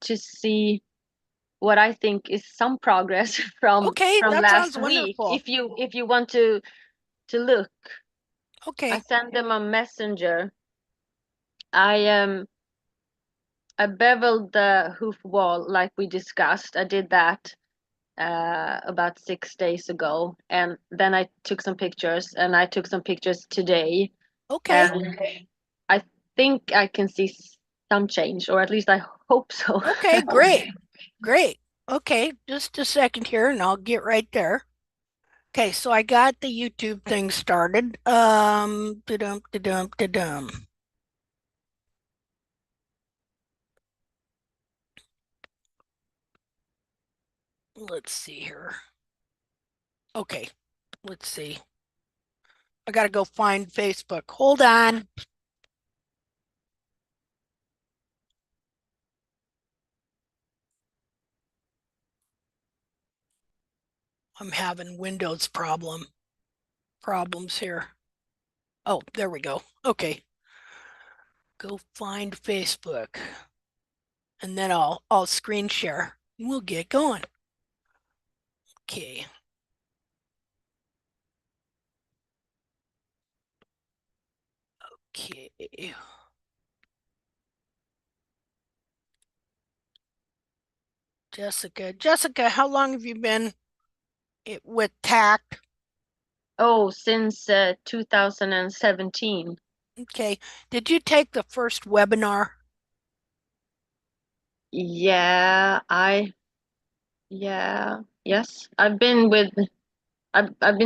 to see what I think is some progress from Okay, that last sounds week. wonderful. If you want to look, I Okay, sent them a messenger. I I beveled the hoof wall like we discussed. I did that about 6 days ago, and then I took some pictures, and I took some pictures today, okay, and I think I can see some change, or at least I hope so. okay, great, great. Okay, just a second here and I'll get right there. Okay, so I got the YouTube thing started. Da-dum, da-dum, da-dum. Let's see here. Okay, let's see. I gotta go find Facebook. Hold on. I'm having Windows problems here. Oh, there we go. Okay, go find Facebook, and then I'll screen share. We'll get going. Okay. Okay. Jessica, how long have you been with tact? Oh, since 2017. Okay. Did you take the first webinar? Yeah, yes. I've been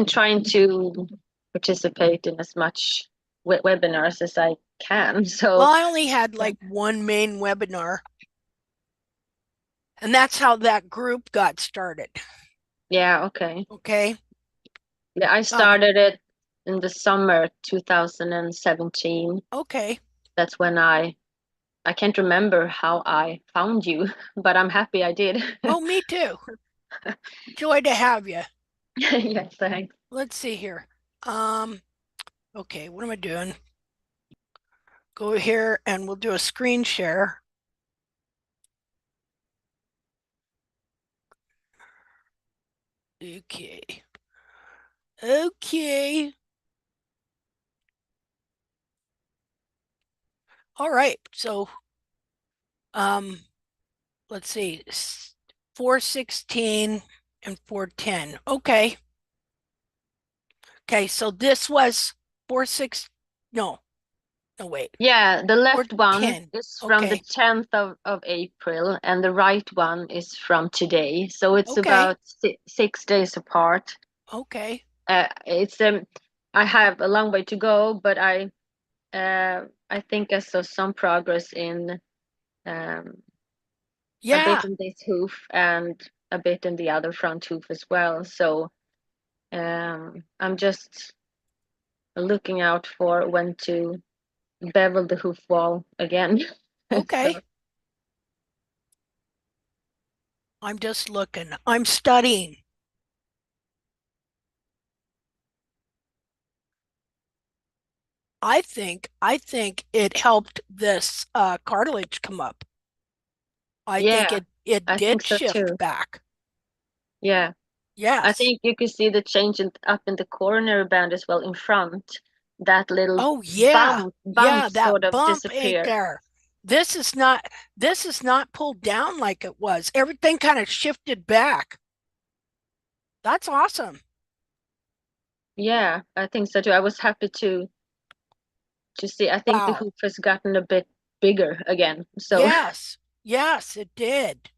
trying to participate in as much webinars as I can. Well, So, I only had like one main webinar, and that's how that group got started. yeah, okay. Okay. Yeah, I Um, started it in the summer 2017. okay. That's when I can't remember how I found you, but I'm happy I did. Oh, me too. Joy to have you. Yes, thanks. Let's see here. Um, okay, what am I doing? Go here and we'll do a screen share. Okay. Okay. All right. So, um, let's see. 416 and 410. Okay. Okay, so this was 46. No, no, wait. Yeah, the left one 410. is from the Okay. 10th of April, and the right one is from today. So it's Okay. about 6 days apart. Okay. It's I have a long way to go, but I think I saw some progress in um, a bit Yeah. in this hoof and a bit in the other front hoof as well. So I'm just looking out for when to bevel the hoof wall again. So Okay. I'm just looking. I'm studying. I think it helped this cartilage come up. I think yeah, it I think did so shift too. back. Yeah, I Yes. think you could see the change up in the coronary band as well in front. That little Oh yeah. bump Yeah, sort that of bump ain't disappeared. there. This is not pulled down like it was. Everything kind of shifted back. That's awesome. Yeah, I think so too. I was happy to see. I think the Wow. hoof has gotten a bit bigger again. So Yes. Yes, it did.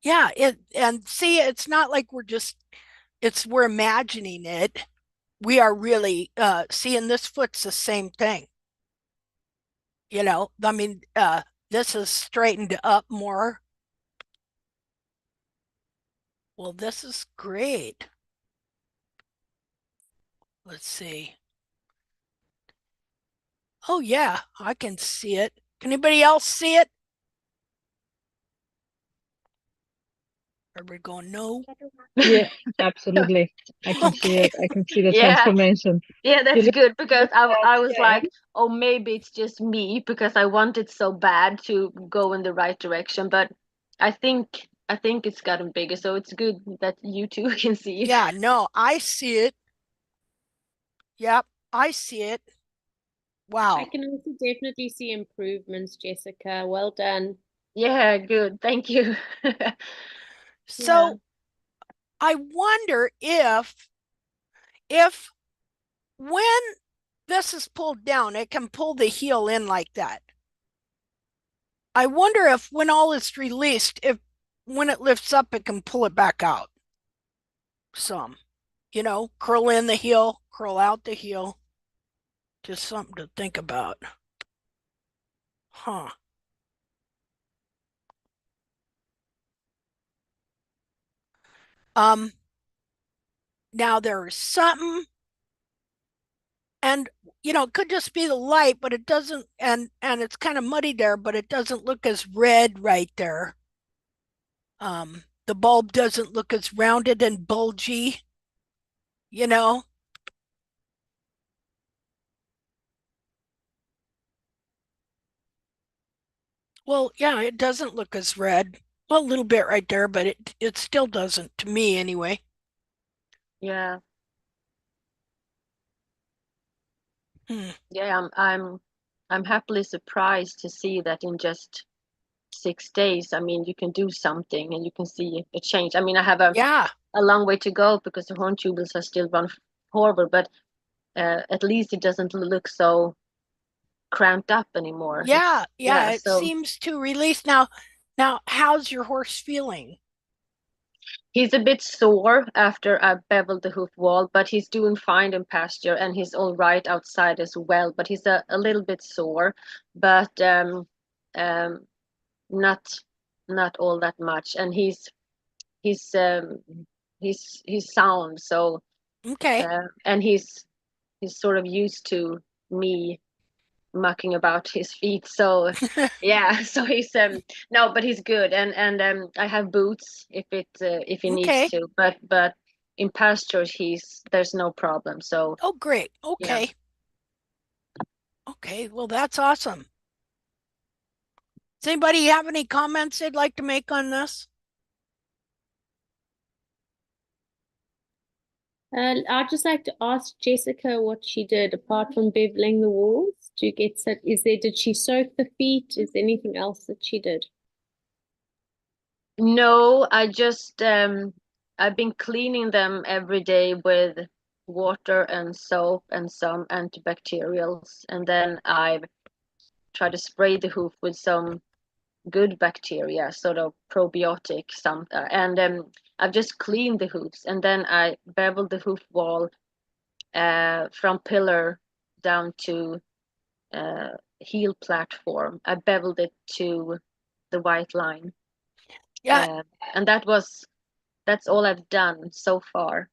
Yeah, it and see it's not like we're imagining it. We are really seeing this foot's the same thing. I mean, this is straightened up more. Well, this is great. Let's see. Oh yeah, I can see it. Can anybody else see it? Everybody going, no? Yeah, absolutely. I can see Okay. it. I can see the Yeah, transformation. yeah, You that's look, good you because look I was yeah, like, oh, maybe it's just me because I wanted so bad to go in the right direction, but I think it's gotten bigger, so it's good that you two can see. Yeah, no, I see it. Yep, I see it. I Wow. can also definitely see improvements, Jessica. Well done. Yeah, good. Thank you. Yeah. So I wonder if when this is pulled down, it can pull the heel in like that. I wonder if when all is released, if when it lifts up, it can pull it back out some. Curl in the heel, curl out the heel. Just something to think about. Huh. Um, Now there's something, and it could just be the light, but it doesn't, and it's kind of muddy there, but it doesn't look as red right there. The bulb doesn't look as rounded and bulgy, you know. Well, yeah, it doesn't look as red. Well, a little bit right there, but it still doesn't to me anyway. Yeah. Hmm. Yeah, I'm happily surprised to see that in just 6 days, I mean, you can do something and you can see a change. I mean, I have Yeah, a long way to go because the horn tubers are still run forward, but at least it doesn't look so cramped up anymore. yeah, It's yeah. yeah, It so seems to release now. Now, how's your horse feeling? he's a bit sore after I beveled the hoof wall, but he's doing fine in pasture and he's all right outside as well. But he's a little bit sore, but um, not not all that much. And he's he's sound. So Okay. and he's sort of used to me mucking about his feet. So yeah, so he's no, but he's good. And I have boots if he needs Okay. to. But in pastures there's no problem. So Oh, great. yeah. Okay. Okay. Well, that's awesome. Does anybody have any comments they'd like to make on this? I'd just like to ask Jessica what she did apart from beveling the walls to get set. Did she soak the feet? Is there anything else that she did? No, I've been cleaning them every day with water and soap and some antibacterials, and then I've tried to spray the hoof with some good bacteria, sort of probiotic, some, and I've just cleaned the hoofs, and then I beveled the hoof wall from pillar down to uh, heel platform. I beveled it to the white line, Yeah, uh, and that's all I've done so far.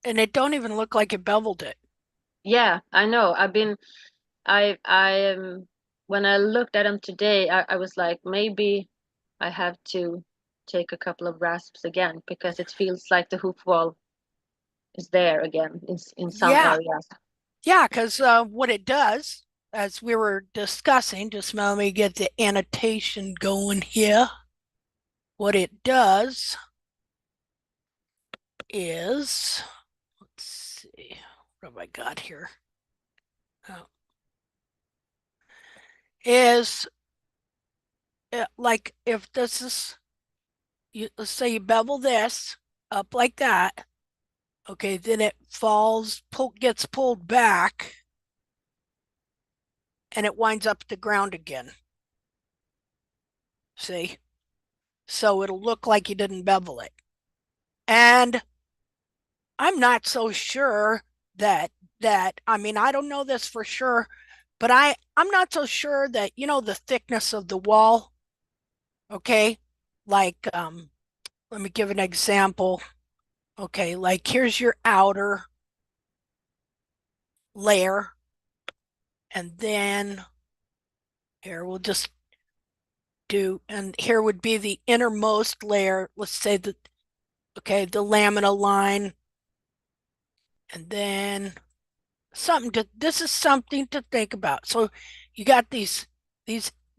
and it don't even look like it beveled it. Yeah, I know. I when I looked at them today, I was like, maybe I have to take a couple of rasps again because it feels like the hoof wall is there again in some Yeah, areas. yeah, because what it does, as we were discussing, just let me get the annotation going here. What it does is, let's see, what have I got here? Oh, is like if this is, let's say you bevel this up like that, okay, then it gets pulled back, and it winds up the ground again. See? So it'll look like you didn't bevel it. And I'm not so sure that I mean, I don't know this for sure, but I'm not so sure that the thickness of the wall, okay? Like let me give an example. Okay, like here's your outer layer, and then here we'll just do, and here would be the innermost layer, let's say the lamina line, and then this is something to think about. So you got these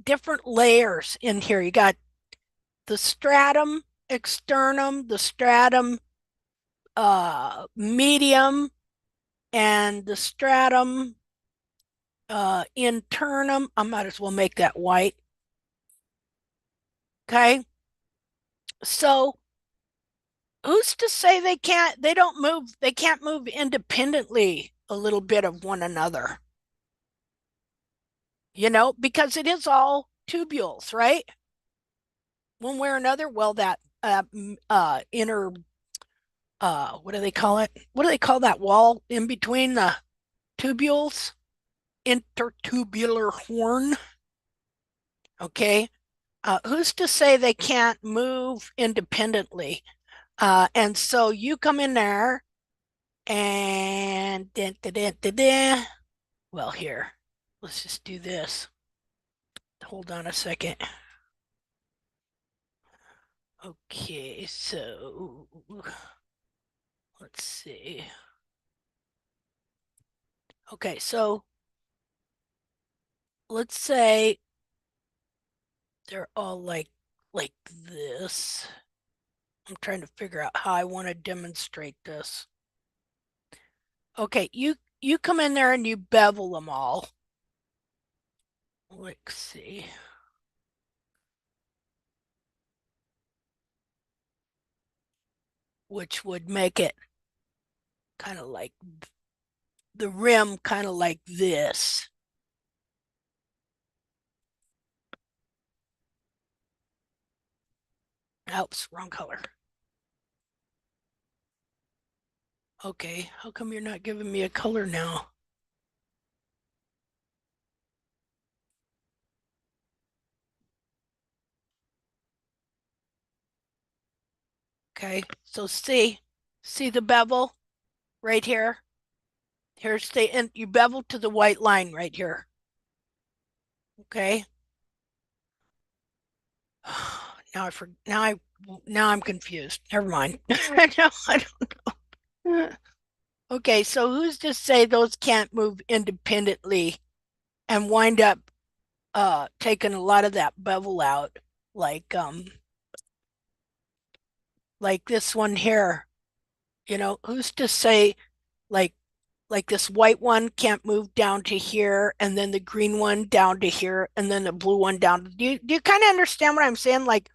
different layers in here. You got the stratum externum, the stratum medium, and the stratum internum. I might as well make that white. Okay. So who's to say they can't move independently a little bit of one another? Because it is all tubules, right? One way or another. Well, that inner what do they call it? What do they call that wall in between the tubules? Intertubular horn. Okay. Who's to say they can't move independently? And so you come in there and well, here, let's just do this. Hold on a second. Okay, so let's see. Okay, so let's say they're all like this. I'm trying to figure out how I want to demonstrate this. Okay, you come in there and you bevel them all. Let's see. Which would make it kind of like the rim kind of like this. Oops, wrong color. Okay, how come you're not giving me a color now? Okay, so see the bevel right here? Here's and you bevel to the white line right here. Okay. Now I'm confused. Never mind. I don't know. Okay, so who's to say those can't move independently and wind up taking a lot of that bevel out, like this one here. Who's to say like this white one can't move down to here, and then the green one down to here, and then the blue one down. Do you kind of understand what I'm saying? Like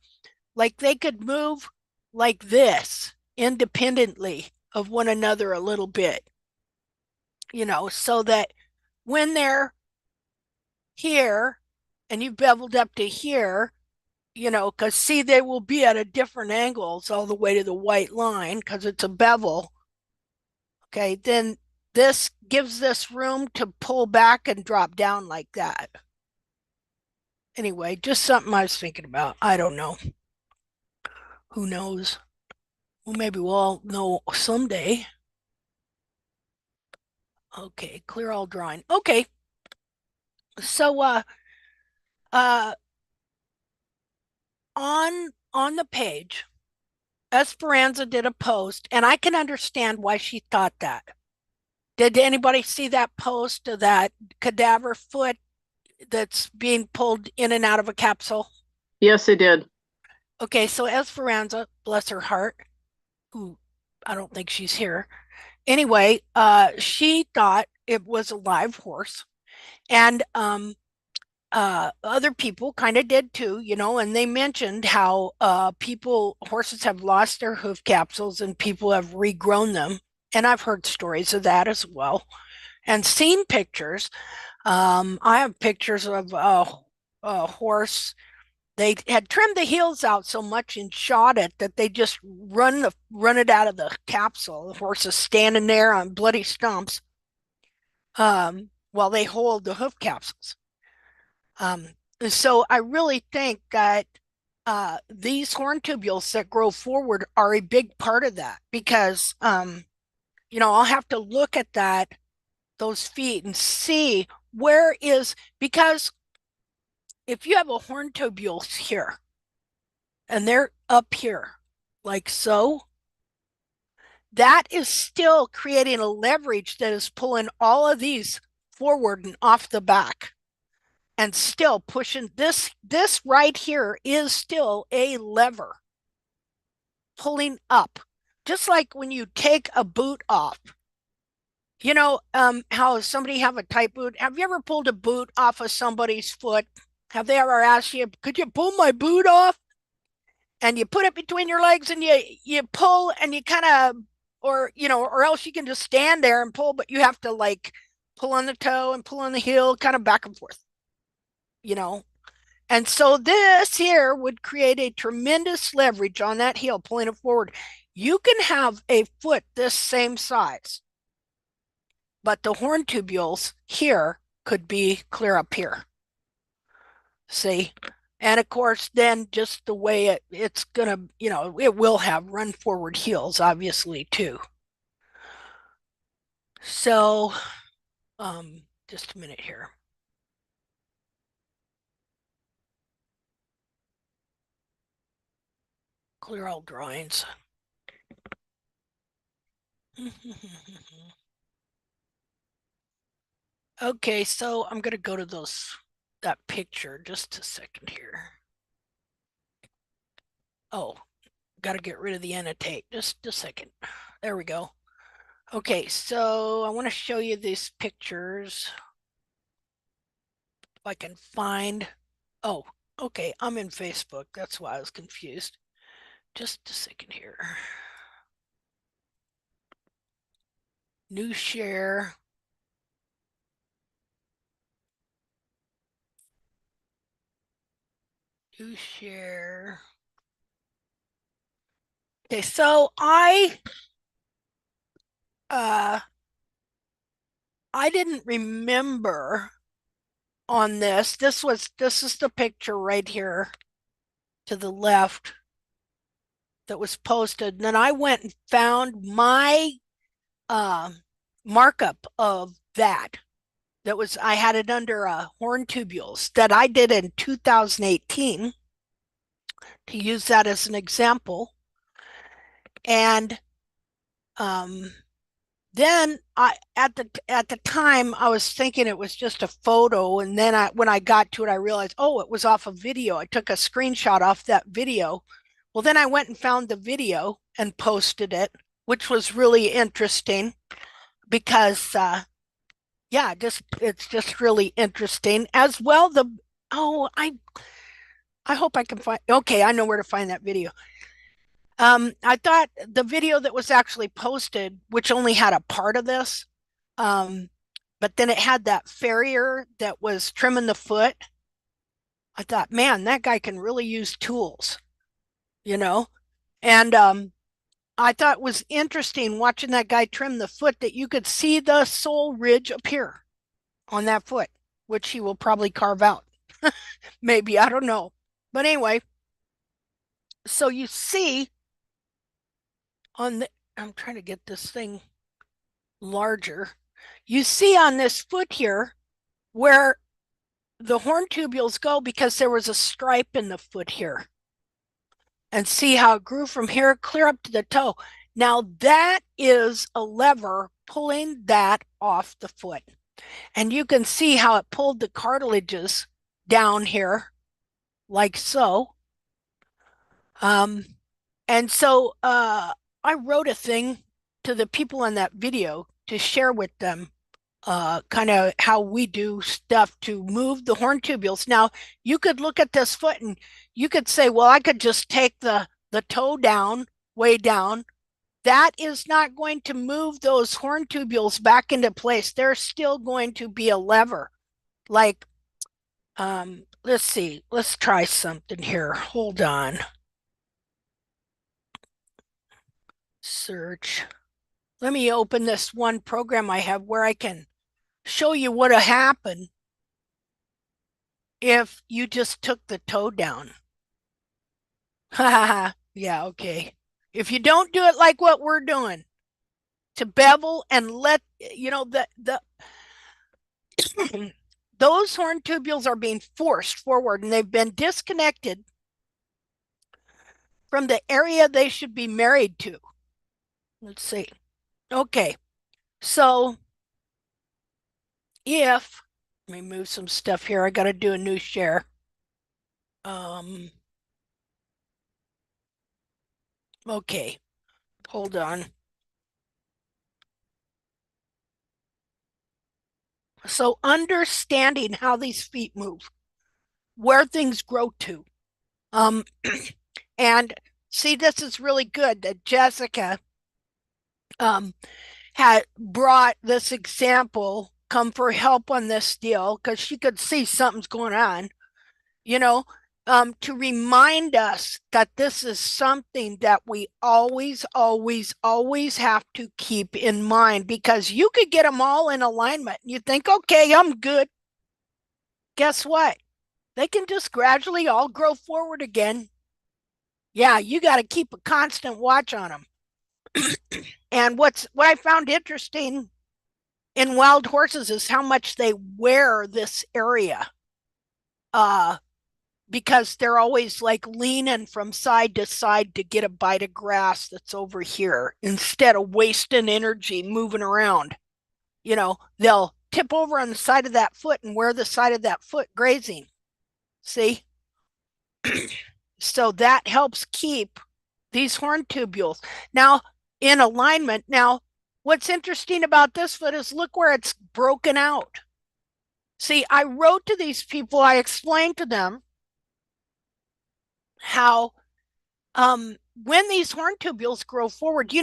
they could move like this independently of one another a little bit, so that when they're here and you've beveled up to here, because see, they will be at a different angles all the way to the white line because it's a bevel. Okay, then this gives this room to pull back and drop down like that. Anyway, just something I was thinking about. I don't know. Who knows? Well, maybe we'll all know someday. Okay, clear all drawing. Okay. So on the page, Esperanza did a post, and I can understand why she thought that. Did anybody see that post of that cadaver foot that's being pulled in and out of a capsule? Yes, I did. Okay, so Esperanza, bless her heart, who I don't think she's here. Anyway, she thought it was a live horse, and other people kind of did too, and they mentioned how horses have lost their hoof capsules and people have regrown them. And I've heard stories of that as well and seen pictures. I have pictures of a horse. They had trimmed the heels out so much and shot it that they just run it out of the capsule. The horse is standing there on bloody stumps while they hold the hoof capsules. So I really think that these horn tubules that grow forward are a big part of that because I'll have to look at those feet and see because if you have a horn tubule here and they're up here like so, that is still creating a leverage that is pulling all of these forward and off the back and still pushing this right here is still a lever pulling up, just like when you take a boot off. You know, how somebody have a tight boot? Have you ever pulled a boot off of somebody's foot? Have they ever asked you, could you pull my boot off? And you put it between your legs and you pull and you kind of, or or else you can just stand there and pull, but you have to like pull on the toe and pull on the heel, kind of back and forth, And so this here would create a tremendous leverage on that heel, pulling it forward. You can have a foot this same size, but the horn tubules here could be clear up here. See? And of course, then just the way it's gonna, it will have run forward heels, obviously, too. So, just a minute here. Clear all drawings. Okay, so I'm gonna go to that picture just a second here. Oh, got to get rid of the annotate. Just a second. There we go. Okay, so I want to show you these pictures. If I can find. Oh, okay, I'm in Facebook. That's why I was confused. Just a second here. New share. New share. Okay, so I didn't remember on this. This is the picture right here to the left that was posted. And then I went and found my markup of that was, I had it under horn tubules that I did in 2018 to use that as an example. And then at the time I was thinking it was just a photo, and then when I got to it, I realized, oh, it was off a video. I took a screenshot off that video. Well, then I went and found the video and posted it, which was really interesting because yeah, it's just really interesting as well. I hope I can find. Okay, I know where to find that video. I thought the video that was actually posted, which only had a part of this, but then it had that farrier that was trimming the foot. I thought, man, that guy can really use tools, and I thought it was interesting watching that guy trim the foot that you could see the sole ridge appear on that foot, which he will probably carve out. Maybe, I don't know. But anyway, so you see I'm trying to get this thing larger. You see on this foot here where the horn tubules go, because there was a stripe in the foot here. And see how it grew from here clear up to the toe. Now that is a lever pulling that off the foot. And you can see how it pulled the cartilages down here like so. And so I wrote a thing to the people in that video to share with them kind of how we do stuff to move the horn tubules. Now, you could look at this foot and you could say, well, I could just take the toe down, way down. That is not going to move those horn tubules back into place. There's still going to be a lever. Like, let's see. Let's try something here. Hold on. Search. Let me open this one program I have where I can show you what would happen if you just took the toe down. Yeah, okay. If you don't do it like what we're doing, to bevel and let, the those horn tubules are being forced forward and they've been disconnected from the area they should be married to. Let's see. Okay. So if, let me move some stuff here. I got to do a new share. Okay. Hold on. So understanding how these feet move, where things grow to. And see, this is really good that Jessica had brought this example, come for help on this deal, because she could see something's going on, you know, to remind us that this is something that we always, always, always have to keep in mind, because you could get them all in alignment. You think, okay, I'm good. Guess what? They can just gradually all grow forward again. Yeah, you got to keep a constant watch on them. And what I found interesting in wild horses is how much they wear this area. Because they're always like leaning from side to side to get a bite of grass that's over here instead of wasting energy moving around. They'll tip over on the side of that foot and wear the side of that foot grazing. See? So that helps keep these horn tubules now in alignment. Now, what's interesting about this foot is look where it's broken out. See, I wrote to these people, I explained to them how when these horn tubules grow forward,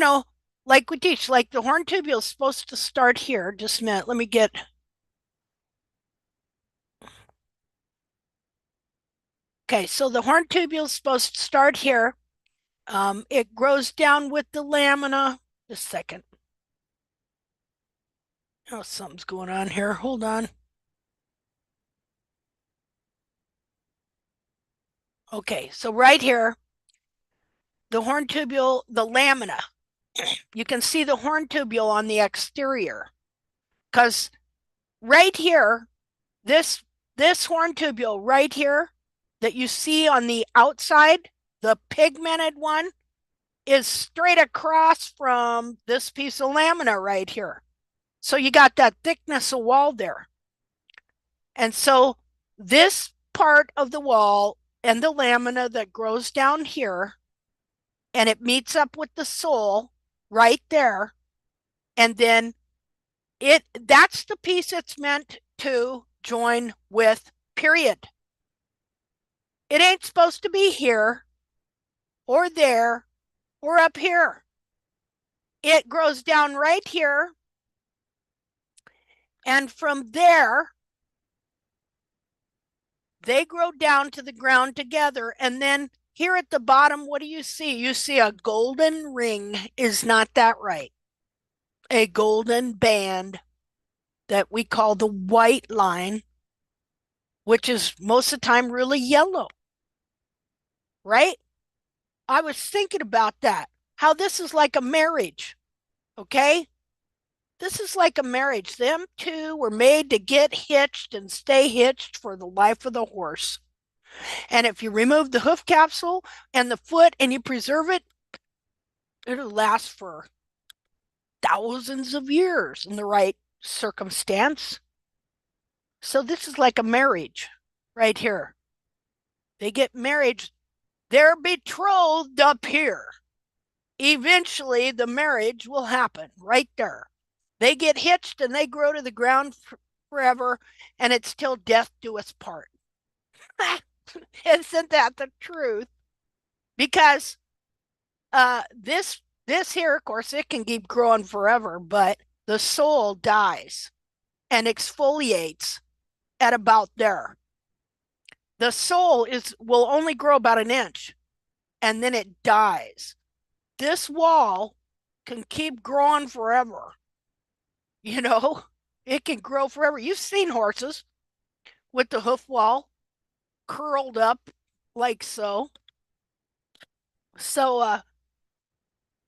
like we teach, like the horn tubule is supposed to start here. Just a minute, let me get. Okay, so the horn tubule is supposed to start here. It grows down with the lamina. Just a second. Oh, something's going on here. Hold on. Okay, so right here, the horn tubule, the lamina, you can see the horn tubule on the exterior. Because right here, this horn tubule right here that you see on the outside, the pigmented one, is straight across from this piece of lamina right here. So you got that thickness of wall there. And so this part of the wall and the lamina that grows down here, and it meets up with the sole right there, and then that's the piece it's meant to join with, period. It ain't supposed to be here or there or up here. It grows down right here, and from there they grow down to the ground together. And then here at the bottom, what do you see? You see a golden ring. Is not that right? A golden band that we call the white line, which is most of the time really yellow, right? I was thinking about that, how this is like a marriage, okay? This is like a marriage. Them two were made to get hitched and stay hitched for the life of the horse. And if you remove the hoof capsule and the foot and you preserve it, it'll last for thousands of years in the right circumstance. So this is like a marriage right here. They get married. They're betrothed up here. Eventually, the marriage will happen right there. They get hitched and they grow to the ground forever, and it's till death do us part. Isn't that the truth? Because this here, of course, it can keep growing forever, but the sole dies and exfoliates at about there. The sole will only grow about an inch, and then it dies. This wall can keep growing forever. It can grow forever. You've seen horses with the hoof wall curled up like so. So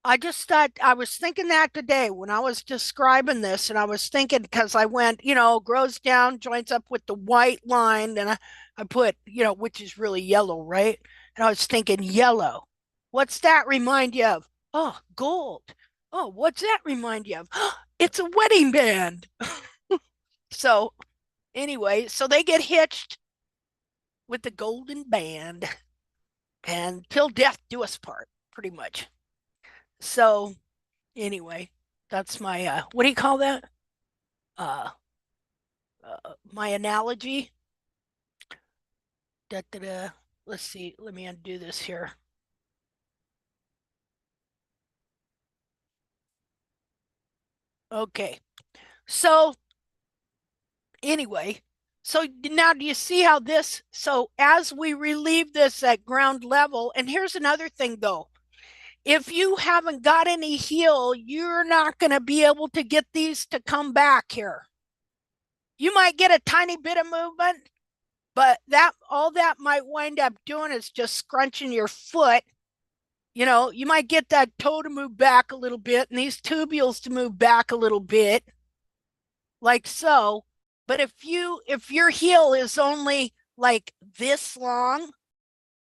I just thought, I was thinking that today when I was describing this, and I was thinking, because I went, grows down, joins up with the white line, and I put, which is really yellow, right? And I was thinking yellow. What's that remind you of? Oh, gold. Oh, what's that remind you of? It's a wedding band. So anyway, so they get hitched with the golden band, and till death do us part, pretty much. So anyway, that's my what do you call that? Uh, my analogy. Da, da, da. Let's see. Let me undo this here. Okay. So anyway, so now do you see how this? So as we relieve this at ground level, and here's another thing though. If you haven't got any heel, you're not going to be able to get these to come back here. You might get a tiny bit of movement, but all that might wind up doing is just scrunching your foot. You might get that toe to move back a little bit and these tubules to move back a little bit, like so. But if your heel is only like this long,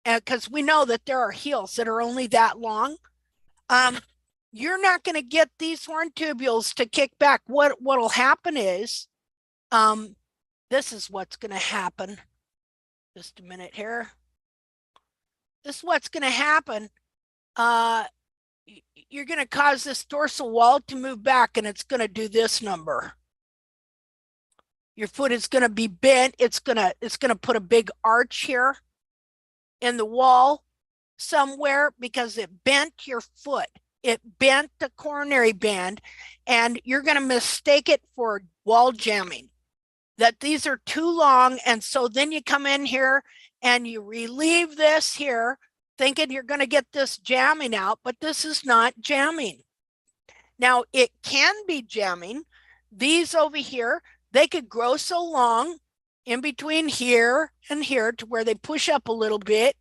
because we know that there are heels that are only that long, you're not going to get these horn tubules to kick back. What'll happen is, this is what's going to happen. Just a minute here. This is what's going to happen. You're going to cause this dorsal wall to move back, and it's going to do this number. Your foot is going to be bent. It's going to put a big arch here in the wall somewhere because it bent your foot. It bent the coronary band, and you're going to mistake it for wall jamming, that these are too long. And so then you come in here and you relieve this here, thinking you're going to get this jamming out, but this is not jamming. Now, it can be jamming. These over here, they could grow so long in between here and here to where they push up a little bit,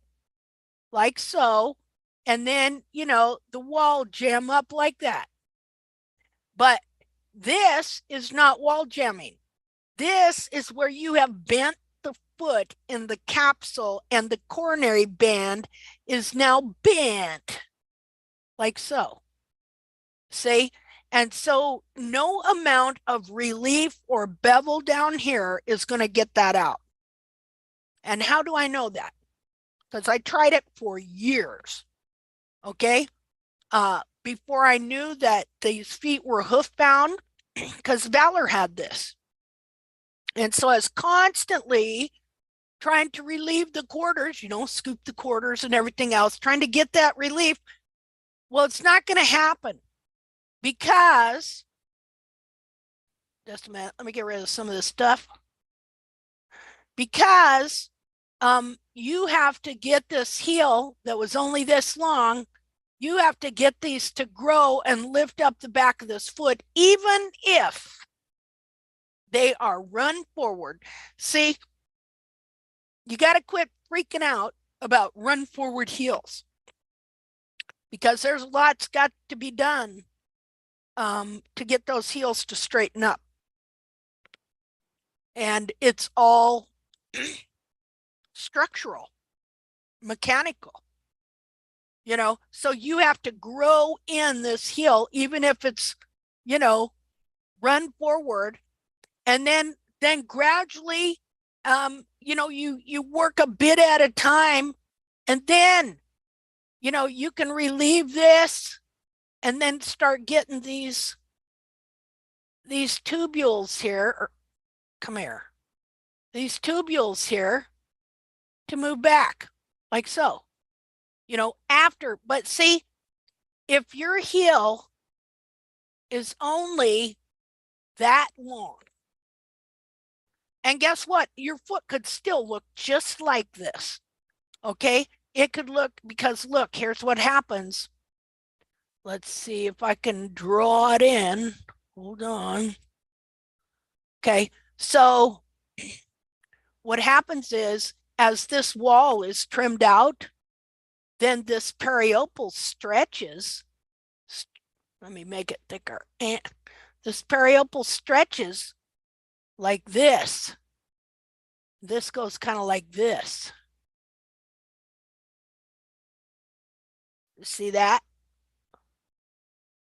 like so. And then, the wall jam up like that. But this is not wall jamming. This is where you have bent the foot in the capsule and the coronary band is now bent, like so. See? And so no amount of relief or bevel down here is going to get that out. And how do I know that? Because I tried it for years. Okay? Before I knew that these feet were hoof bound, because Valor had this. And so I was constantly trying to relieve the quarters, scoop the quarters and everything else, trying to get that relief. Well, it's not going to happen because, just a minute, let me get rid of some of this stuff. Because you have to get this heel that was only this long, you have to get these to grow and lift up the back of this foot, even if they are run forward. See, you got to quit freaking out about run forward heels, because there's lots got to be done to get those heels to straighten up. And it's all structural, mechanical. So you have to grow in this heel, even if it's, run forward, and then gradually, you work a bit at a time, and then, you can relieve this and then start getting these tubules here, come here, these tubules here to move back, like so. But see, if your heel is only that long, and guess what? Your foot could still look just like this, okay? It could look, because look, here's what happens. Let's see if I can draw it in. Hold on. Okay, so what happens is, as this wall is trimmed out, then this periopal stretches Let me make it thicker. And this periopal stretches like this. This goes kind of like this. See that?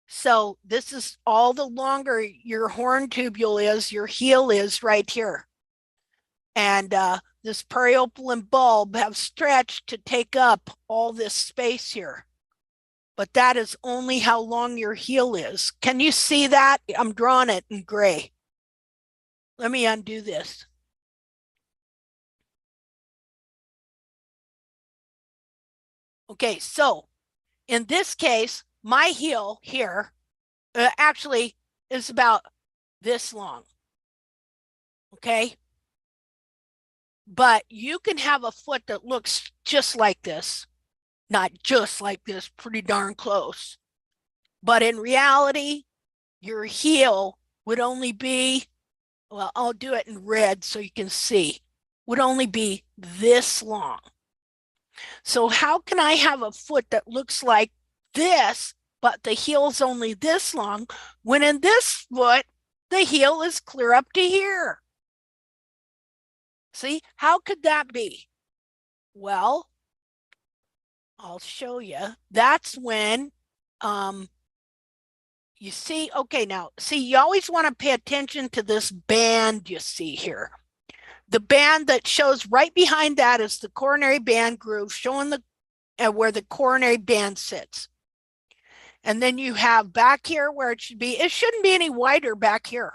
So this is all the longer your horn tubule is, your heel is right here. And this periopal and bulb have stretched to take up all this space here. But that is only how long your heel is. Can you see that? I'm drawing it in gray. Let me undo this. Okay, so in this case, my heel here actually is about this long. Okay. But you can have a foot that looks just like this. Not just like this, pretty darn close. But in reality, your heel would only be, well, I'll do it in red so you can see, would only be this long. So how can I have a foot that looks like this, but the heel's only this long, when in this foot, the heel is clear up to here? See, how could that be? Well, I'll show you. That's when you see, okay, now, see, you always want to pay attention to this band you see here. The band that shows right behind that is the coronary band groove, showing the where the coronary band sits. And then you have back here where it should be, it shouldn't be any wider back here.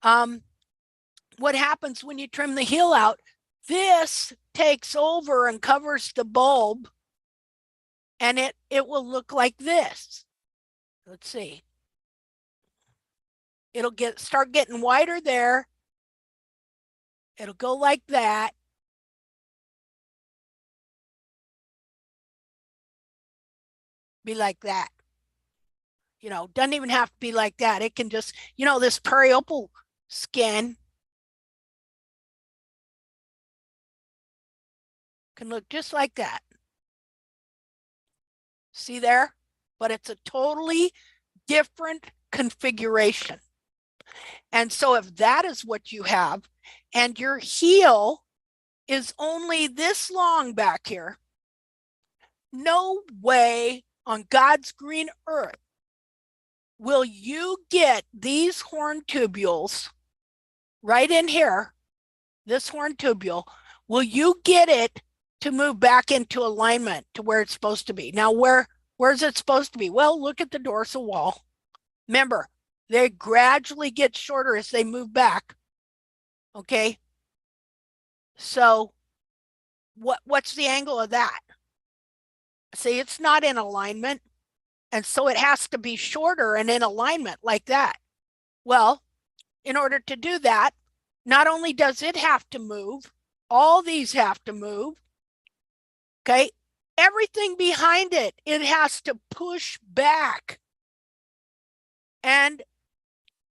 What happens when you trim the heel out? This takes over and covers the bulb, and it will look like this. Let's see. It'll start getting wider there. It'll go like that. Be like that. You know, doesn't even have to be like that. It can just, you know, this periopal skin can look just like that. See there? But it's a totally different configuration. And so if that is what you have, and your heel is only this long back here, no way on God's green earth will you get these horn tubules right in here, this horn tubule, will you get it to move back into alignment to where it's supposed to be? Now, where's it supposed to be? Well, look at the dorsal wall. Remember, they gradually get shorter as they move back. Okay. So what's the angle of that? See, it's not in alignment. And so it has to be shorter and in alignment like that. Well, in order to do that, not only does it have to move, all these have to move. Okay. Everything behind it, it has to push back. And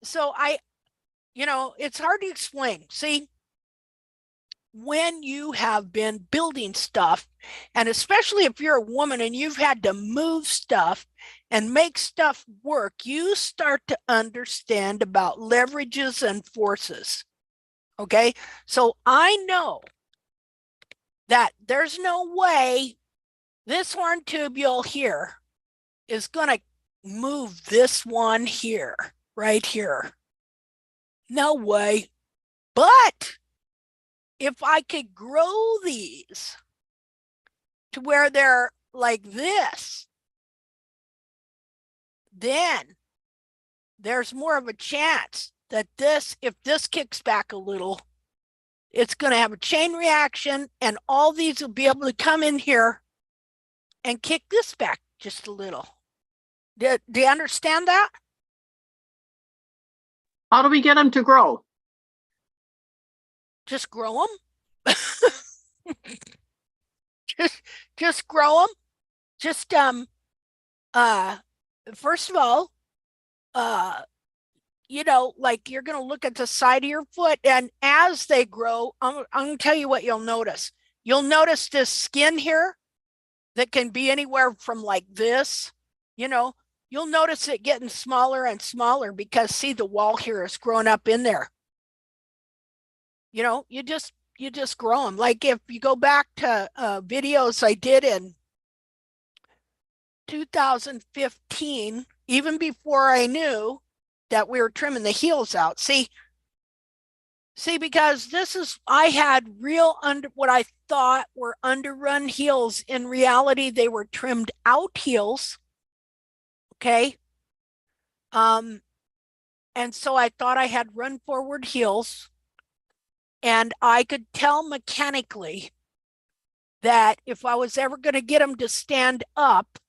so it's hard to explain. See, when you have been building stuff, and especially if you're a woman and you've had to move stuff and make stuff work, you start to understand about leverages and forces. Okay, so I know that there's no way this horn tubule here is going to move this one here, right here. No way. But if I could grow these to where they're like this, then there's more of a chance that if this kicks back a little, it's going to have a chain reaction, and all these will be able to come in here and kick this back just a little. Do you understand that? How do we get them to grow? Just grow them. just grow them. Just first of all, like you're going to look at the side of your foot, and as they grow, I'm going to tell you what you'll notice. You'll notice this skin here that can be anywhere from like this, you'll notice it getting smaller and smaller because see, the wall here is growing up in there. You know, you just grow them. Like if you go back to videos I did in 2015, even before I knew that we were trimming the heels out. See, because I had real what I thought were underrun heels. In reality, they were trimmed out heels. Okay. And so I thought I had run forward heels, and I could tell mechanically that if I was ever going to get them to stand up,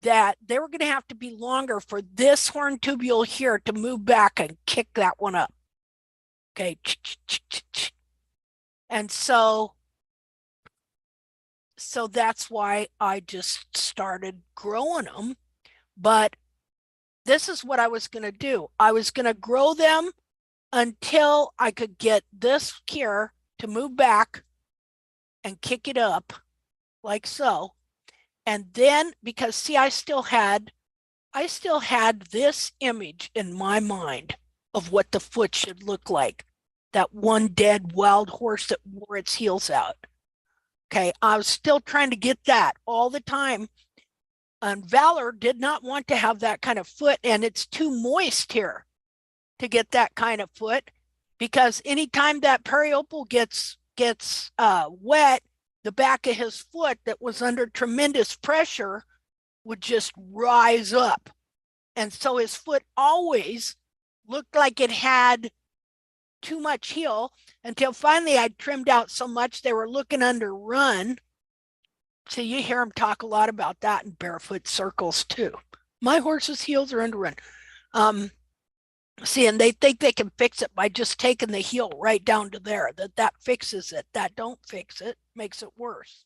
that they were going to have to be longer for this horn tubule here to move back and kick that one up. Okay. And so that's why I just started growing them. But this is what I was going to do. I was going to grow them until I could get this here to move back and kick it up like so. And then, because see, I still had this image in my mind of what the foot should look like. That one dead wild horse that wore its heels out. Okay, I was still trying to get that all the time. And Valor did not want to have that kind of foot, and it's too moist here to get that kind of foot, because anytime that periopal gets wet, the back of his foot that was under tremendous pressure would just rise up. And so his foot always looked like it had too much heel, until finally I trimmed out so much they were looking underrun. So you hear him talk a lot about that in barefoot circles too. My horse's heels are underrun. See, and they think they can fix it by just taking the heel right down to there. That fixes it. That don't fix it, makes it worse.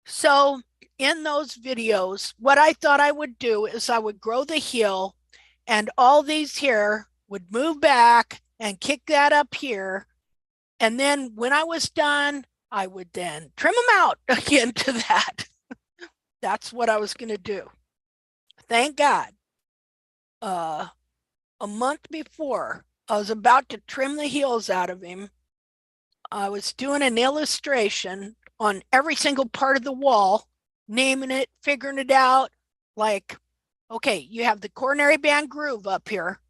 So in those videos, what I thought I would do is I would grow the heel, and all these here would move back and kick that up here. And then when I was done, I would then trim them out again to that. That's what I was going to do. Thank God. A month before I was about to trim the heels out of him, I was doing an illustration on every single part of the wall, naming it, figuring it out. Like, okay, you have the coronary band groove up here.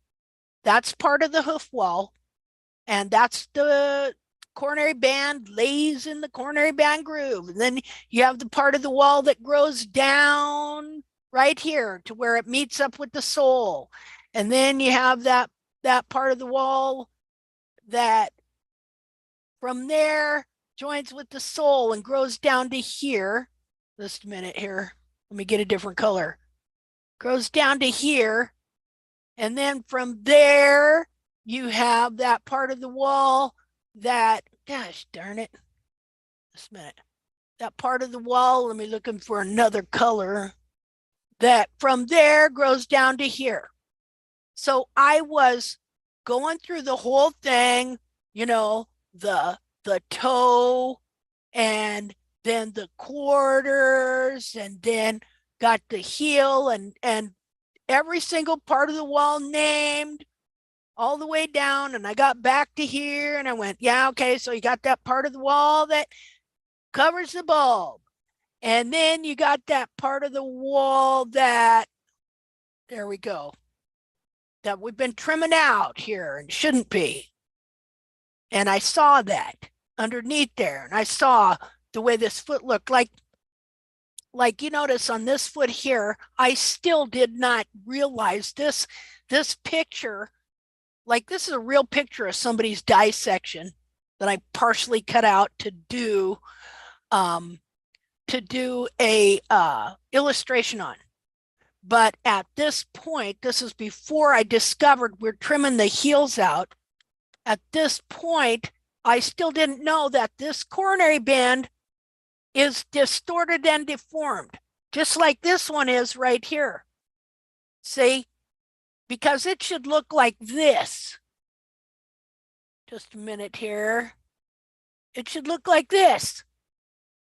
That's part of the hoof wall. And that's the coronary band lays in the coronary band groove. And then you have the part of the wall that grows down right here to where it meets up with the sole. And then you have that part of the wall that from there joins with the sole and grows down to here. Just a minute here. Let me get a different color. Grows down to here. And then from there, you have that part of the wall that, gosh darn it, just a minute. That part of the wall, let me looking for another color, that from there grows down to here. So I was going through the whole thing, you know, the toe, and then the quarters, and then got the heel, and every single part of the wall named all the way down. And I got back to here and I went, yeah, okay, so you got that part of the wall that covers the bulb. And then you got that part of the wall that, there we go, that we've been trimming out here and shouldn't be. And I saw that underneath there. And I saw the way this foot looked like you notice on this foot here, I still did not realize this picture, like this is a real picture of somebody's dissection that I partially cut out to do a illustration on. But at this point, this is before I discovered we're trimming the heels out. At this point, I still didn't know that this coronary band is distorted and deformed, just like this one is right here. See, because it should look like this. Just a minute here. It should look like this.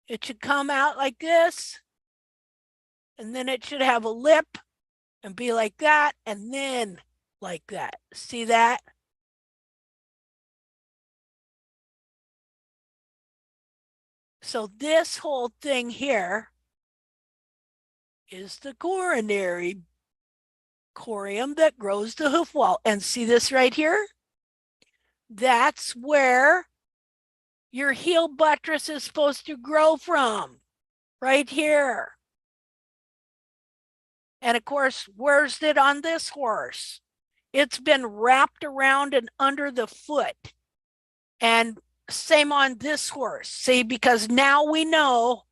It should come out like this. and then it should have a lip and be like that, and then like that. See that? So this whole thing here is the coronary corium that grows the hoof wall. And see this right here? That's where your heel buttress is supposed to grow from, right here. And of course, where's it on this horse? It's been wrapped around and under the foot. And same on this horse. See, because now we know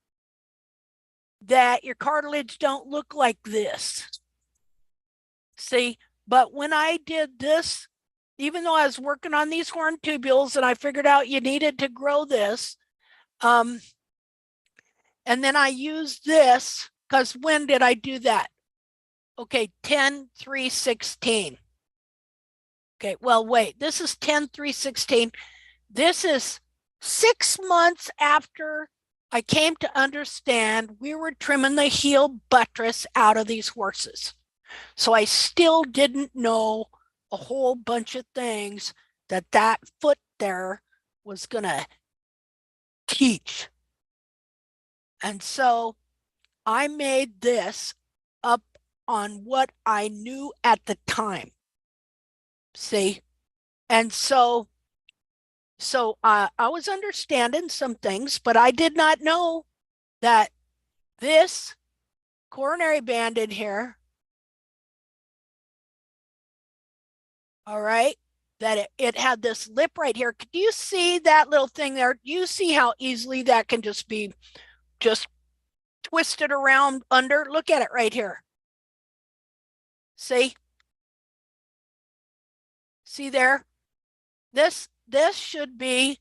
that your cartilage don't look like this. See, but when I did this, even though I was working on these horn tubules and I figured out you needed to grow this, and then I used this, because when did I do that? Okay, 10-3-16. Okay, well, wait, this is 10-3-16. This is 6 months after I came to understand we were trimming the heel buttress out of these horses. So I still didn't know a whole bunch of things that foot there was going to teach. And so I made this up on what I knew at the time. See? And so I was understanding some things, but I did not know that this coronary band in here, all right, that it had this lip right here. Do you see that little thing there? Do you see how easily that can just be twisted around under? Look at it right here. See? See there? This should be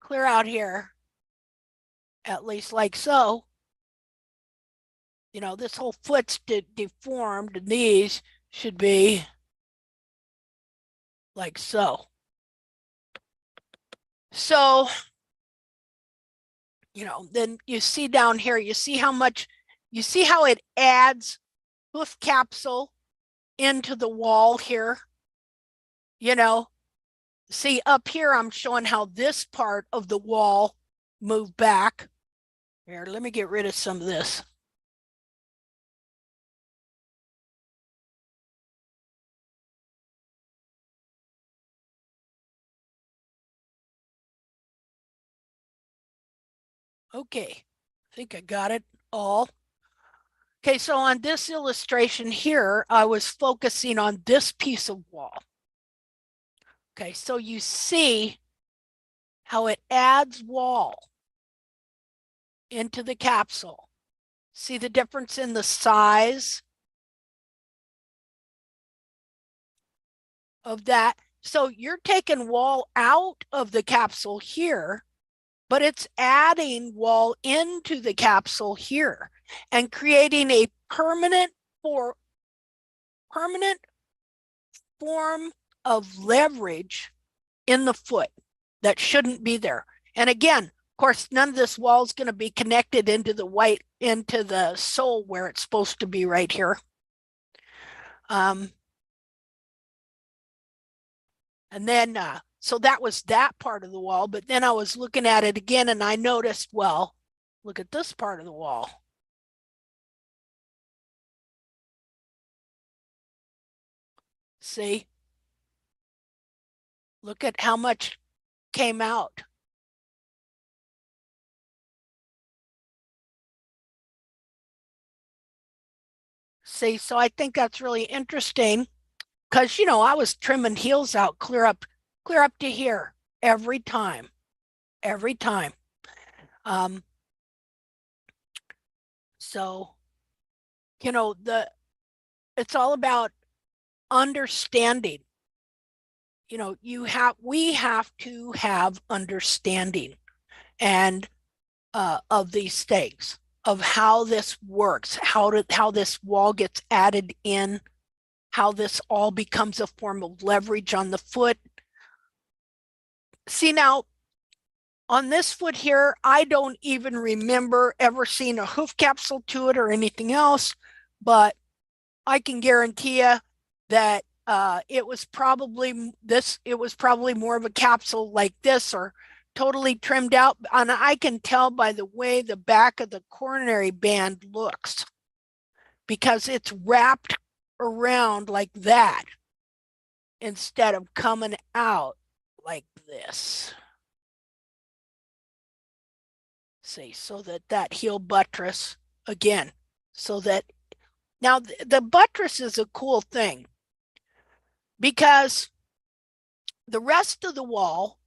clear out here, at least like so. You know, this whole foot's deformed, and these should be like so. So, you know, then you see down here, you see how it adds hoof capsule into the wall here. You know, see up here, I'm showing how this part of the wall moved back. Here, let me get rid of some of this. Okay, I think I got it all. Okay, so on this illustration here, I was focusing on this piece of wall. Okay, so you see how it adds wall into the capsule. See the difference in the size of that? So you're taking wall out of the capsule here, but it's adding wall into the capsule here and creating a permanent form of leverage in the foot that shouldn't be there. And again, of course, none of this wall is going to be connected into the sole where it's supposed to be right here. And then, so that was that part of the wall, but then I was looking at it again and I noticed, well, look at this part of the wall. See? Look at how much came out. See, so I think that's really interesting because, you know, I was trimming heels out clear up to here every time. So, you know, it's all about understanding. You know, we have to have understanding and of these things, of how this works, how this wall gets added in, how this all becomes a form of leverage on the foot. See, now On this foot here, I don't even remember ever seeing a hoof capsule to it or anything else, but I can guarantee you that it was probably more of a capsule like this, or totally trimmed out. And I can tell by the way the back of the coronary band looks, because it's wrapped around like that instead of coming out like this. See, so that heel buttress again, so that now the buttress is a cool thing, because the rest of the wall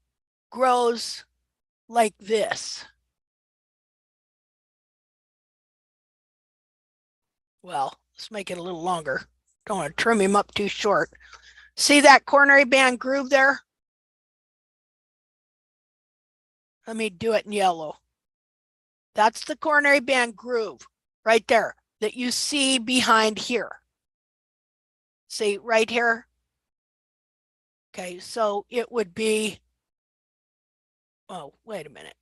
grows like this. Well, let's make it a little longer. Don't want to trim him up too short. See that coronary band groove there? Let me do it in yellow. That's the coronary band groove right there that you see behind here. See right here? Okay, so it would be, oh, wait a minute.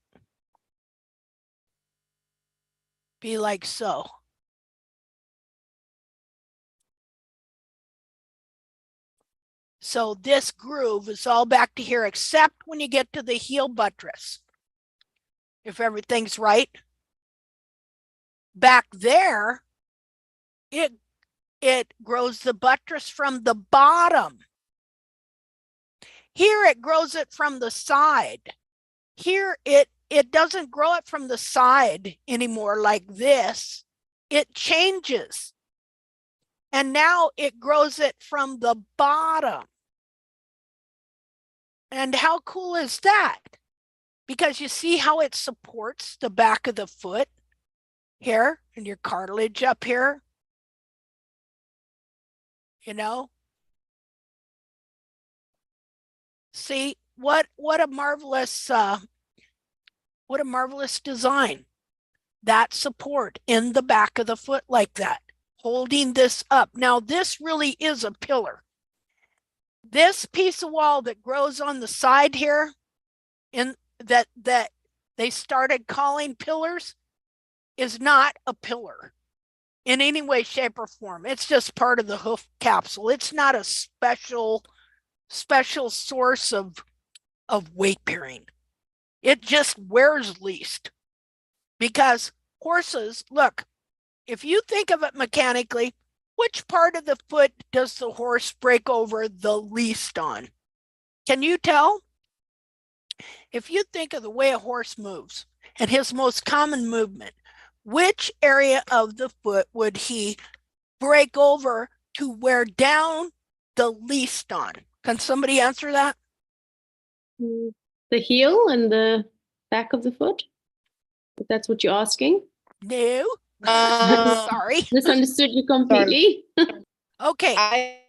Be like so. So this groove is all back to here, except when you get to the heel buttress. If everything's right. Back there, it grows the buttress from the bottom. Here it grows it from the side. Here it doesn't grow it from the side anymore like this. It changes. And now it grows it from the bottom. And how cool is that? Because you see how it supports the back of the foot here and your cartilage up here, you know? See what a marvelous design. That support in the back of the foot like that, holding this up. Now this really is a pillar. This piece of wall that grows on the side here, in that they started calling pillars, is not a pillar in any way, shape, or form. It's just part of the hoof capsule. It's not a special source of weight bearing. It just wears least, because horses, look, if you think of it mechanically, which part of the foot does the horse break over the least on? Can you tell? If you think of the way a horse moves and his most common movement, which area of the foot would he break over to wear down the least on? Can somebody answer that? The heel and the back of the foot? If that's what you're asking. No. Sorry. Misunderstood you completely. Okay.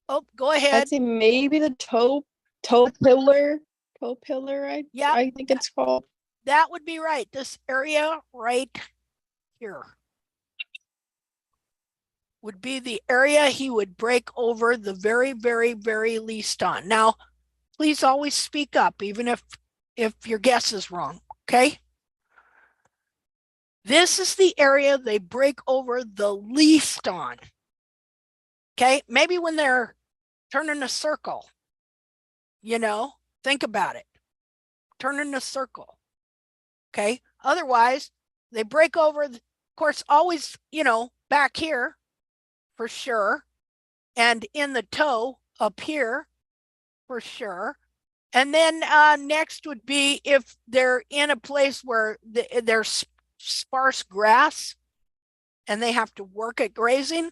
Oh, go ahead. I'd say maybe the toe pillar. Toe pillar, I think it's called. That would be right. This area right here would be the area he would break over the very, very, very least on. Now, please always speak up, even if your guess is wrong, okay? This is the area they break over the least on, okay? Maybe when they're turning a circle, you know, think about it. Turning a circle, okay? Otherwise, they break over, of course, always, you know, back here for sure, and in the toe up here for sure. And then next would be if they're in a place where there's sparse grass and they have to work at grazing,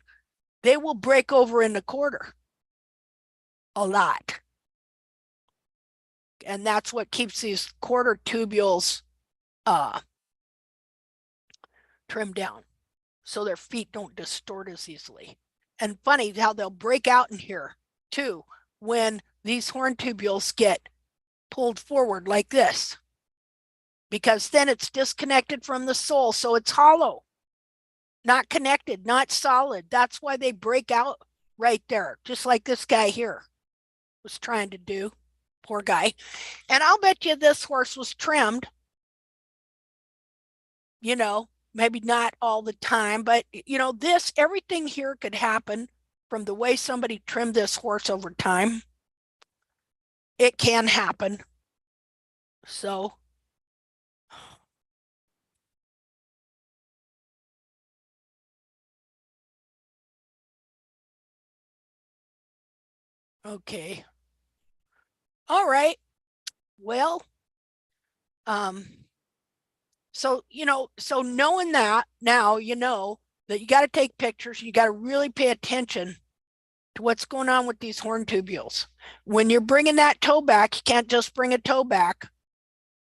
they will break over in the quarter a lot. And that's what keeps these quarter tubules trimmed down, so their feet don't distort as easily. And funny how they'll break out in here too when these horn tubules get pulled forward like this, because then it's disconnected from the sole, so it's hollow, not connected, not solid. That's why they break out right there, just like this guy here was trying to do, Poor guy. And I'll bet you this horse was trimmed, you know, maybe not all the time, but you know, everything here could happen from the way somebody trimmed this horse over time. It can happen. So okay. All right. Well, so so knowing that now, you know that you got to take pictures, you got to really pay attention to what's going on with these horn tubules. When you're bringing that toe back, you can't just bring a toe back.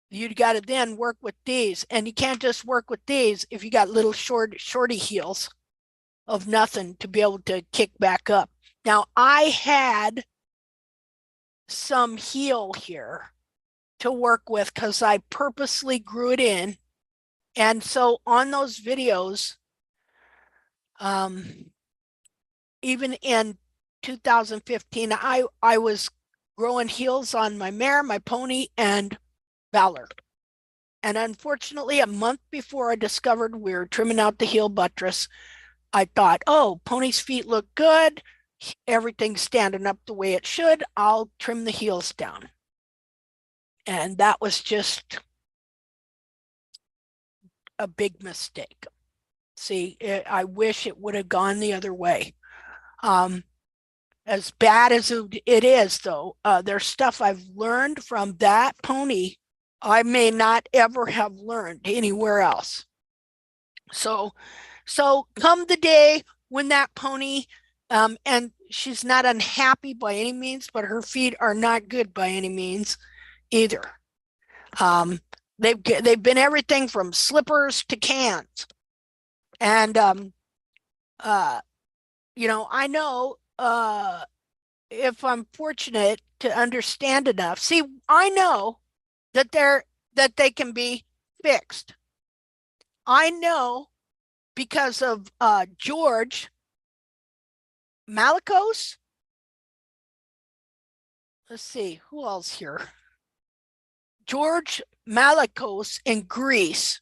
You got to then work with these, and you can't just work with these if you got little shorty heels of nothing to be able to kick back up. Now I had some heel here to work with because I purposely grew it in. And so on those videos, even in 2015, I was growing heels on my mare, my pony, and Valor. And unfortunately, a month before I discovered we were trimming out the heel buttress, I thought, oh, pony's feet look good. Everything's standing up the way it should. I'll trim the heels down. And that was just a big mistake. See, I wish it would have gone the other way. As bad as it is, though, there's stuff I've learned from that pony I may not ever have learned anywhere else. So come the day when that pony, and she's not unhappy by any means, but her feet are not good by any means either. They've been everything from slippers to cans. And you know, I know if I'm fortunate to understand enough. See, I know that they can be fixed. I know because of George Malikos. Let's see, who else here? George Malikos in Greece,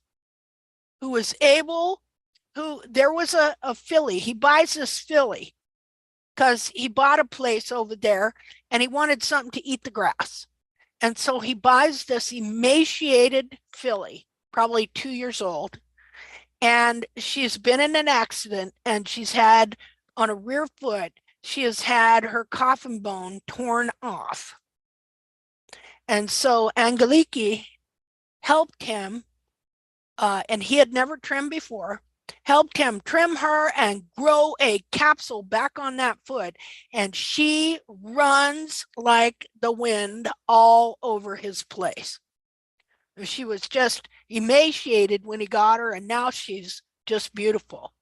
who was able, there was a filly. He buys this filly because he bought a place over there and he wanted something to eat the grass. And so he buys this emaciated filly, probably 2 years old. And she's been in an accident and she's had on a rear foot, she has had her coffin bone torn off. And so Angeliki helped him, and he had never trimmed before, helped him trim her and grow a capsule back on that foot. And she runs like the wind all over his place. She was just emaciated when he got her, and now she's just beautiful.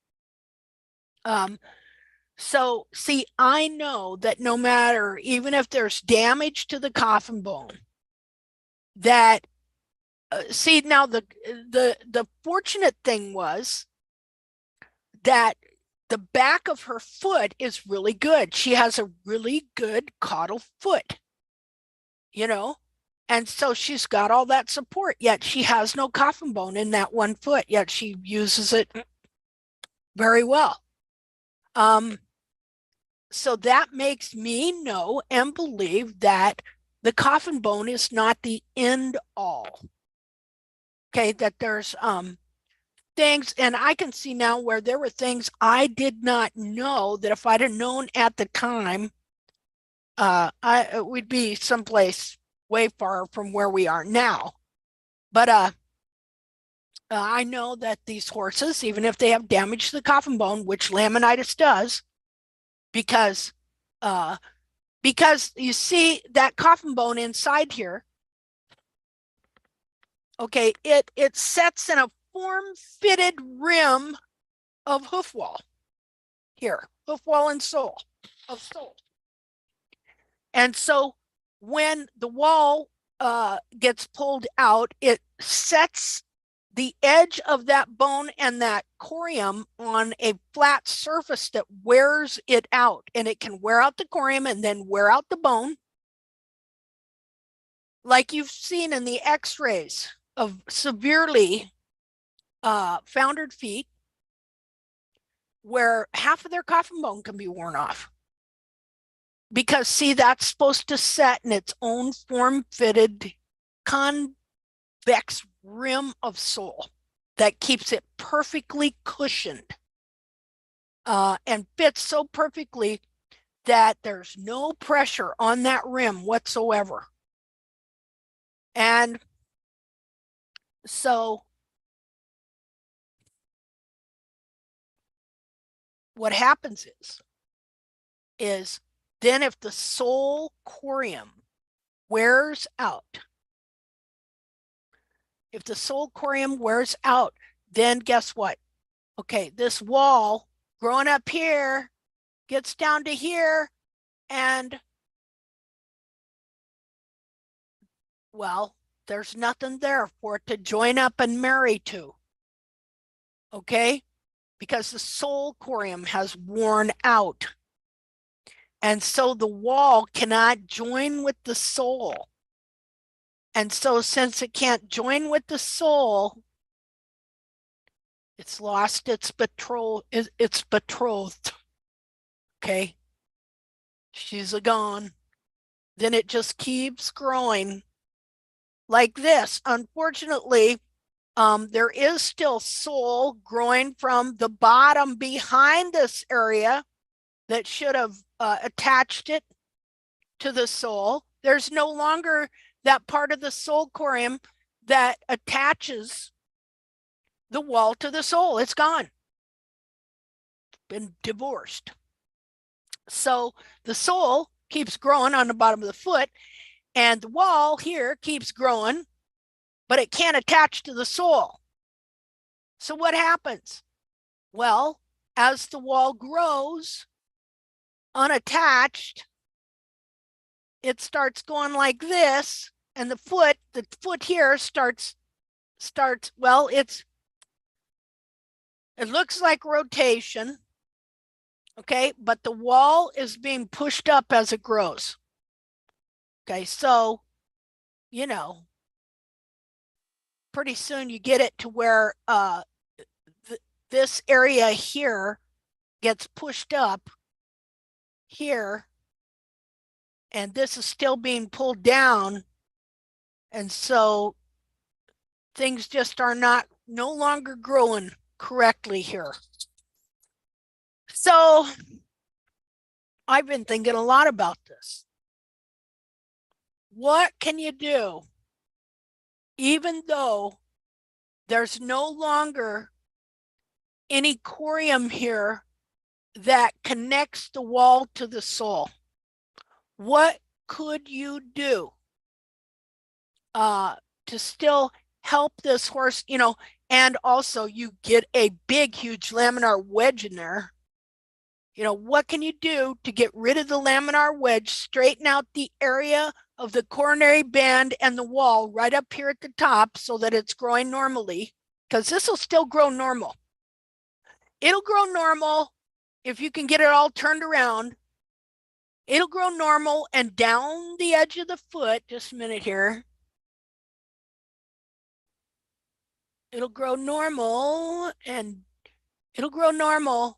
So see, I know that no matter, even if there's damage to the coffin bone, that see, now the fortunate thing was that the back of her foot is really good. She has a really good caudal foot, you know, and so she's got all that support, yet she has no coffin bone in that one foot, yet she uses it very well. So that makes me know and believe that the coffin bone is not the end all. Okay, that there's things, and I can see now where there were things I did not know that if I'd have known at the time, we'd be someplace way far from where we are now. But I know that these horses, even if they have damage to the coffin bone, which laminitis does, because you see that coffin bone inside here, okay, it sets in a form-fitted rim of hoof wall here, hoof wall and sole of sole. And so when the wall gets pulled out, it sets the edge of that bone and that corium on a flat surface that wears it out, and it can wear out the corium and then wear out the bone. like you've seen in the x-rays of severely foundered feet, where half of their coffin bone can be worn off. Because see, that's supposed to set in its own form-fitted convex rim of sole that keeps it perfectly cushioned and fits so perfectly that there's no pressure on that rim whatsoever. And so what happens is then if the sole corium wears out, then guess what? Okay, this wall growing up here gets down to here, and well, there's nothing there for it to join up and marry to. Okay, because the sole corium has worn out. And so the wall cannot join with the sole. And so since it can't join with the sole, it's lost its betrothed. Okay. She's a gone. Then it just keeps growing like this. Unfortunately, there is still sole growing from the bottom behind this area that should have attached it to the sole. There's no longer that part of the sole corium that attaches the wall to the sole. It's gone. Been divorced. So the sole keeps growing on the bottom of the foot, and the wall here keeps growing, but it can't attach to the sole. So what happens? Well, as the wall grows unattached, it starts going like this, and the foot here starts, well, it looks like rotation, okay, but the wall is being pushed up as it grows. Okay, so, you know, pretty soon you get it to where this area here gets pushed up here, and this is still being pulled down, and so things just are no longer growing correctly here. So I've been thinking a lot about this. What can you do even though there's no longer any corium here that connects the wall to the sole? What could you do to still help this horse, you know, and also you get a big, huge laminar wedge in there. You know, what can you do to get rid of the laminar wedge, straighten out the area of the coronary band and the wall right up here at the top so that it's growing normally? Because this will still grow normal. It'll grow normal if you can get it all turned around. It'll grow normal and down the edge of the foot. Just a minute here. It'll grow normal and it'll grow normal,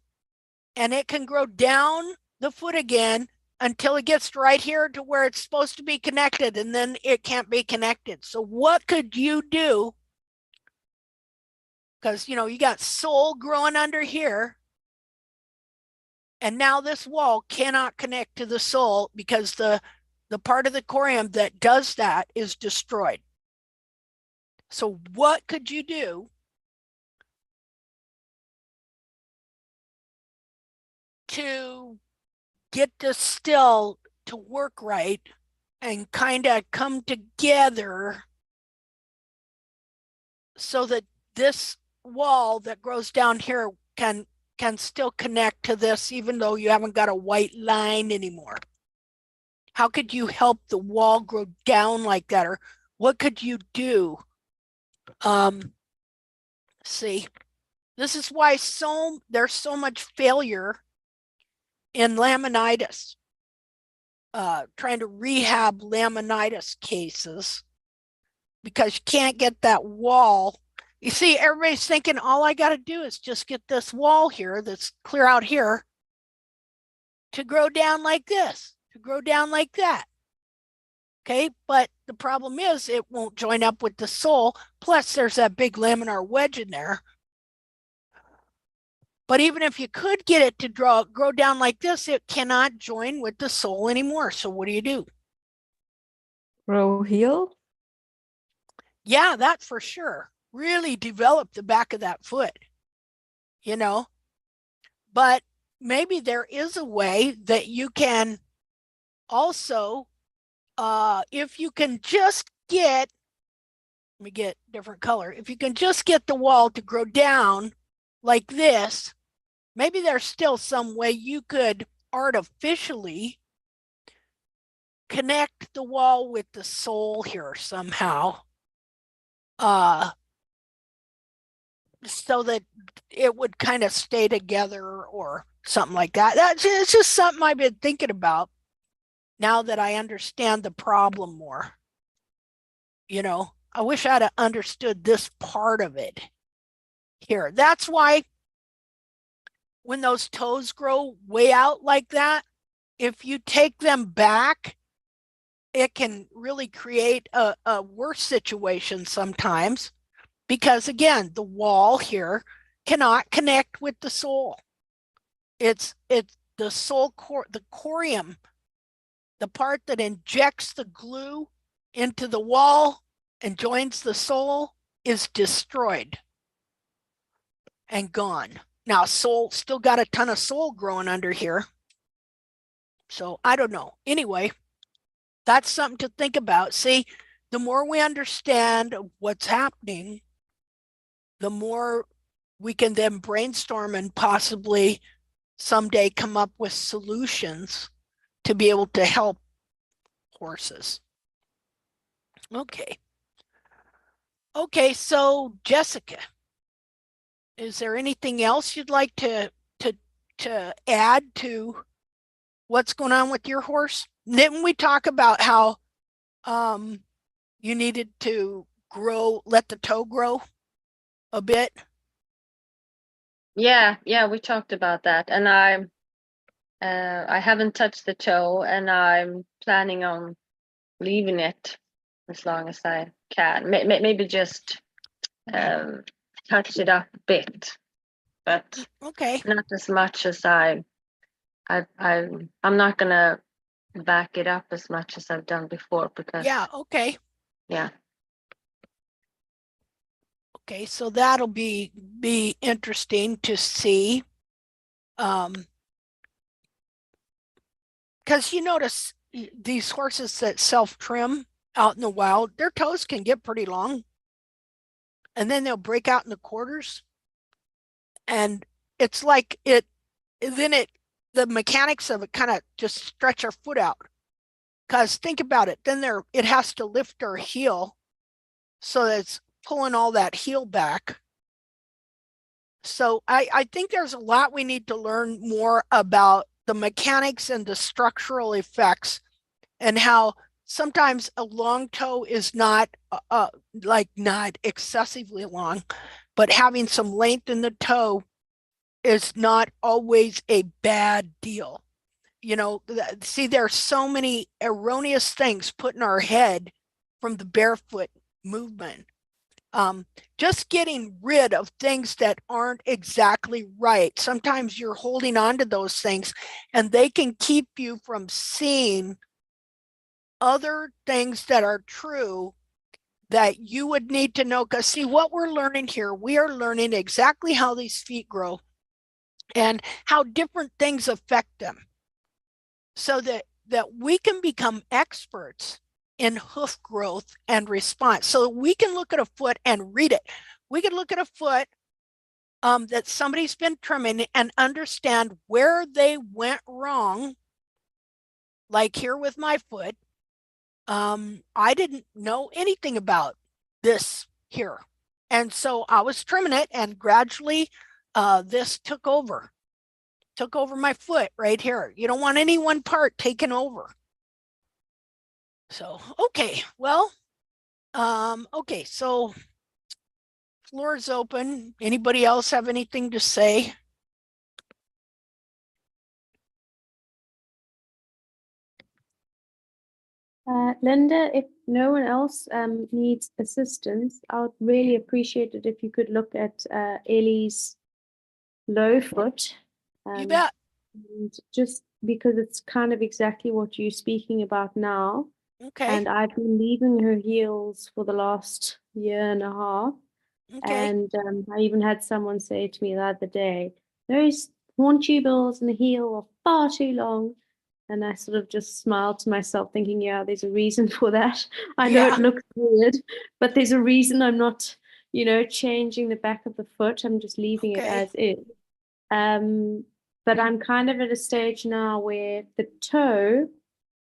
and it can grow down the foot again until it gets right here to where it's supposed to be connected, and then it can't be connected. So what could you do? Because, you know, you got sole growing under here, and now this wall cannot connect to the sole because the part of the corium that does that is destroyed. So what could you do to get this still to work right and kind of come together so that this wall that grows down here can still connect to this even though you haven't got a white line anymore? How could you help the wall grow down like that? Or what could you do? See, this is why there's so much failure in laminitis. trying to rehab laminitis cases because you can't get that wall. You see, everybody's thinking all I got to do is just get this wall here that's clear out here to grow down like this, to grow down like that. Okay, but the problem is it won't join up with the sole. Plus, there's that big laminar wedge in there. But even if you could get it to grow down like this, it cannot join with the sole anymore. So what do? Grow heel? Yeah, that for sure. Really develop the back of that foot, you know. But maybe there is a way that you can also, if you can just get, let me get different color. If you can just get the wall to grow down like this, maybe there's still some way you could artificially connect the wall with the sole here somehow. So that it would kind of stay together or something like that. It's just something I've been thinking about now that I understand the problem more. You know, I wish I'd have understood this part of it here. That's why when those toes grow way out like that, if you take them back, it can really create a worse situation sometimes. Because again, the wall here cannot connect with the sole. It's the sole the corium, the part that injects the glue into the wall and joins the sole, is destroyed and gone. Now, sole still got a ton of sole growing under here. So I don't know. Anyway, that's something to think about. See, the more we understand what's happening, the more we can then brainstorm and possibly someday come up with solutions to be able to help horses. Okay. Okay, so Jessica, is there anything else you'd like to add to what's going on with your horse? Didn't we talk about how you needed to let the toe grow a bit? Yeah, we talked about that, and I haven't touched the toe, and I'm planning on leaving it as long as I can. Maybe just touch it up a bit, but okay, not as much as I'm not gonna back it up as much as I've done before because okay. Yeah. Okay, so that'll be interesting to see. Because you notice these horses that self-trim out in the wild, their toes can get pretty long. And then they'll break out in the quarters. And it's like the mechanics of it kind of just stretch our foot out. Because think about it, then it has to lift our heel. So it's pulling all that heel back. So I think there's a lot we need to learn more about the mechanics and the structural effects, and how sometimes a long toe is not not excessively long, but having some length in the toe is not always a bad deal. You know, see, there's so many erroneous things put in our head from the barefoot movement. Just getting rid of things that aren't exactly right. Sometimes you're holding on to those things and they can keep you from seeing other things that are true that you would need to know. Because see, what we're learning here, we are learning exactly how these feet grow and how different things affect them, so that we can become experts in hoof growth and response. So we can look at a foot and read it. We can look at a foot that somebody's been trimming and understand where they went wrong. Like here with my foot, I didn't know anything about this here. And so I was trimming it, and gradually this took over my foot right here. You don't want any one part taken over. So, okay, well, okay, so floor is open. Anybody else have anything to say? Linda, if no one else needs assistance, I would really appreciate it if you could look at Ellie's low foot. You bet. And just because it's kind of exactly what you're speaking about now. Okay. And I've been leaving her heels for the last year and a half. Okay. And I even had someone say to me the other day, those horn tubules in the heel are far too long. And I sort of just smiled to myself, thinking, yeah, there's a reason for that. I know Yeah. it looks weird, but there's a reason I'm not, changing the back of the foot. I'm just leaving it Okay. as is. But I'm kind of at a stage now where the toe,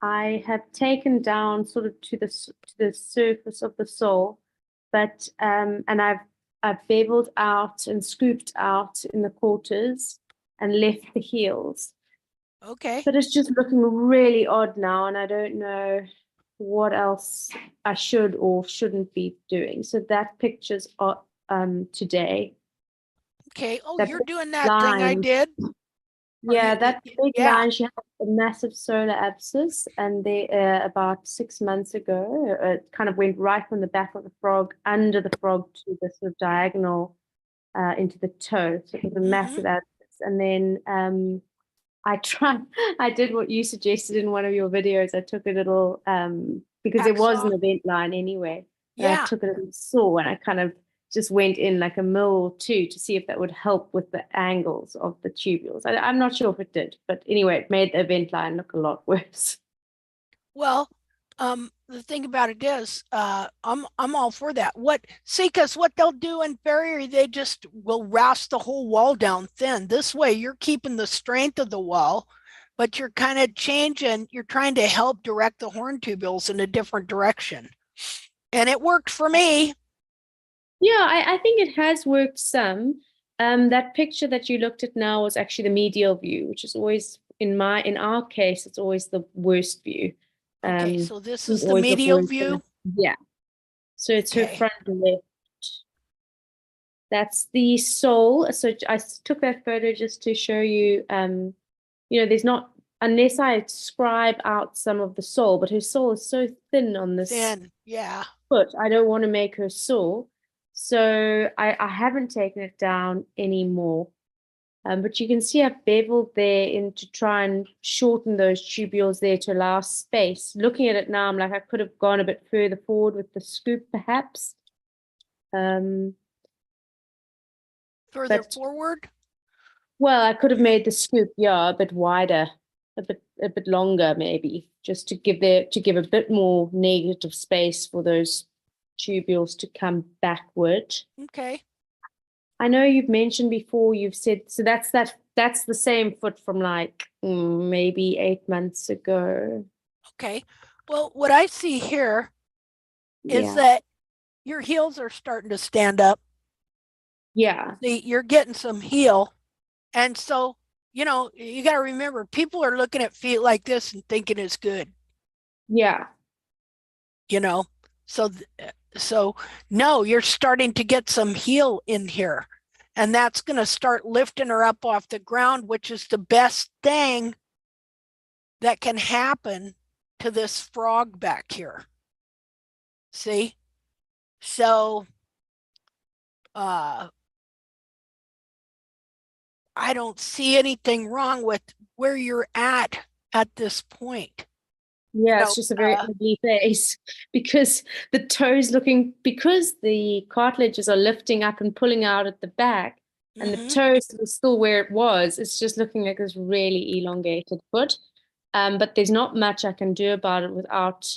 I have taken down sort of to the surface of the sole, but and I've beveled out and scooped out in the quarters and left the heels. Okay. But it's just looking really odd now, and I don't know what else I should or shouldn't be doing. So that picture's today. Okay. Oh, That you're big doing that thing I line. did. Yeah, that big yeah. line, she had a massive solar abscess, and they about 6 months ago, it kind of went right from the back of the frog, under the frog to the sort of diagonal into the toe. So it was a massive abscess. And then I did what you suggested in one of your videos. I took a little, because there was an event line anyway. And I took a little saw and I kind of just went in like a mil or two to see if that would help with the angles of the tubules. I'm not sure if it did, but anyway, it made the event line look a lot worse. Well, the thing about it is, I'm all for that. Because what they'll do in farrier, they just will rasp the whole wall down thin. This way, you're keeping the strength of the wall, but you're kind of changing. You're trying to help direct the horn tubules in a different direction, and it worked for me. Yeah, I think it has worked some. That picture that you looked at now was actually the medial view, which is always in our case, it's always the worst view. Okay, so this is the always medial worst view. Yeah. So it's her Okay. front left. That's the sole. So I took that photo just to show you, there's not, unless I scribe out some of the sole, but her sole is so thin on this Yeah. foot, I don't want to make her sore. So I haven't taken it down anymore. But you can see I've beveled there in to try and shorten those tubules there to allow space. Looking at it now, I'm like, I could have gone a bit further forward with the scoop, perhaps. Further forward? Well, I could have made the scoop, a bit wider, a bit longer, maybe, just to give a bit more negative space for those tubules to come backward. Okay. I know you've mentioned before, you've said, so that's the same foot from like maybe 8 months ago. Okay. Well, what I see here is that your heels are starting to stand up. Yeah. See, you're getting some heel. And so, you got to remember, people are looking at feet like this and thinking it's good. Yeah. So no, you're starting to get some heel in here. And that's going to start lifting her up off the ground, which is the best thing that can happen to this frog back here. See? So, I don't see anything wrong with where you're at this point. Yeah, it's just a very ugly face because the toes because the cartilages are lifting up and pulling out at the back, and the toes are still where it was. It's just looking like this really elongated foot. But there's not much I can do about it without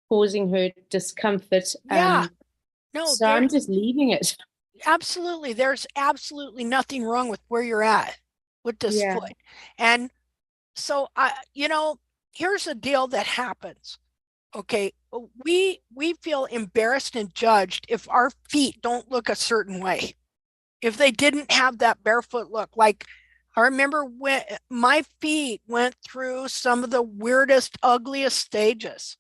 causing her discomfort. Yeah. No, so I'm just leaving it. Absolutely. There's absolutely nothing wrong with where you're at with this foot. And so here's a deal that happens. Okay. We feel embarrassed and judged if our feet don't look a certain way. If they didn't have that barefoot look, like I remember when my feet went through some of the weirdest, ugliest stages.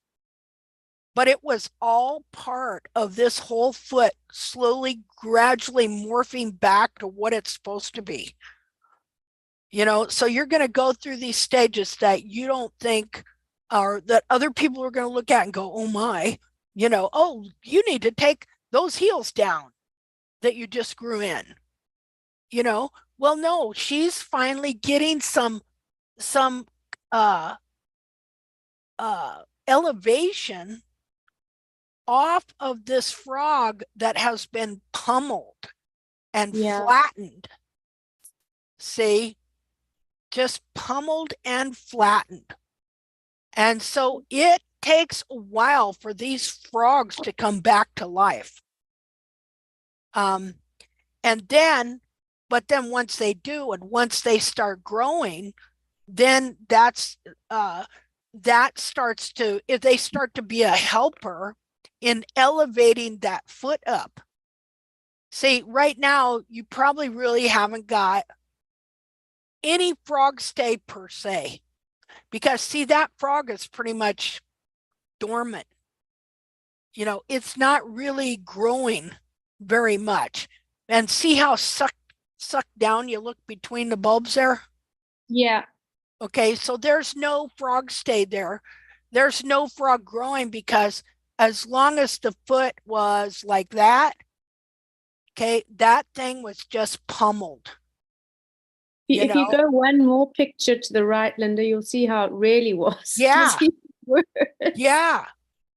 but it was all part of this whole foot slowly, gradually morphing back to what it's supposed to be. You know, so you're going to go through these stages that you don't think, or that other people are going to look at and go, oh my, you know, oh, you need to take those heels down that you just grew in. You know, well, no, she's finally getting some uh elevation off of this frog that has been pummeled and Yeah. flattened. See, just pummeled and flattened. And so it takes a while for these frogs to come back to life. And then, but then once they do, and once they start growing, then that starts to, if they start to be a helper in elevating that foot up. See, right now, you probably really haven't got any frog stay per se, because see, that frog is pretty much dormant. You know, it's not really growing very much. And see how sucked down you look between the bulbs there? Yeah. Okay, so there's no frog stay there. There's no frog growing, because as long as the foot was like that, okay, that thing was just pummeled. You If you know? go one more picture to the right, Linda, you'll see how it really was. It Yeah. was even worse. Yeah.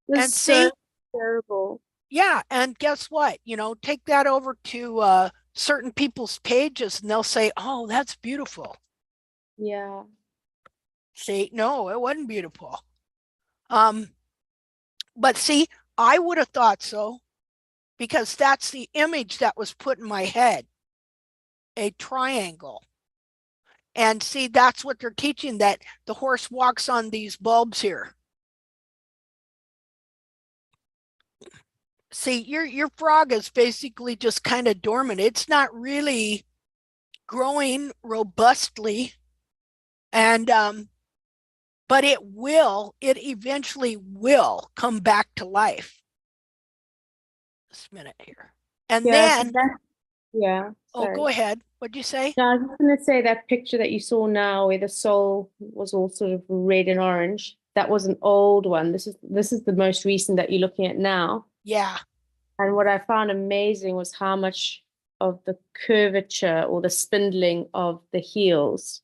It was And so see, terrible. yeah, and guess what? You know, take that over to certain people's pages and they'll say, oh, that's beautiful. Yeah. See, no, it wasn't beautiful. But see, I would have thought so, because that's the image that was put in my head, a triangle. And see, that's what they're teaching, that the horse walks on these bulbs here. See, your frog is basically just kind of dormant. It's not really growing robustly. And but it eventually will come back to life. This minute here. And Yeah. then, yeah. oh, Sorry. go ahead. What'd you say? No, I was just going to say that picture that you saw now, where the sole was all sort of red and orange. That was an old one. This is the most recent that you're looking at now. Yeah. And what I found amazing was how much of the curvature or the spindling of the heels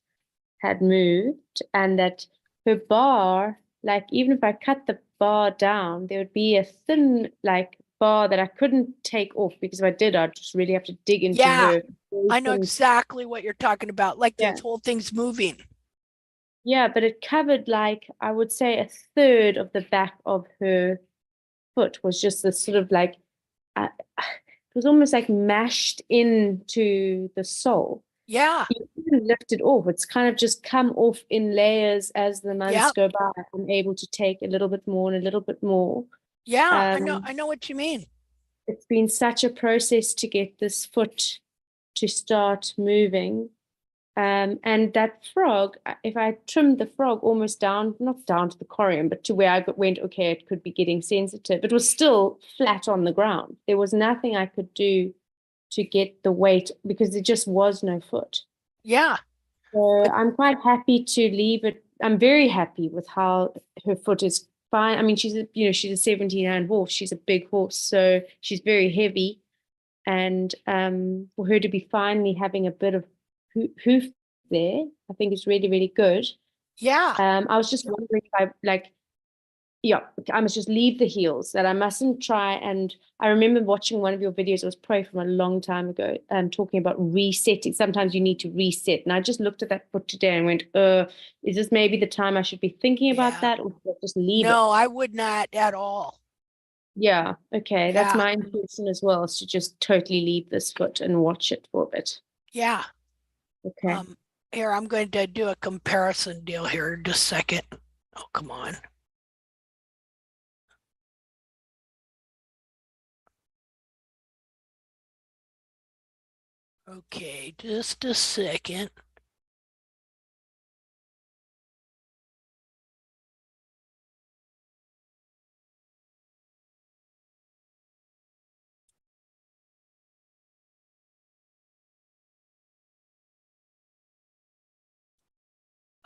had moved, and that her bar, like even if I cut the bar down, there would be a thin like bar that I couldn't take off, because if I did, I'd just really have to dig into Yeah. her. I know exactly what you're talking about. Like Yeah. this whole thing's moving. Yeah, but it covered, like, I would say a third of the back of her foot was just this sort of like, it was almost like mashed into the sole. Yeah. You couldn't lift it off. It's kind of just come off in layers as the months Yep. go by. I'm able to take a little bit more and a little bit more. Yeah. I know what you mean. It's been such a process to get this foot to start moving. And that frog, if I trimmed the frog almost down, not down to the corium, but to where I went, okay, it could be getting sensitive. It was still flat on the ground. There was nothing I could do to get the weight, because there just was no foot. Yeah. So I'm quite happy to leave it. I'm very happy with how her foot is fine. I mean, she's a 17-9 horse. She's a big horse, so she's very heavy. And for her to be finally having a bit of hoof there, I think is really, really good. Yeah. I was just wondering if I must just leave the heels, that I mustn't try. And I remember watching one of your videos, it was probably from a long time ago, talking about resetting. Sometimes you need to reset. And I just looked at that foot today and went, is this maybe the time I should be thinking about that, or just leave it? No, I would not at all. Yeah, okay. That's Yeah. my intention as well, is to just totally leave this foot and watch it for a bit. Yeah. Okay. Here, I'm going to do a comparison deal here in just a second. Oh, come on. Okay, just a second.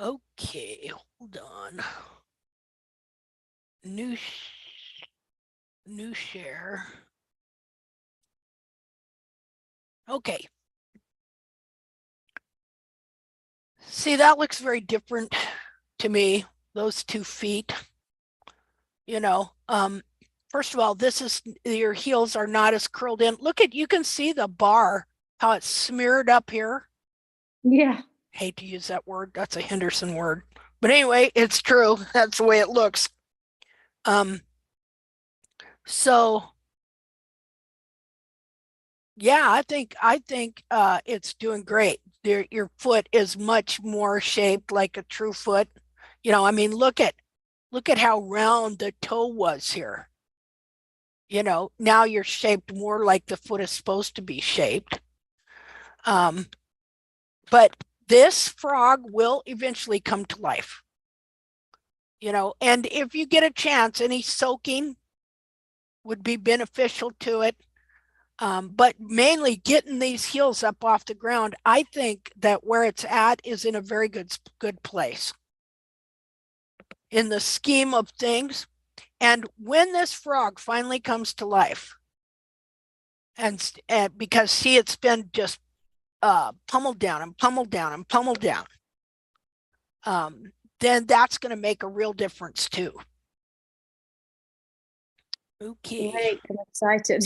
Okay, hold on. New share. Okay. See, that looks very different to me, those 2 feet. You know, first of all, this is, your heels are not as curled in. Look at, you can see the bar, how it's smeared up here. Yeah. Hate to use that word. That's a Henderson word. But anyway, it's true. That's the way it looks. So yeah, I think it's doing great. Your foot is much more shaped like a true foot. You know, I mean, look at how round the toe was here. You know, now you're shaped more like the foot is supposed to be shaped. But this frog will eventually come to life. You know, and if you get a chance, any soaking would be beneficial to it. But mainly getting these heels up off the ground, I think that where it's at is in a very good place in the scheme of things. And when this frog finally comes to life, and because see, it's been just pummeled down and pummeled down and pummeled down, then that's going to make a real difference too. Okay. Great. I'm excited.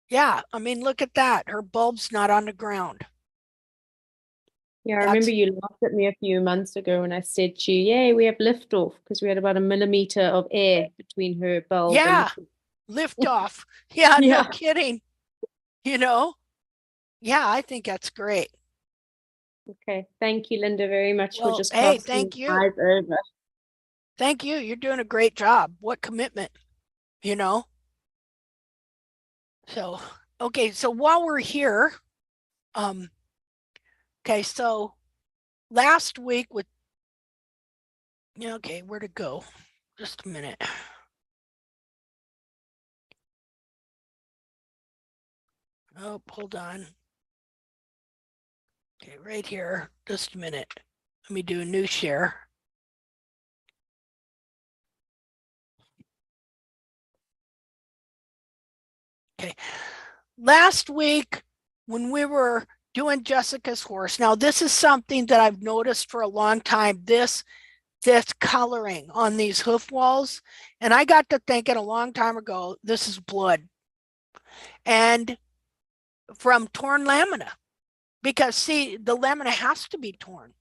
Yeah, I mean, look at that. Her bulb's not on the ground. Yeah, I remember you laughed at me a few months ago when I said to you, yay, we have liftoff, because we had about 1 millimeter of air between her bulb Yeah, and lift off. Yeah, Yeah. no kidding. You know? Yeah, I think that's great. Okay. Thank you, Linda, very much for Well, just hey, casting thank your you. eyes over. Thank you. You're doing a great job. What commitment, you know? So, okay, so while we're here, okay, so last week with, okay, where to go? Just a minute. Oh, hold on. Okay, right here. Just a minute. Let me do a new share. Okay. Last week, when we were doing Jessica's horse, now this is something that I've noticed for a long time, this coloring on these hoof walls. And I got to thinking a long time ago, this is blood. And from torn lamina, because see, the lamina has to be torn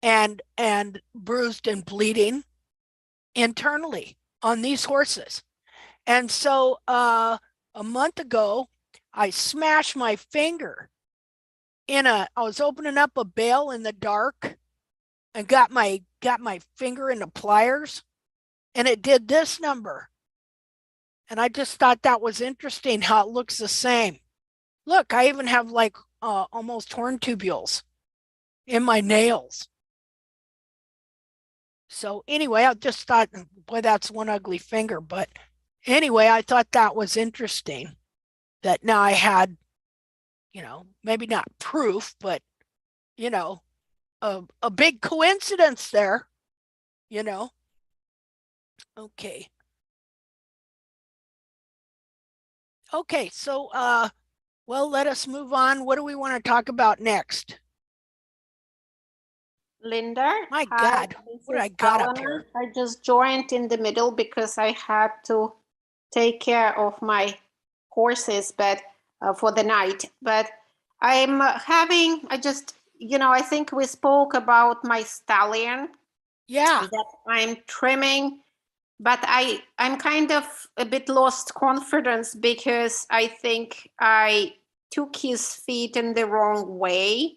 and bruised and bleeding internally on these horses. And so a month ago, I smashed my finger I was opening up a bale in the dark and got my finger in the pliers, and it did this number. And I just thought that was interesting how it looks the same. Look, I even have like almost horn tubules in my nails. So anyway, I just thought, boy, that's one ugly finger. But anyway, I thought that was interesting that now I had, maybe not proof, but, a big coincidence there, Okay. Okay, so well, let us move on. What do we want to talk about next? Linda. My hi, God, what I got up here? I just joined in the middle because I had to take care of my horses, but for the night. But I'm having, I think we spoke about my stallion. Yeah. That I'm trimming, but I'm kind of a bit lost confidence because I think I took his feet in the wrong way.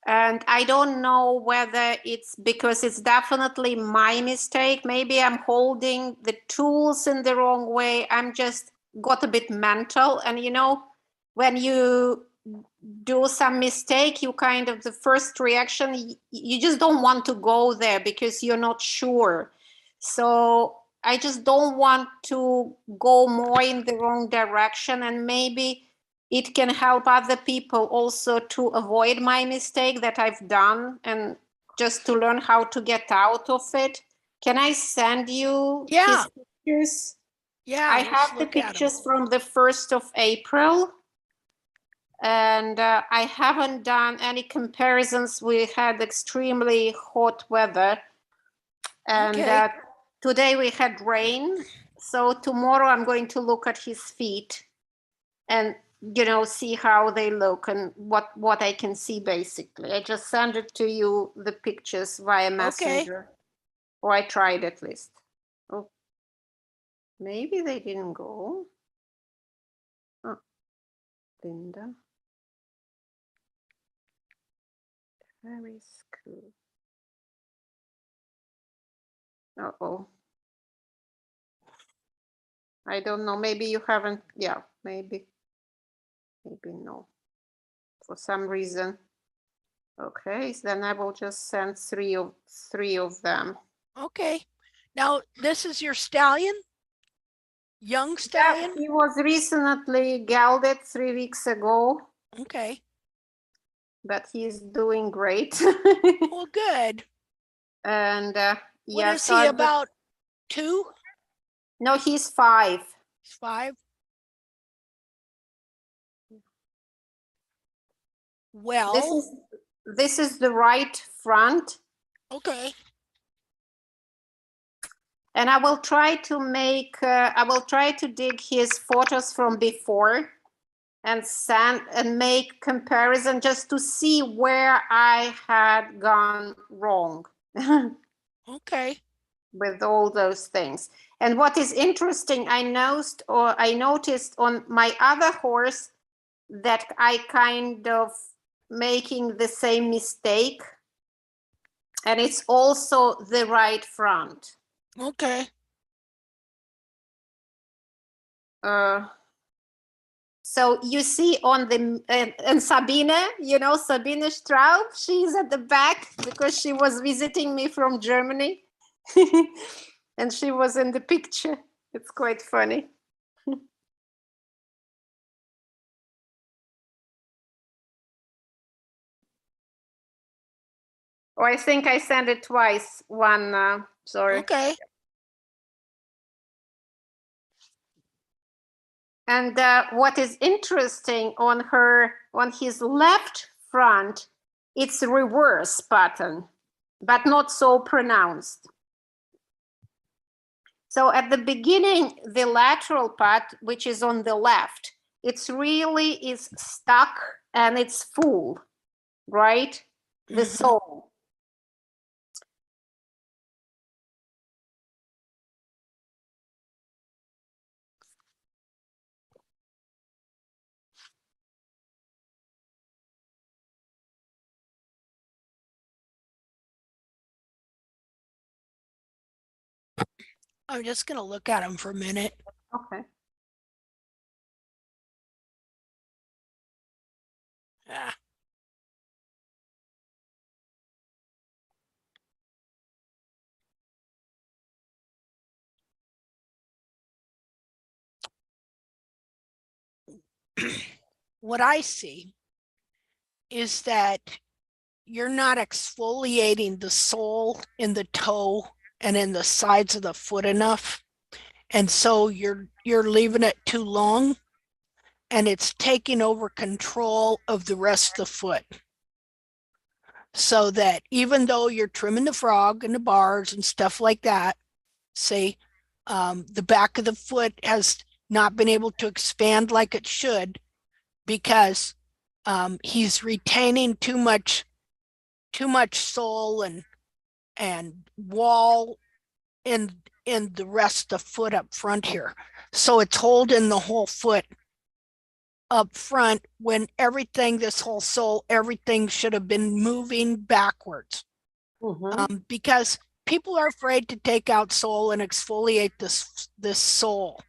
And I don't know whether it's because it's definitely my mistake. Maybe I'm holding the tools in the wrong way. I'm just got a bit mental. And when you do some mistake, you kind of, the first reaction, you just don't want to go there because you're not sure. So I just don't want to go more in the wrong direction, and maybe it can help other people also to avoid my mistake that I've done and just to learn how to get out of it. Can I send you Yeah. his pictures? Yeah, I let's have the look at 'em. pictures from the 1st of April. And I haven't done any comparisons. We had extremely hot weather. And Okay. today we had rain. So tomorrow I'm going to look at his feet and, see how they look and what I can see basically. I just sent it to you, the pictures via Messenger. Or I tried at least. Oh, maybe they didn't go. Oh, Linda. Very cool. Uh-oh. I don't know. Maybe you haven't. Yeah, maybe. Maybe no. For some reason. Okay, so then I will just send three of them. Okay. Now, this is your stallion? Young Yeah, stallion? he was recently gelded 3 weeks ago, Okay. but he's doing great. Well, good. And What yeah, is so he, I about 2? no, he's 5. He's 5? Well, This is the right front. okay. And I will try to dig his photos from before and send and make comparison just to see where I had gone wrong Okay. with all those things. And what is interesting, I noticed on my other horse that I kind of making the same mistake. And it's also the right front. Okay. So you see on the and Sabine, Sabine Straub, she's at the back because she was visiting me from Germany, and she was in the picture. It's quite funny. Oh, I think I sent it twice. One, sorry. Okay. And what is interesting on his left front, it's a reverse pattern, but not so pronounced. So at the beginning, the lateral part, which is on the left, it's really is stuck and it's full, right? The sole. I'm just going to look at him for a minute. Okay. Ah. What I see is that you're not exfoliating the sole in the toe and in the sides of the foot enough. And so you're leaving it too long and it's taking over control of the rest of the foot. So that even though you're trimming the frog and the bars and stuff like that, say the back of the foot has not been able to expand like it should because he's retaining too much sole and wall in the rest of the foot up front here. So it's holding the whole foot up front when everything, this whole sole, everything should have been moving backwards. Because people are afraid to take out sole and exfoliate this sole.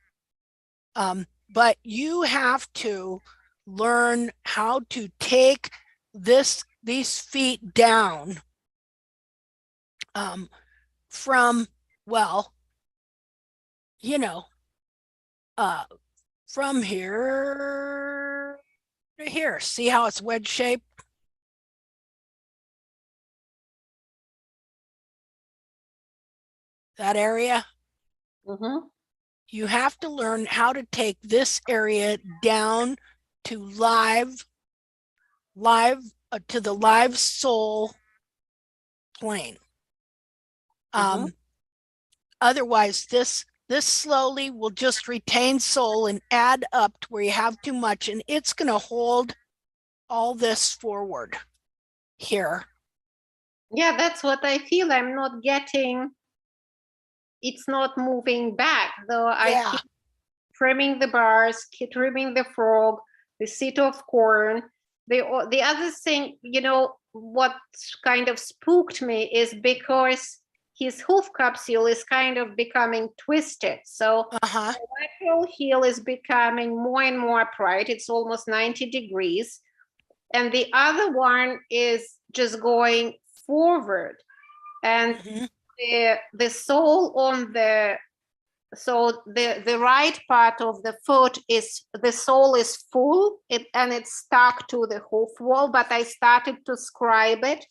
But you have to learn how to take these feet down from, well, from here to here. See how it's wedge shaped? that area. Mhm. You have to learn how to take this area down to to the live sole plane. Mhm. Otherwise, this slowly will just retain sole and add up to where you have too much, and it's going to hold all this forward here. Yeah, that's what I feel. I'm not getting, it's not moving back, though I Yeah. keep trimming the bars, keep trimming the frog, the seed of corn. The other thing, what kind of spooked me is because his hoof capsule is kind of becoming twisted. So Uh-huh. the lateral heel is becoming more and more upright. It's almost 90 degrees. And the other one is just going forward. And Mhm. the sole on the right part of the foot is, the sole is full, and it's stuck to the hoof wall, but I started to scribe it,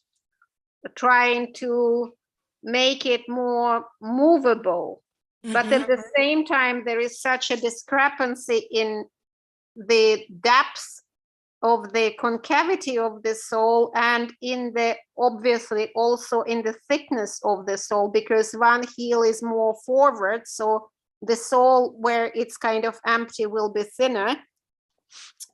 trying to make it more movable. But at the same time, there is such a discrepancy in the depth of the concavity of the sole, and in the, obviously also in the thickness of the sole, because one heel is more forward, so the sole where it's kind of empty will be thinner,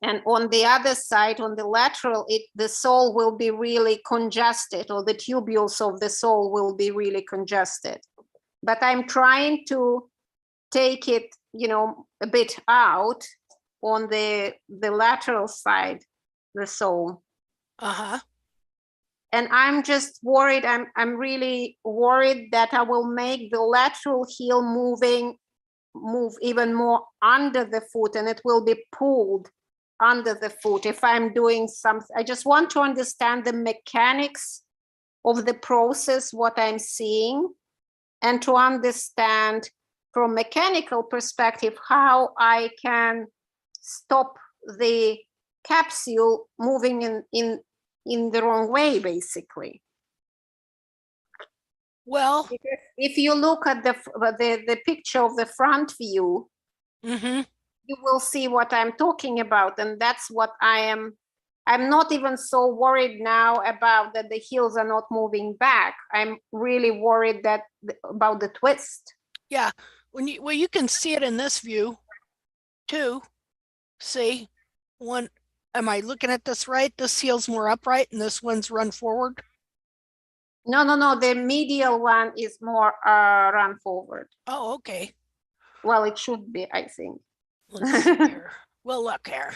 and on the other side, on the lateral, the sole will be really congested, or the tubules of the sole will be really congested. But I'm trying to take it, a bit out on the lateral side, the sole. Uh-huh. And I'm just worried, I'm really worried that I will make the lateral heel move even more under the foot, and it will be pulled under the foot if I'm doing something. I just want to understand the mechanics of the process, what I'm seeing, and to understand from mechanical perspective how I can stop the capsule moving in the wrong way, basically. Well, Because if you look at the picture of the front view, you will see what I'm talking about, and that's what I'm not even so worried now about that the heels are not moving back. I'm really worried that about the twist. yeah. Well, you can see it in this view too. See, one, am I looking at this right? This heel's more upright and this one's run forward. No, the medial one is more run forward. Oh, okay. Well, it should be, I think. Let's see here. Well, look here.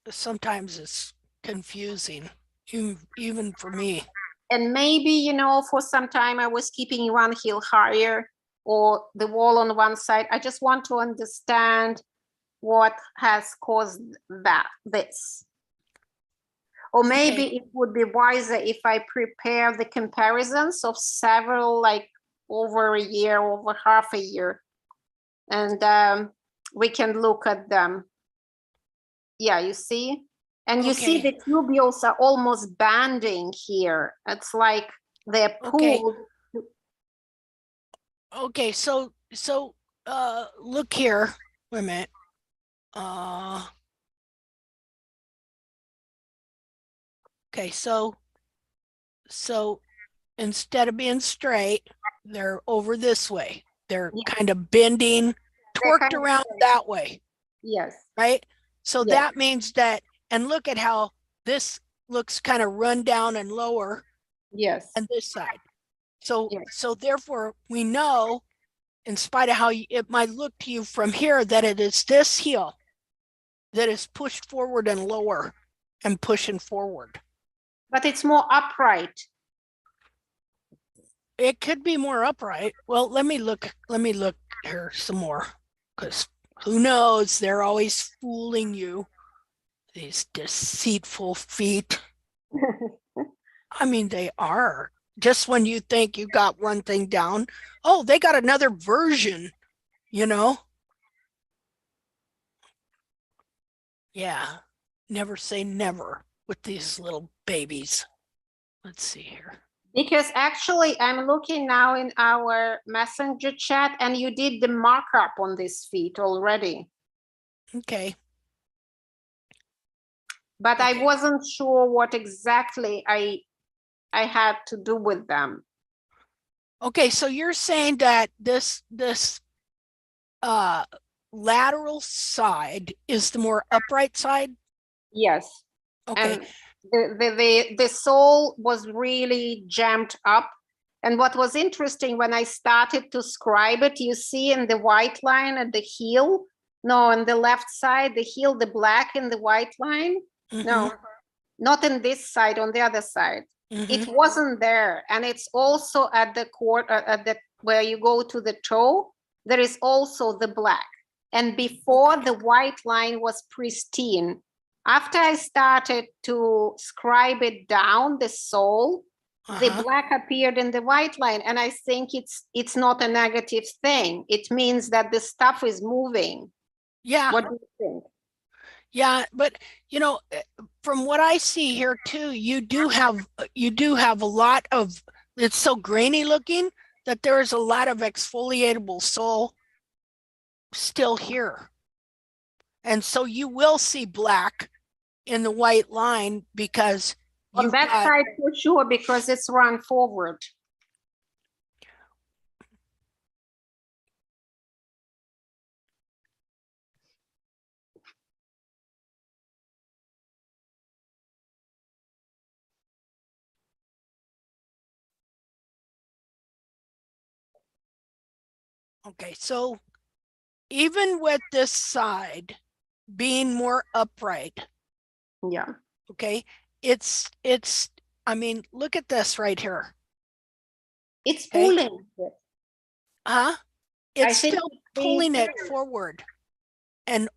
Sometimes it's confusing, even for me. And maybe, for some time I was keeping one heel higher, or the wall on one side. I just want to understand what has caused this. Or maybe Okay. it would be wiser if I prepare the comparisons of several, like over a year, over half a year, and we can look at them. Yeah, you see? And you see Okay. the tubules are almost banding here. It's like they're Okay. pulled. Okay, so look here. Wait a minute. Okay, so instead of being straight, they're over this way. They're Yeah. kind of bending, They're torqued kind of around straight. that way, Yes. right? So Yes. that means that, and look at how this looks kind of run down and lower Yes. on this side. So Yes. so therefore we know, in spite of how it might look to you from here, that it is this heel that is pushed forward and lower and pushing forward. But it's more upright. It could be more upright. Well, let me look here some more, because who knows? They're always fooling you. These deceitful feet. I mean, they are. Just when you think you got one thing down, oh, they got another version, you know? Yeah, never say never with these little babies. Let's see here. Because actually I'm looking now in our messenger chat and you did the markup on this feet already. Okay. But I Okay. wasn't sure what exactly I had to do with them. Okay, so you're saying that this lateral side is the more upright side? Yes. Okay. And the sole was really jammed up. And what was interesting when I started to scribe it, you see in the white line at the heel, no, on the left side, the heel, the black in the white line. No, not in this side, on the other side. It wasn't there. And it's also at the cord, at the where you go to the toe, there is also the black. And before the white line was pristine. After I started to scribe it down, the sole, the black appeared in the white line. And I think it's not a negative thing. It means that the stuff is moving. Yeah. What do you think? Yeah, but you know, from what I see here too, you do have a lot of, it's so grainy looking that there is a lot of exfoliatable sole still here. And so you will see black in the white line because On that side for sure, because it's run forward. Okay, so even with this side being more upright, yeah, okay, it's I mean, look at this right here. It's okay? pulling. It's still pulling it forward, and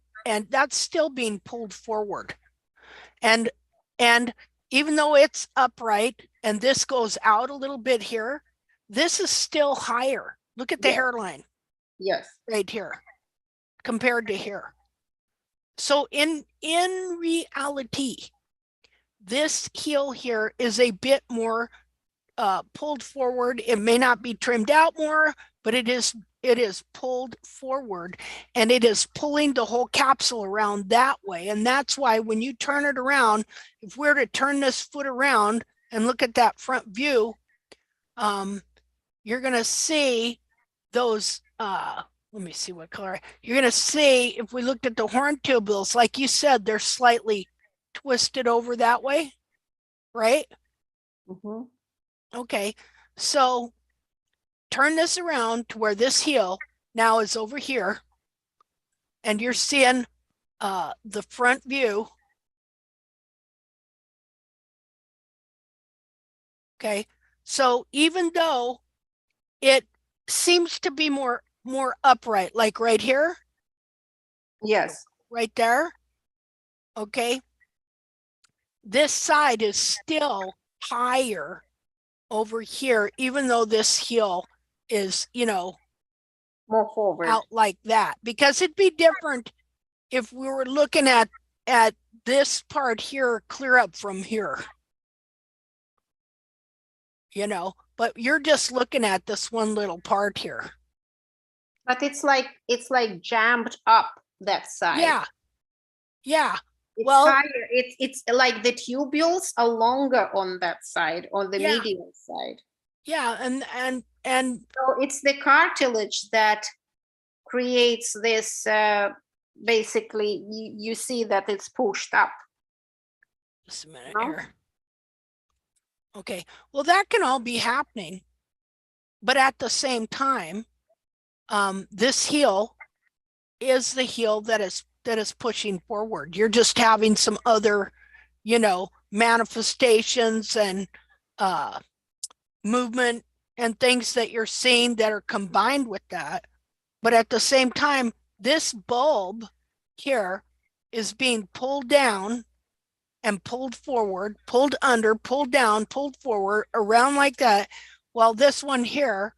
that's still being pulled forward, and even though it's upright and this goes out a little bit here, this is still higher. Look at the hairline. Yes. Right here compared to here. So in reality, this heel here is a bit more pulled forward. It may not be trimmed out more, but it is pulled forward, and it is pulling the whole capsule around that way. And that's why when you turn it around, if we're to turn this foot around and look at that front view, you're going to see those, let me see what color. You're going to see, if we looked at the horn tubules, like you said, they're slightly twisted over that way, right? Okay, so turn this around to where this heel now is over here, and you're seeing the front view. Okay, so even though it seems to be more upright, like right here. Yes. Right there. Okay. This side is still higher over here, even though this heel is, you know, more forward out like that, because it'd be different if we were looking at this part here clear up from here, you know, but you're just looking at this one little part here. But it's like jammed up that side. Yeah. Yeah. It's well, higher. It's like the tubules are longer on that side, on the medial side. Yeah, and so it's the cartilage that creates this. Basically, you see that it's pushed up. Just a minute here. Okay, well, that can all be happening, but at the same time, this heel is the heel that is pushing forward. You're just having some other, you know, manifestations and movement and things that you're seeing that are combined with that. But at the same time, this bulb here is being pulled down and pulled forward, pulled under, pulled down, pulled forward, around like that, while this one here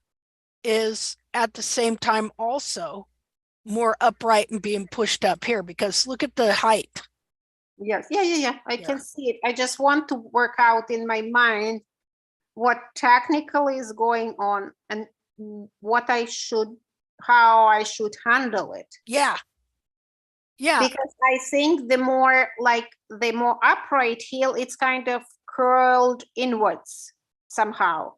is at the same time also more upright and being pushed up here, because look at the height. Yes, yeah. I can see it. I just want to work out in my mind what technically is going on and how I should handle it. Yeah. Yeah. Because I think the more upright heel, it's kind of curled inwards somehow.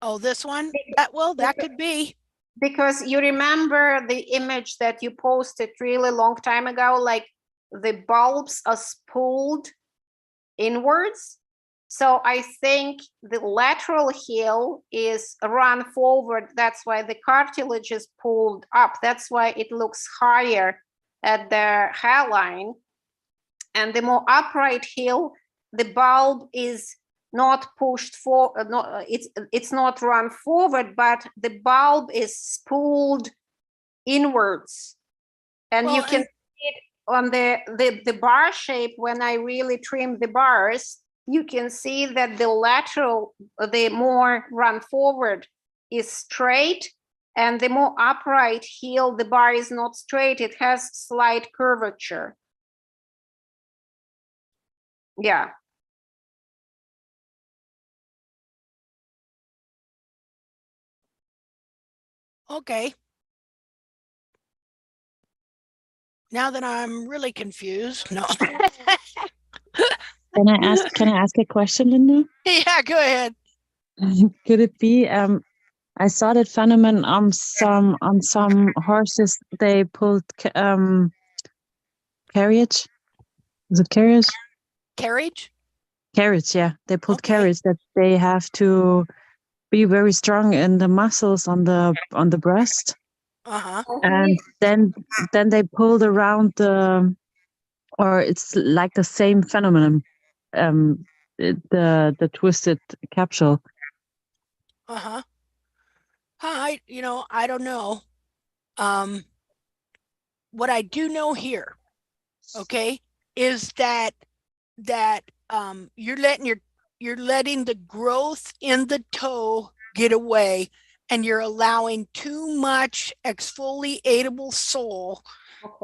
Oh, this one? That could be. Because you remember the image that you posted really long time ago, like the bulbs are spooled inwards. So I think the lateral heel is run forward. That's why the cartilage is pulled up. That's why it looks higher at the hairline. And the more upright heel, the bulb is not pushed forward. It's not run forward, but the bulb is spooled inwards. And you can see it on the bar shape. When I really trim the bars, you can see that the lateral, the more run forward, is straight, and the more upright heel, the bar is not straight. It has slight curvature. Yeah. Okay. Now that I'm really confused. No. Can I ask a question, Linda? Yeah, go ahead. Could it be I saw that phenomenon on some horses, they pulled carriage. Is it carriage? Carriage? Carriage, yeah. They pulled Okay. carriage, that they have to be very strong in the muscles on the breast. Uh-huh. And then they pulled around or it's like the same phenomenon, the twisted capsule. Uh-huh. I don't know. What I do know here, okay, is that you're letting the growth in the toe get away, and you're allowing too much exfoliatable sole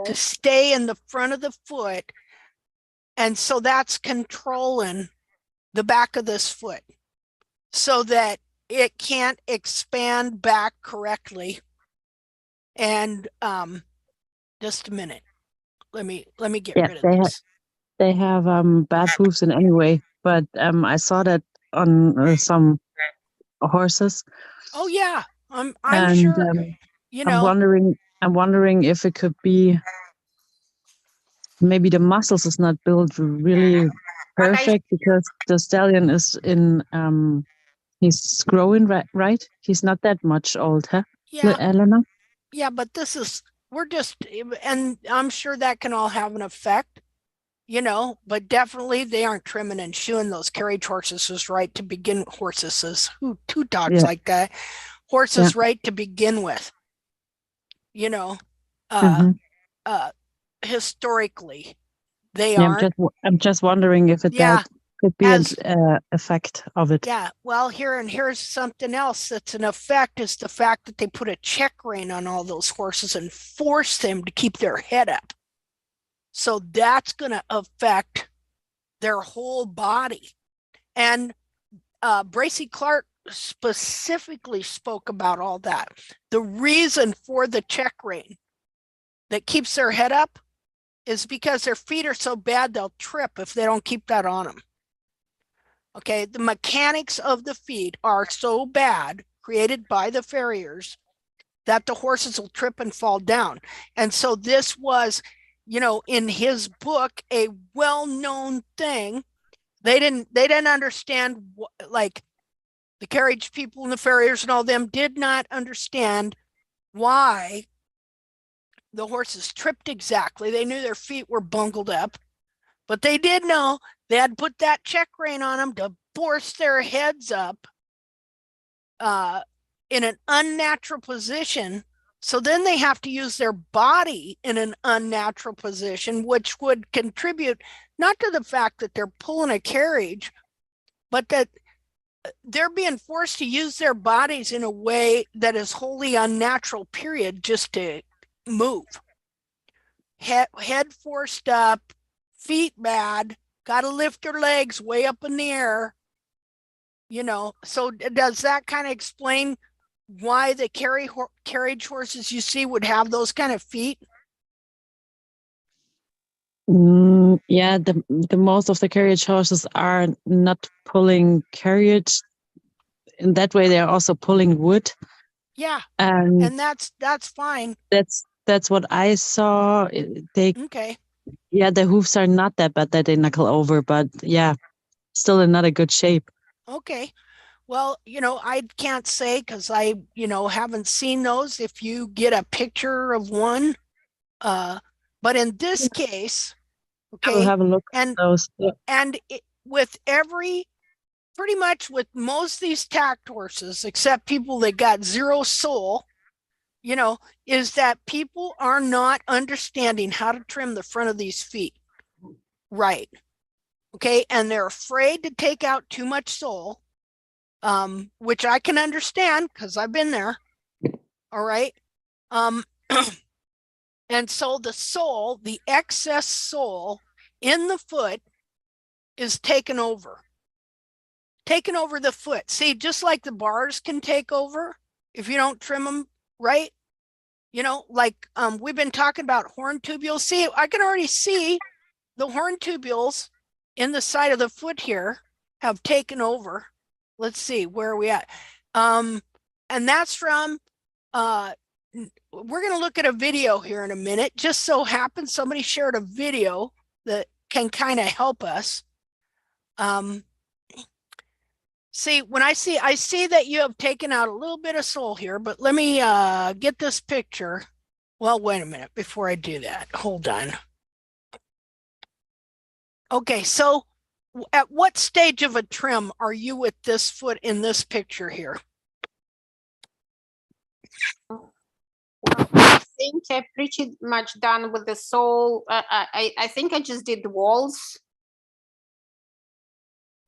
to stay in the front of the foot, and so that's controlling the back of this foot so that it can't expand back correctly. And just a minute, let me get rid of this. They have bad hooves in any way, but I saw that on some horses. Oh yeah, I'm And sure. I'm wondering if it could be maybe the muscles is not built really perfect, because the stallion is in he's growing, right? He's not that much old, huh? Yeah. Elena? Yeah, but and I'm sure that can all have an effect, but definitely they aren't trimming and shoeing those carriage horses right to begin. Two dogs like that. Horses right to begin with. Historically, they aren't. I'm just wondering if that could be an effect of it. Yeah, well, here's something else that's an effect, is the fact that they put a check rein on all those horses and force them to keep their head up. So that's going to affect their whole body. And Bracy Clark specifically spoke about all that. The reason for the check rein that keeps their head up is because their feet are so bad they'll trip if they don't keep that on them. Okay, the mechanics of the feet are so bad, created by the farriers, that the horses will trip and fall down. And so this was, in his book, a well-known thing. They didn't understand, like the carriage people and the farriers and all them did not understand why the horses tripped exactly. They knew their feet were bungled up, but they did know they had put that check rein on them to force their heads up in an unnatural position. So then they have to use their body in an unnatural position, which would contribute not to the fact that they're pulling a carriage, but that they're being forced to use their bodies in a way that is wholly unnatural, period, just to move. Head forced up, feet bad, got to lift their legs way up in the air, You know, so does that kind of explain why the carriage horses you see would have those kind of feet? Yeah, the most of the carriage horses are not pulling carriage. In that way, they are also pulling wood. Yeah, And and that's fine. that's what I saw. They Okay. Yeah, the hoofs are not that bad that they knuckle over, but yeah, still in not a good shape. Okay. Well, you know, I can't say because I, you know, haven't seen those. If you get a picture of one, but in this case, I will okay, have a look at and those. Yeah. with pretty much with most of these tacked horses, except people that got zero soul, you know, is that people are not understanding how to trim the front of these feet right. Okay, and they're afraid to take out too much soul, which I can understand because I've been there. All right. Um, and so the soul, the excess soul in the foot is taken over the foot. See, just like the bars can take over if you don't trim them right. You know, like we've been talking about horn tubules. See, I can already see the horn tubules in the side of the foot here have taken over. Let's see, where are we at? And that's from we're going to look at a video here in a minute. Just so happens somebody shared a video that can kind of help us. See, when I see that you have taken out a little bit of soul here, but let me get this picture. Well, wait a minute before I do that. Hold on. Okay, so at what stage of a trim are you with this foot in this picture here? I think I'm pretty much done with the sole. I think I just did the walls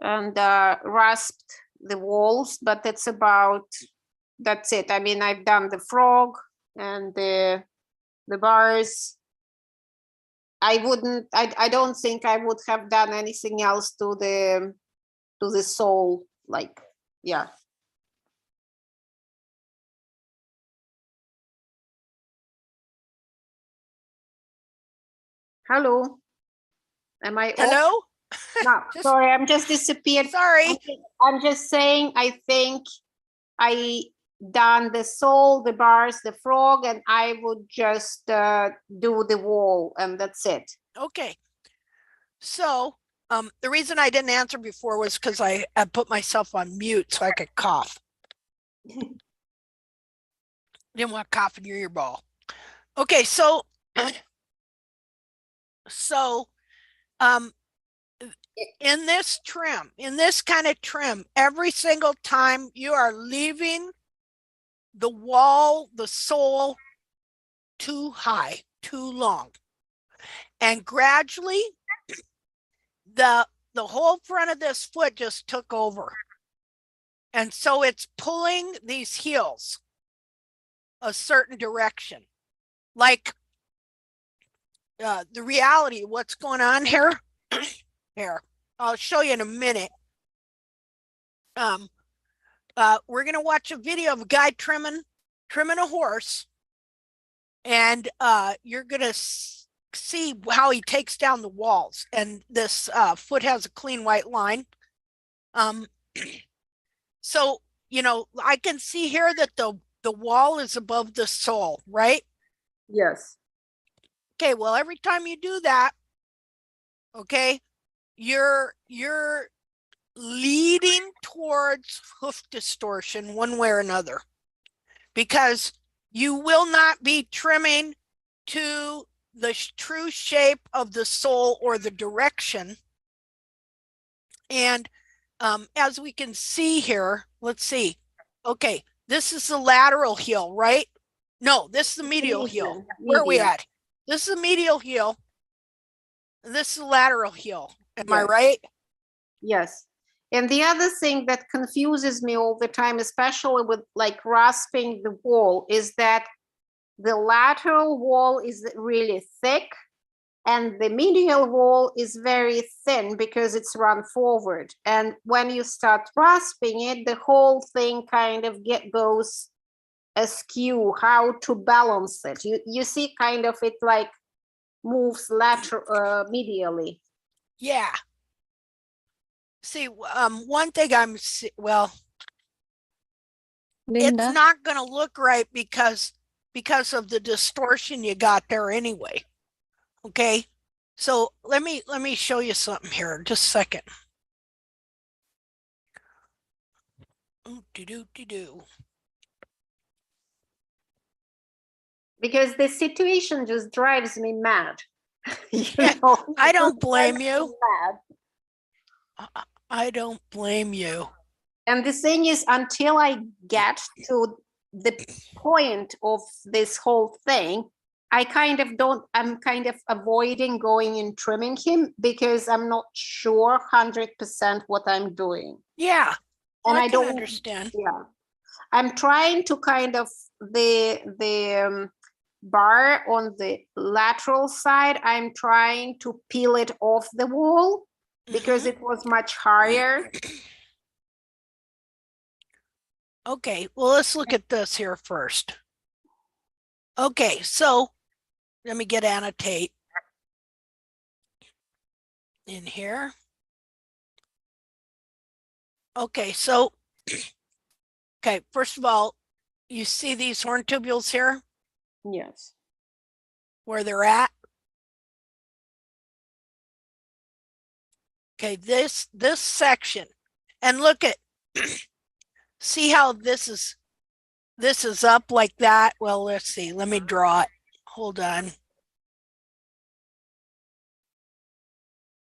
and rasped the walls, but that's it. I mean, I've done the frog and the bars. I don't think I would have done anything else to the sole, like, yeah. Hello. Am I off? Hello? No, sorry, I'm just disappeared. Sorry. I'm just saying, I think I done the sole, the bars, the frog, and I would just do the wall, and that's it. Okay. So the reason I didn't answer before was because I put myself on mute so I could cough. Didn't want to cough in your ear ball. Okay, so in this trim, in this kind of trim, every single time you are leaving the wall, the sole too high, too long. And gradually the whole front of this foot just took over. And so it's pulling these heels a certain direction. Like the reality, what's going on here? Here, I'll show you in a minute. We're gonna watch a video of a guy trimming a horse, and you're gonna see how he takes down the walls. And this foot has a clean white line. So you know, I can see here that the wall is above the sole, right? Yes. Okay, well, every time you do that, okay, you're leading towards hoof distortion one way or another, because you will not be trimming to the true shape of the sole or the direction. And as we can see here, let's see. Okay, this is the lateral heel, right? No, this is the medial heel. Where are we at? This is the medial heel. And this is the lateral heel. Am I right? Yes. And the other thing that confuses me all the time, especially with like rasping the wall, is that the lateral wall is really thick and the medial wall is very thin because it's run forward. And when you start rasping it, the whole thing kind of goes askew. How to balance it? You see, kind of it like moves lateral medially. Yeah. See, one thing well, Linda, it's not going to look right because of the distortion you got there anyway. Okay. So let me show you something here. Just a second. Because the situation just drives me mad. Yeah, I don't blame you. I don't blame you. And the thing is, until I get to the point of this whole thing, I'm kind of avoiding going and trimming him because I'm not sure 100% what I'm doing. Yeah. And I don't don't understand. Yeah. I'm trying to kind of the bar on the lateral side, I'm trying to peel it off the wall because it was much higher. Okay, well, let's look at this here first. Okay, so let me get annotate in here. Okay, so, okay, first of all, you see these horn tubules here? Yes. Where they're at? Okay, this section, and look at, see how this is up like that? Well, let's see, let me draw it. Hold on.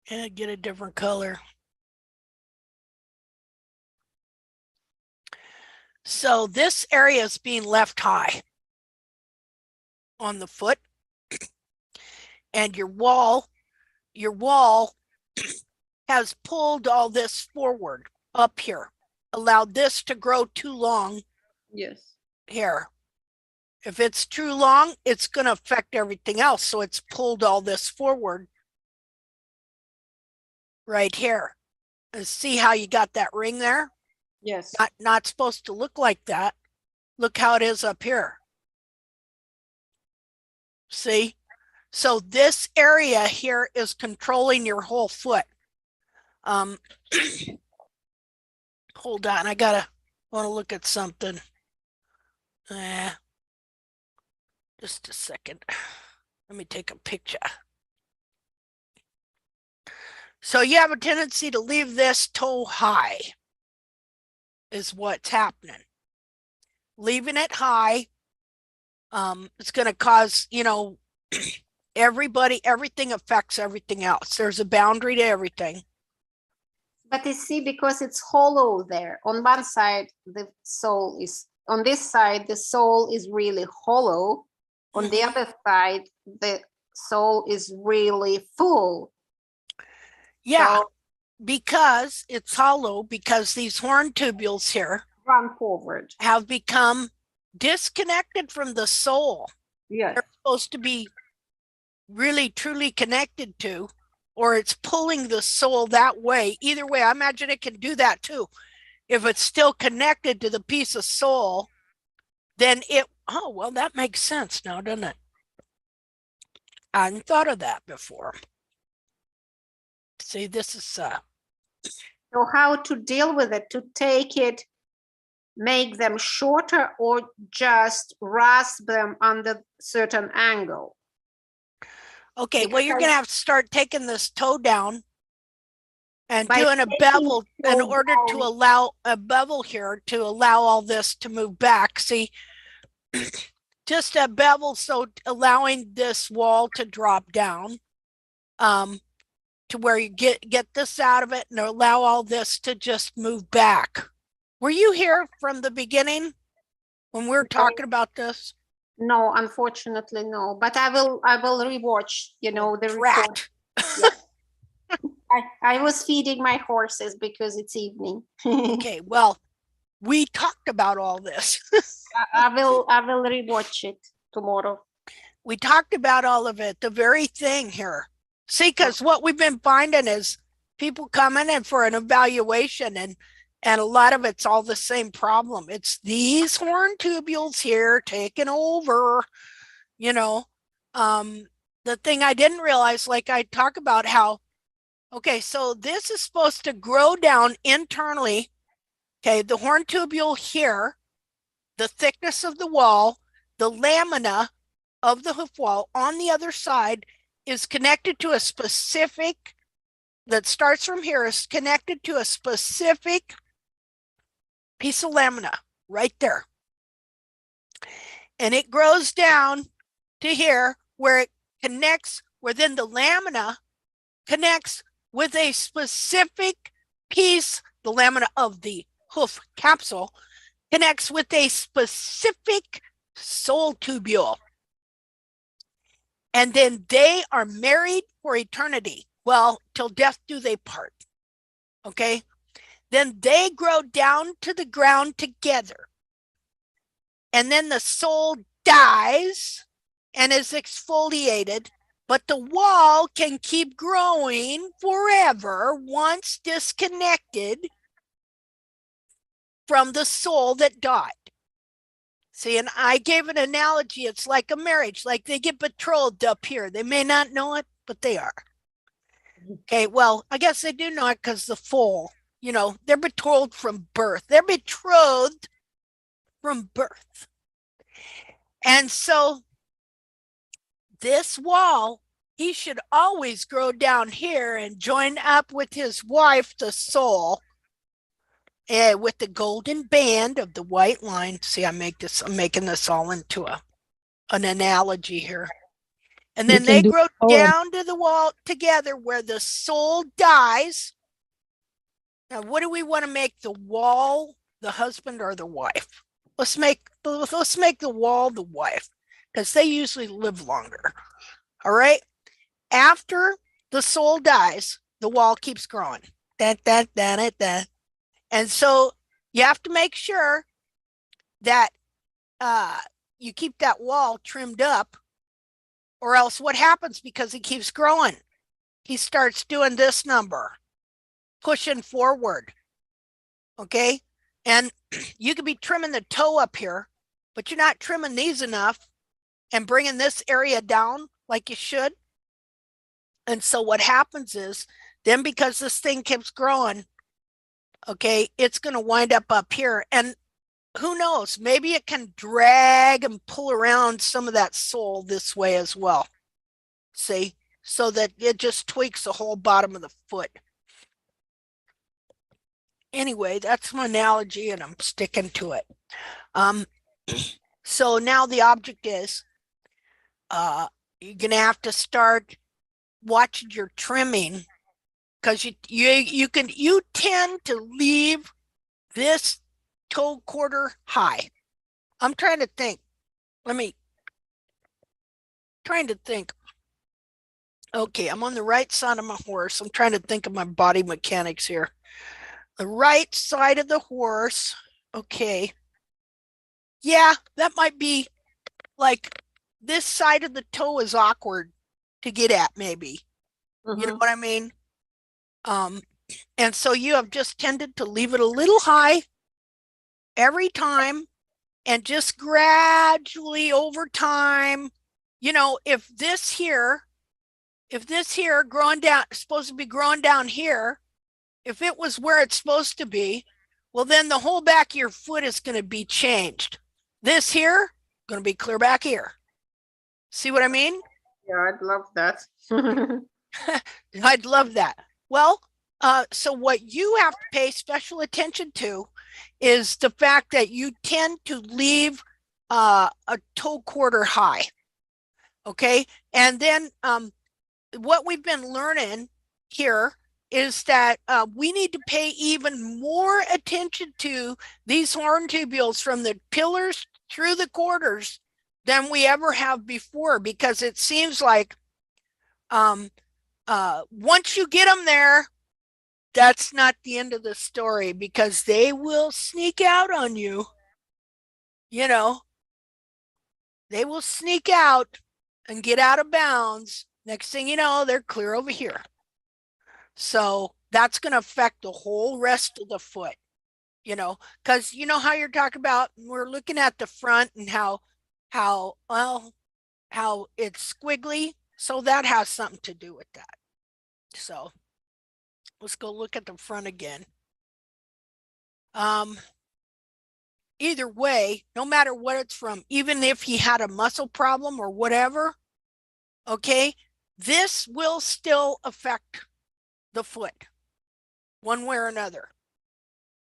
And get a different color. So this area is being left high on the foot, and your wall has pulled all this forward up here, allowed this to grow too long. Yes. Here, if it's too long, it's going to affect everything else. So it's pulled all this forward right here. And see how you got that ring there? Yes. Not supposed to look like that. Look how it is up here. See? So this area here is controlling your whole foot. Hold on, I want to look at something. Just a second. Let me take a picture. So you have a tendency to leave this toe high is what's happening. Leaving it high, it's going to cause, everything affects everything else. There's a boundary to everything. But you see, because it's hollow there, on one side, the sole is, on this side, the sole is really hollow. On the other side, the sole is really full. Yeah, So, because it's hollow, because these horn tubules here run forward. have become disconnected from the sole. Yes. They're supposed to be really truly connected to, or it's pulling the sole that way. Either way, I imagine it can do that too. If it's still connected to the piece of sole, then oh, well, that makes sense now, doesn't it? I hadn't thought of that before. See, this is so how to deal with it, to take it, make them shorter, or just rasp them under certain angle? okay, well, you're going to have to start taking this toe down and By doing a taking bevel the in toe order to down. allow a bevel here to allow all this to move back. See, just a bevel, so allowing this wall to drop down to where you get this out of it and allow all this to just move back. Were you here from the beginning when we were talking about this? No, unfortunately, no. But I will rewatch, the record. Yeah. I was feeding my horses because it's evening. Okay, well, we talked about all this. I will rewatch it tomorrow. We talked about all of it, the very thing here. See, because what we've been finding is people coming in for an evaluation, and a lot of it's all the same problem. It's these horn tubules here taking over, you know. The thing I didn't realize, like I talk about how, okay, so this is supposed to grow down internally. Okay, the horn tubule here, the thickness of the wall, the lamina of the hoof wall on the other side is connected to a specific, that starts from here, is connected to a specific piece of lamina right there. And it grows down to here where it connects, where then the lamina connects with a specific piece, the lamina of the hoof capsule connects with a specific sole tubule. And then they are married for eternity. Well, till death do they part. Okay. Then they grow down to the ground together. And then the sole dies and is exfoliated, but the wall can keep growing forever once disconnected from the soul that died. See, and I gave an analogy. It's like a marriage, like they get betrothed up here. They may not know it, but they are. Okay, well, I guess they do know it because the foal, you know, they're betrothed from birth. They're betrothed from birth. And so this wall, he should always grow down here and join up with his wife, the soul, with the golden band of the white line. See, I'm making this all into an analogy here. And then they grow down to the wall together where the soul dies. Now, what do we want to make the wall, the husband or the wife? Let's make the wall the wife, because they usually live longer. All right. After the soul dies, the wall keeps growing. And so you have to make sure that you keep that wall trimmed up, or else what happens, because he keeps growing, he starts doing this number, pushing forward. Okay. And you could be trimming the toe up here, but you're not trimming these enough and bringing this area down like you should. And so what happens is then, because this thing keeps growing, okay, it's going to wind up here. And who knows, maybe it can drag and pull around some of that sole this way as well. See, so that it just tweaks the whole bottom of the foot. Anyway, that's my analogy and I'm sticking to it. So now the object is, you're going to have to start watching your trimming, because you tend to leave this toe quarter high. I'm trying to think. Trying to think. Okay, I'm on the right side of my horse. I'm trying to think of my body mechanics here. The right side of the horse. Okay. Yeah, that might be like this side of the toe is awkward to get at, maybe. You know what I mean? And so you have just tended to leave it a little high every time, and just gradually over time, you know, if this here growing down, supposed to be growing down here, if it was where it's supposed to be, well, then the whole back of your foot is going to be changed. This here, going to be clear back here. See what I mean? Yeah, I'd love that. I'd love that. Well, so what you have to pay special attention to is the fact that you tend to leave a toe quarter high. Okay. And then what we've been learning here is that we need to pay even more attention to these horn tubules from the pillars through the quarters than we ever have before, because it seems like once you get them there, that's not the end of the story, because they will sneak out on you. You know, they will sneak out and get out of bounds, next thing you know, they're clear over here. So that's going to affect the whole rest of the foot, you know, because you know how you're talking about, we're looking at the front and how it's squiggly. So that has something to do with that. So let's go look at the front again. Either way, no matter what it's from, even if he had a muscle problem or whatever, okay, this will still affect the foot one way or another.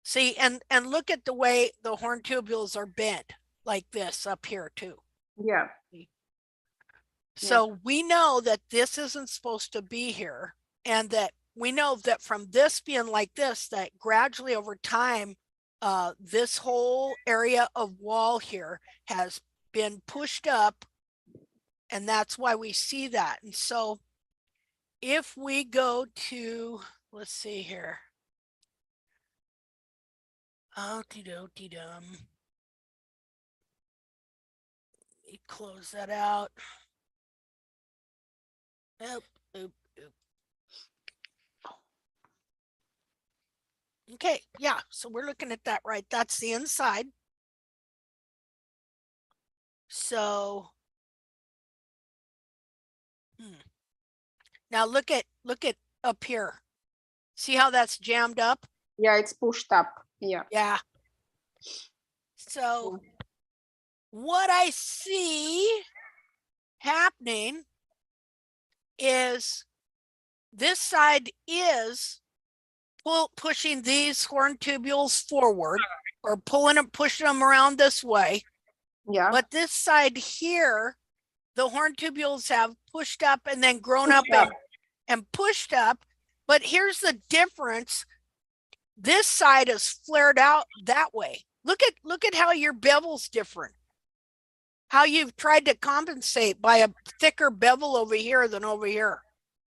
See, and look at the way the horn tubules are bent like this up here too. Yeah. So we know that this isn't supposed to be here, and that we know that from this being like this, that gradually over time, this whole area of wall here has been pushed up, and that's why we see that. And so if we go to, let's see here. Oh, dum. Let me close that out. Oop. Okay, yeah, so we're looking at that, right? That's the inside. So now look at up here. See how that's jammed up? Yeah, it's pushed up. Yeah. Yeah. So what I see happening is this side is pushing these horn tubules forward, or pushing them around this way. Yeah. But this side here, the horn tubules have pushed up and then grown Pushed up up. and pushed up. But here's the difference. This side is flared out that way. Look at how your bevel's different. How you've tried to compensate by a thicker bevel over here than over here.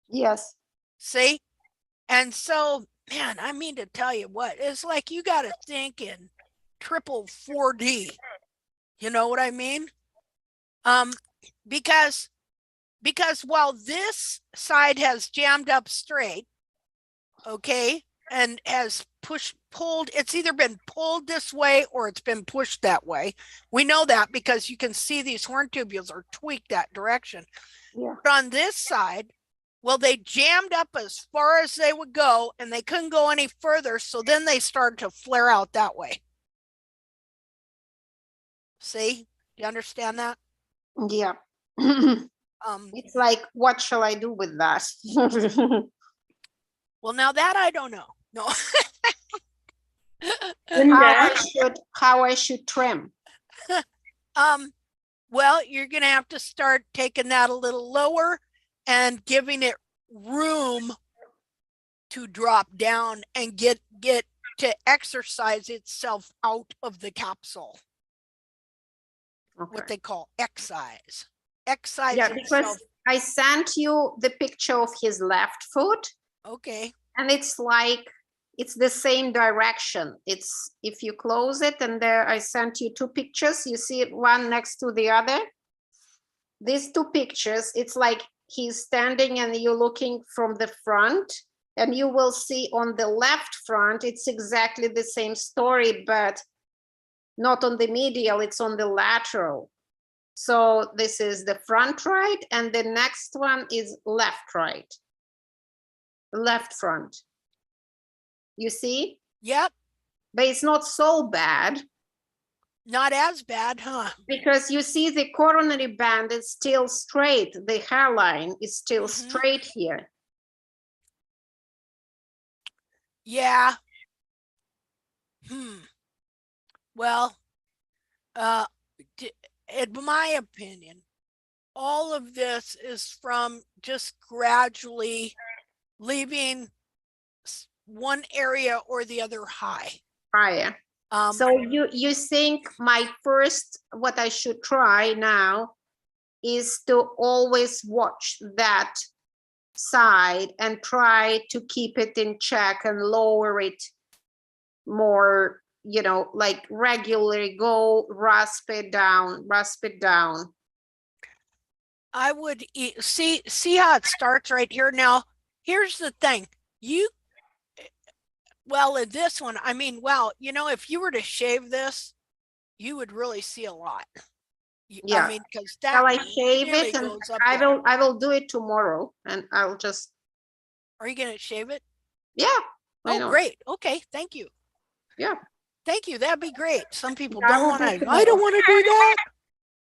Yes. See? And so, man, I mean to tell you what, it's like you got to think in triple 4D. You know what I mean? Because while this side has jammed up straight, okay, and has pulled, it's either been pulled this way or it's been pushed that way. We know that because you can see these horn tubules are tweaked that direction. Yeah. But on this side, well, they jammed up as far as they would go and they couldn't go any further. So then they started to flare out that way. See, you understand that? Yeah. It's like, what shall I do with that? Well, now that I don't know. No. how I should trim. Well, you're going to have to start taking that a little lower and giving it room to drop down and get to exercise itself out of the capsule. Okay. What they call excise. Excise Yeah, itself. because I sent you the picture of his left foot. Okay. And it's like, it's the same direction. It's, if you close it, and there I sent you two pictures, you see it one next to the other. These two pictures, it's like he's standing and you're looking from the front, and you will see on the left front, it's exactly the same story, but not on the medial, it's on the lateral. So this is the front right, and the next one is left right. Left front. You see? Yep. But it's not so bad. Not as bad, huh? Because you see the coronary band is still straight. The hairline is still straight here. Yeah. Well, in my opinion, all of this is from just gradually leaving one area or the other high. Higher. So you think my first, what I should try now is to always watch that side and try to keep it in check and lower it more, you know, like regularly go rasp it down. I would see how it starts right here. Now, here's the thing. Well, in this one, I mean, well, you know, if you were to shave this, you would really see a lot. Yeah. I mean, because that Shall I shave really it? And goes up I there. will do it tomorrow, and I'll just. Are you going to shave it? Yeah. Oh, great. Okay. Thank you. Yeah. Thank you. That'd be great. Some people I don't will want do to. I tomorrow. don't want to do that.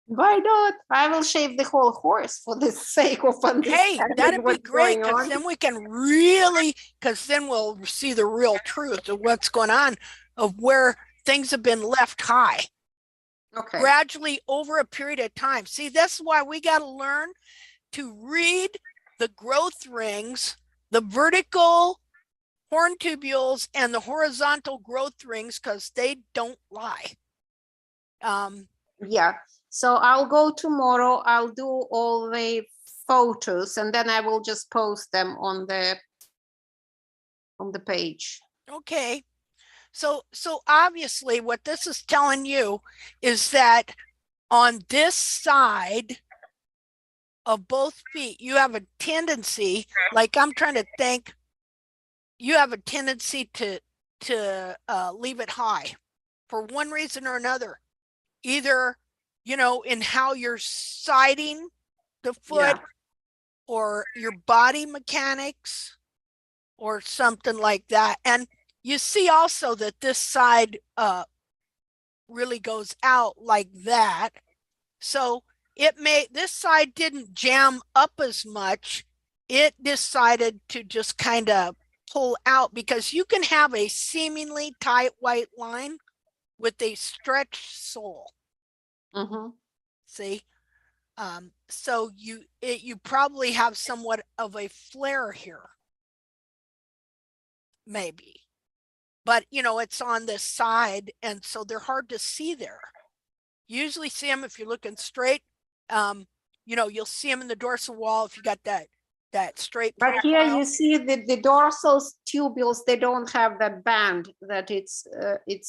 Why not? I will shave the whole horse for the sake of understanding Hey, that'd be what's great going because on. then we can really, because then we'll see the real truth of what's going on, of where things have been left high. Okay. Gradually over a period of time. See, that's why we got to learn to read the growth rings, the vertical horn tubules and the horizontal growth rings, because they don't lie. Yeah. So I'll go tomorrow. I'll do all the photos, and then I will just post them on the page. Okay. So obviously what this is telling you is that on this side of both feet, you have a tendency, like I'm trying to think, you have a tendency to leave it high for one reason or another. Either, you know, in how you're siding the foot, or your body mechanics or something like that. And you see also that this side really goes out like that. So this side didn't jam up as much. It decided to just kind of pull out, because you can have a seemingly tight white line with a stretched sole. See? So you probably have somewhat of a flare here, maybe, but you know, it's on this side, and so they're hard to see there. You usually see them if you're looking straight. You know, you'll see them in the dorsal wall if you got that straight But profile. here you see the dorsal tubules, they don't have that band that it's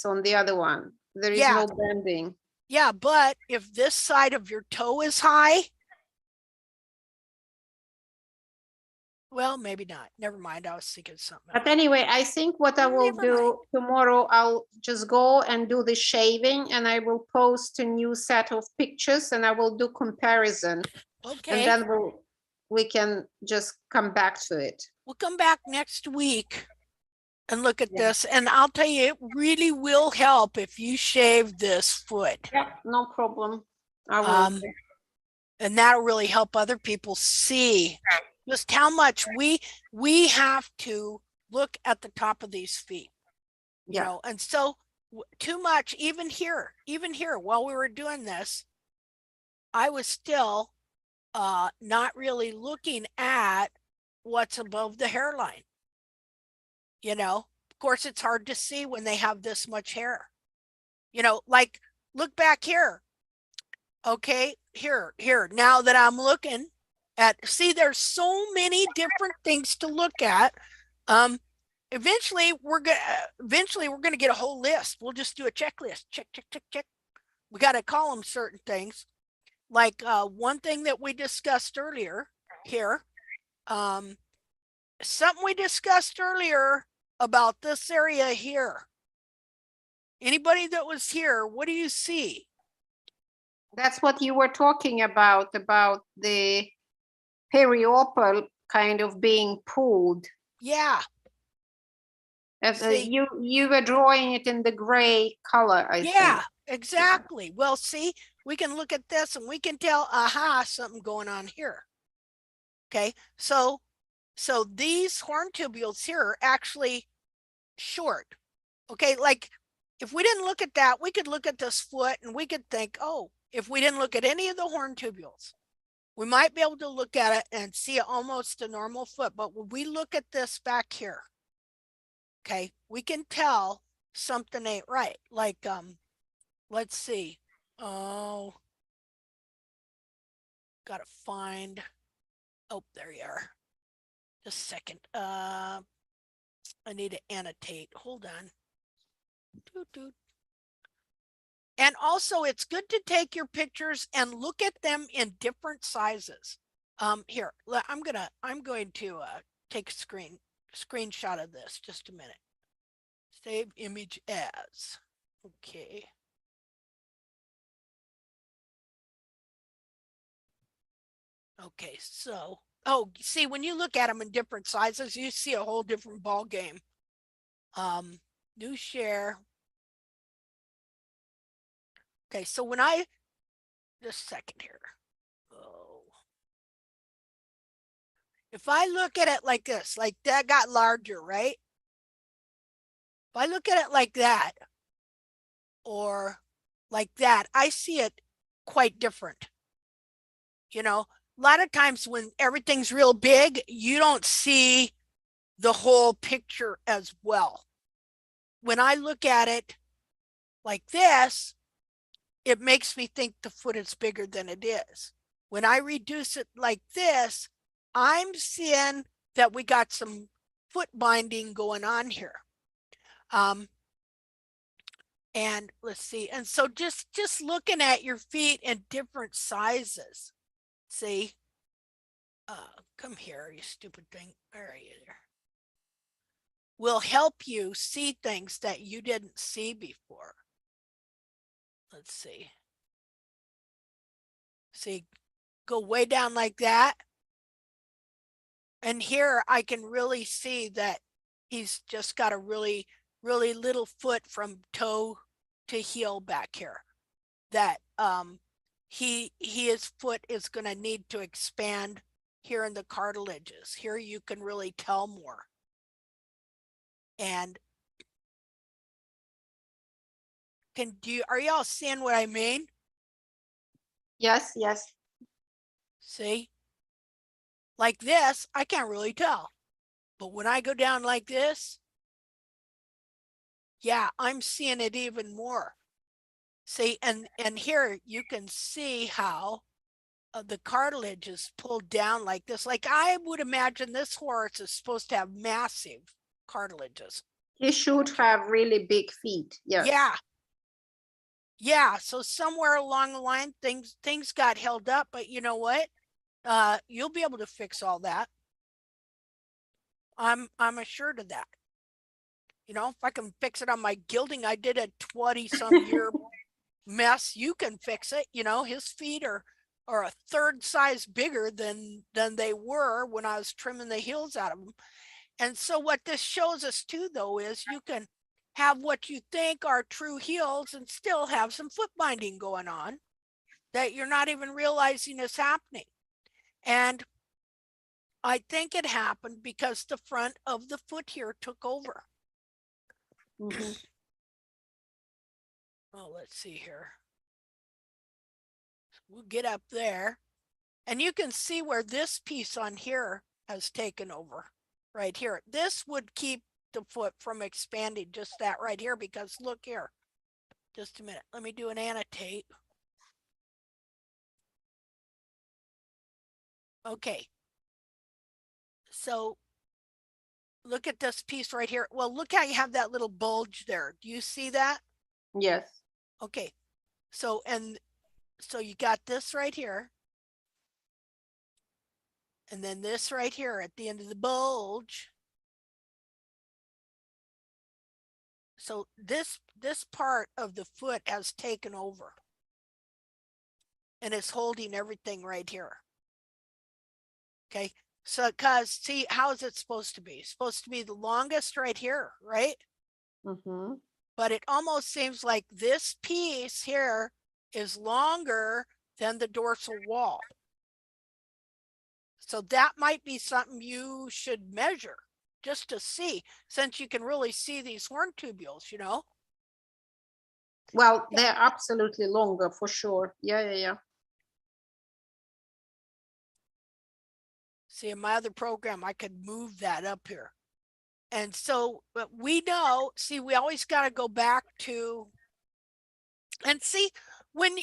on the other one. There is no bending. Yeah, but if this side of your toe is high, well, maybe not. Never mind. I was thinking something else. But anyway, I think what I will do tomorrow, I'll just go and do the shaving, and I will post a new set of pictures, and I will do comparison. Okay. And then we can just come back to it. We'll come back next week and look at this, and I'll tell you, it really will help if you shave this foot. Yeah, no problem. I will. And that'll really help other people see just how much we have to look at the top of these feet, you know. And so too much, even here while we were doing this, I was still not really looking at what's above the hairline. You know, of course, it's hard to see when they have this much hair. You know, like, look back here. Okay, here. Now that I'm looking at, see, there's so many different things to look at. Eventually we're gonna get a whole list. We'll just do a checklist. Check. We got to call them certain things. Like one thing that we discussed earlier here, something we discussed earlier about this area here. Anybody that was here, what do you see? That's what you were talking about the periopal kind of being pulled. Yeah. You were drawing it in the gray color, I think. Yeah, exactly. Well, see, we can look at this and we can tell, aha, something going on here. Okay, so these horn tubules here are actually short. Okay, like if we didn't look at that, we could look at this foot and we could think, oh, if we didn't look at any of the horn tubules, we might be able to look at it and see almost a normal foot. But when we look at this back here, okay, we can tell something ain't right. Like, let's see. Oh, gotta find. Oh, there you are. Just a second. I need to annotate. Hold on. And also it's good to take your pictures and look at them in different sizes. Here, I'm going to take a screenshot of this, just a minute. Save image as, okay. Okay, so, oh, see, when you look at them in different sizes, you see a whole different ball game. New share. Okay, so when just a second here. Oh. If I look at it like this, like that got larger, right? If I look at it like that, or like that, I see it quite different. You know, a lot of times when everything's real big, you don't see the whole picture as well. When I look at it like this, it makes me think the foot is bigger than it is. When I reduce it like this, I'm seeing that we got some foot binding going on here. And let's see. And so just looking at your feet in different sizes, see, come here, you stupid thing. Where are you there? Will help you see things that you didn't see before. Let's see. See, go way down like that. And here I can really see that he's just got a really, really little foot from toe to heel back here. That his foot is going to need to expand here in the cartilages. Here you can really tell more. And are y'all seeing what I mean? Yes, yes. See? Like this, I can't really tell. But when I go down like this, yeah, I'm seeing it even more. See, and here you can see how the cartilage is pulled down like this. Like I would imagine this horse is supposed to have massive cartilages. He should have really big feet. Yes. Yeah. Yeah. So somewhere along the line, things got held up, but you know what? You'll be able to fix all that. I'm assured of that. You know, if I can fix it on my gilding, I did a 20-some year mess. You can fix it. You know, his feet are a third size bigger than they were when I was trimming the heels out of them. And so what this shows us too, though, is you can have what you think are true heels and still have some foot binding going on that you're not even realizing is happening. And I think it happened because the front of the foot here took over. Mm-hmm. Oh, let's see here. We'll get up there. And you can see where this piece on here has taken over right here. This would keep the foot from expanding, just that right here, because look here. Just a minute. Let me do an annotate. Okay. So look at this piece right here. Well, look how you have that little bulge there. Do you see that? Yes. Okay. So you got this right here. And then this right here at the end of the bulge. So this part of the foot has taken over. And it's holding everything right here. Okay. So, because see, how is it supposed to be? It's supposed to be the longest right here, right? Mm-hmm. But it almost seems like this piece here is longer than the dorsal wall. So that might be something you should measure just to see, since you can really see these horn tubules, you know? Well, they're absolutely longer for sure. Yeah. See, in my other program, I could move that up here. And so, but we know, see, we always got to go back to, and see, when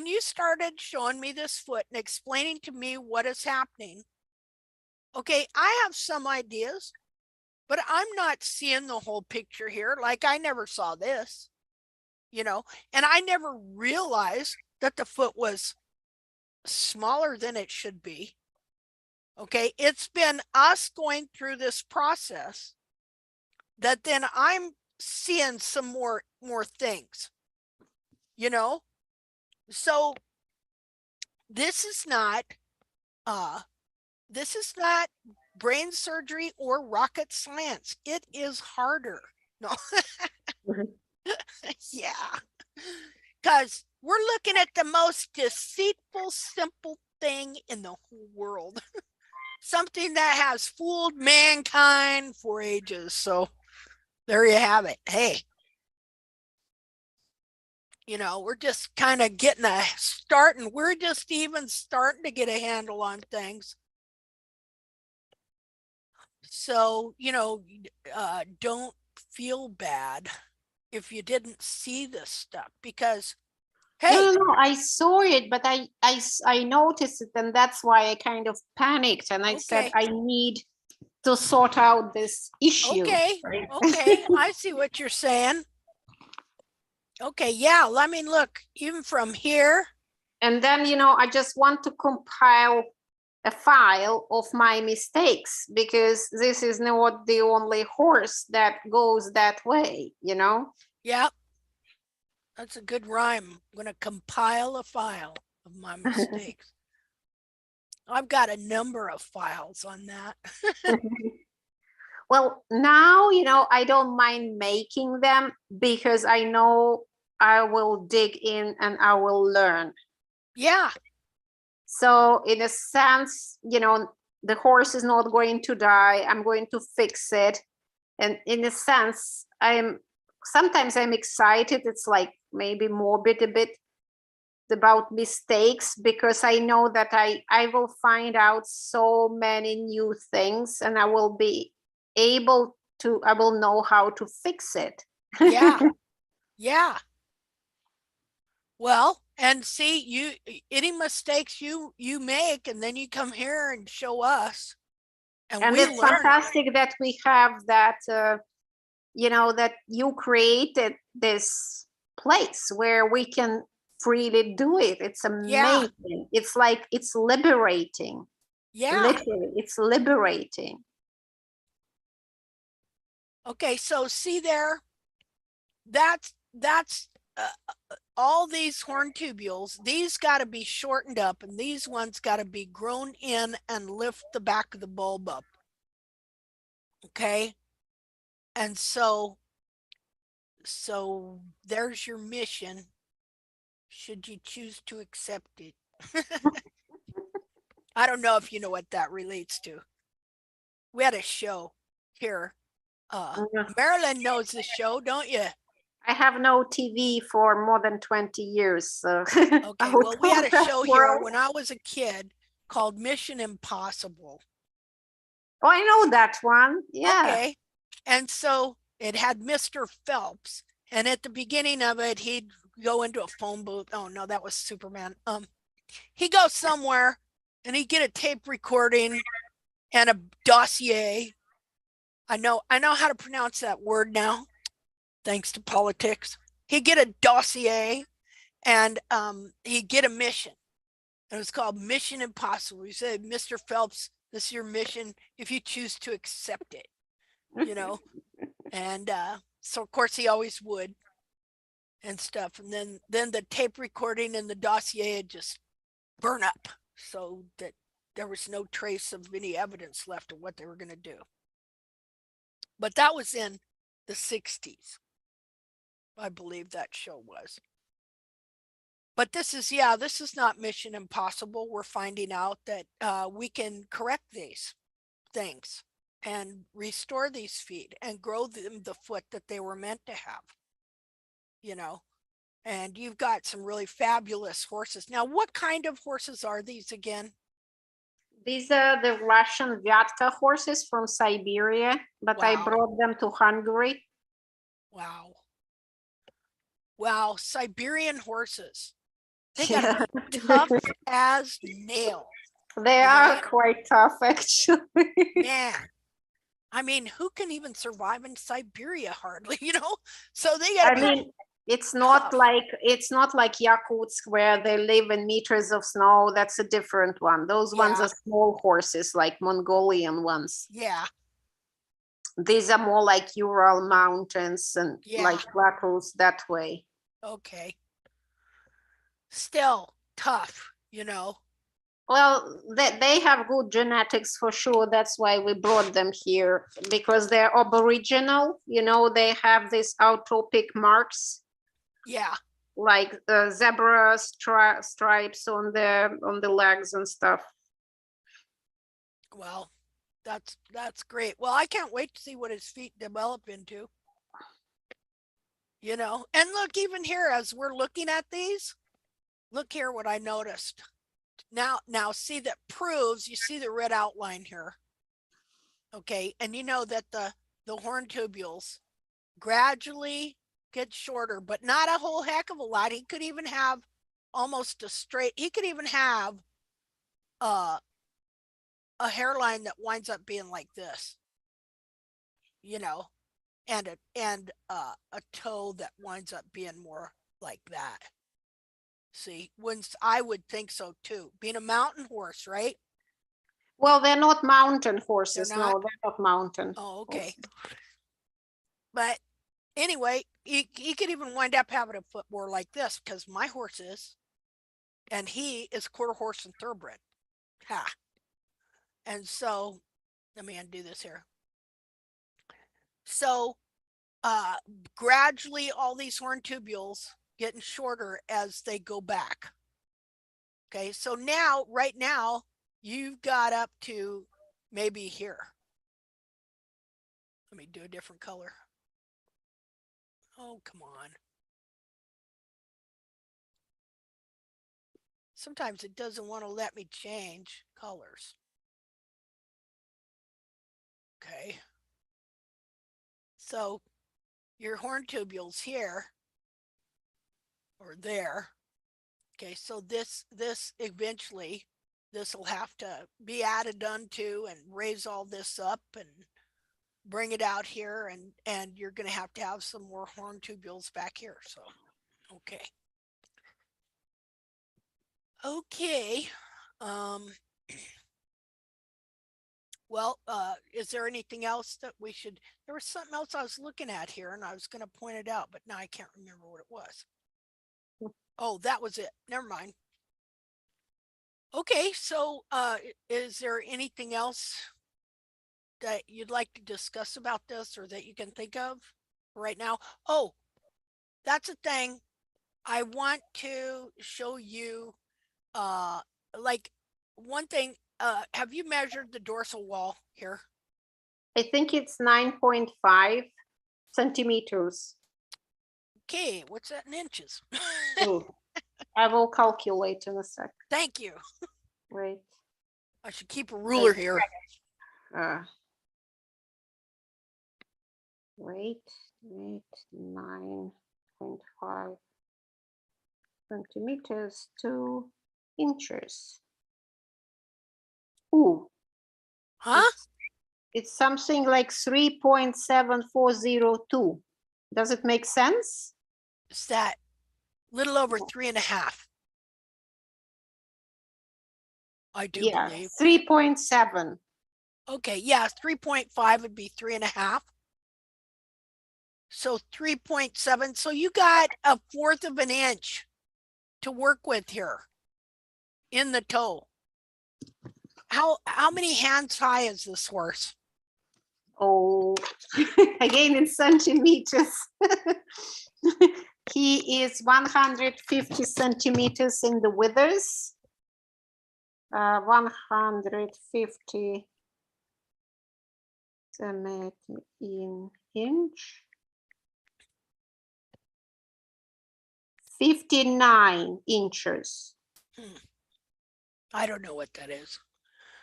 you started showing me this foot and explaining to me what is happening, okay, I have some ideas, but I'm not seeing the whole picture here. Like I never saw this. you know, and I never realized that the foot was smaller than it should be. Okay. It's been us going through this process that then I'm seeing some more things, you know? So this is not brain surgery or rocket science. It is harder. No. Yeah. Because we're looking at the most deceitful, simple thing in the whole world. Something that has fooled mankind for ages. So there you have it. Hey, you know, we're just kind of getting a start, and we're just even starting to get a handle on things. So, you know, don't feel bad if you didn't see this stuff, because hey, No, I saw it, but I noticed it, and that's why I kind of panicked, and I said okay, I need to sort out this issue. okay, okay, I see what you're saying. Okay, yeah, I mean, look, even from here, And then, you know, I just want to compile a file of my mistakes, because this is not the only horse that goes that way, you know? yeah, that's a good rhyme. I'm going to compile a file of my mistakes. I've got a number of files on that. Well, now, you know, I don't mind making them, because I know I will dig in and I will learn. Yeah, So in a sense, you know, the horse is not going to die. I'm going to fix it. And in a sense, sometimes I'm excited. It's like maybe morbid a bit about mistakes, because I know that I will find out so many new things, and I will know how to fix it. yeah, yeah. Well, and see, any mistakes you make, and then you come here and show us, and we it's learn. fantastic that we have that, you know, that you created this place where we can freely do it. It's amazing. Yeah. It's like, it's liberating. Yeah. Literally, it's liberating. Okay, so see there, that's all these horn tubules. These got to be shortened up, and these ones got to be grown in and lift the back of the bulb up. Okay, and so there's your mission, should you choose to accept it. I don't know if you know what that relates to. We had a show here. Marilyn knows the show, don't you? I have no TV for more than 20 years. So okay, well, we had a show here when I was a kid called Mission Impossible. Oh, I know that one. Yeah. Okay. And so it had Mr. Phelps. And at the beginning of it, he'd go into a phone booth. Oh, no, that was Superman. He'd go somewhere and he'd get a tape recording and a dossier. I know how to pronounce that word now, thanks to politics. He'd get a dossier and he'd get a mission. It was called Mission Impossible. He said, Mr. Phelps, this is your mission if you choose to accept it, you know? And so of course he always would and stuff. And then the tape recording and the dossier had just burn up so that there was no trace of any evidence left of what they were going to do. But that was in the 60s. I believe that show was. But this is not Mission Impossible. We're finding out that we can correct these things and restore these feet and grow them the foot that they were meant to have, you know. And you've got some really fabulous horses. Now, what kind of horses are these again? These are the Russian Vyatka horses from Siberia, but wow. I brought them to Hungary. Wow. Wow, Siberian horses. They got tough as nails. They are quite tough, actually. Man, I mean, who can even survive in Siberia hardly, you know? So they got It's not Tough. like Yakutsk where they live in meters of snow. That's a different one. Those ones Yeah. are small horses, like Mongolian ones. Yeah. These are more like Ural mountains and Yeah. like plateaus that way. Okay. Still tough, you know. Well, they have good genetics for sure. That's why we brought them here, because they're aboriginal. You know, they have these autopic marks, Yeah. like the zebra stripes on the legs and stuff. Well, that's great. Well, I can't wait to see what his feet develop into. You know, and look, even here, as we're looking at these, look here what I noticed. Now see, that proves, you see the red outline here. Okay, and you know that the horn tubules gradually get shorter, but not a whole heck of a lot. He could even have almost a straight, he could even have a hairline that winds up being like this, you know, and a toe that winds up being more like that. See, I would think so too. Being a mountain horse, right? Well, they're not mountain horses. They're not? No, they're not mountain. Oh, okay. horses. But anyway, he could even wind up having a foot more like this, because my horse is, and he is quarter horse and thoroughbred. Ha. And so, let me undo this here. So, gradually all these horn tubules getting shorter as they go back. Okay, so now, right now, you've got up to maybe here. Let me do a different color. Oh, come on. Sometimes it doesn't want to let me change colors. Okay. So your horn tubules here or there. Okay, so this eventually, this will have to be added onto and raise all this up and bring it out here, and you're going to have some more horn tubules back here. So, okay. Okay. Well, is there anything else that we should, there was something else I was looking at here and I was going to point it out, but now I can't remember what it was. Oh, that was it. Never mind. Okay, so is there anything else that you'd like to discuss about this or that you can think of right now? Oh, that's a thing. I want to show you like one thing. Have you measured the dorsal wall here? I think it's 9.5 centimeters. Okay, what's that in inches? Oh, I will calculate in a sec. Thank you. Wait. I should keep a ruler here. Wait, 9.5 centimeters to inches. Ooh. Huh? It's something like 3.7402. Does it make sense? It's that little over 3.5. I do believe. 3.7. Okay, yeah, 3.5 would be 3.5. So 3.7. So you got 1/4 of an inch to work with here in the toe. How many hands high is this horse? Oh, again in centimeters. He is 150 centimeters in the withers. 150 centimeters in inch. 59 inches. I don't know what that is.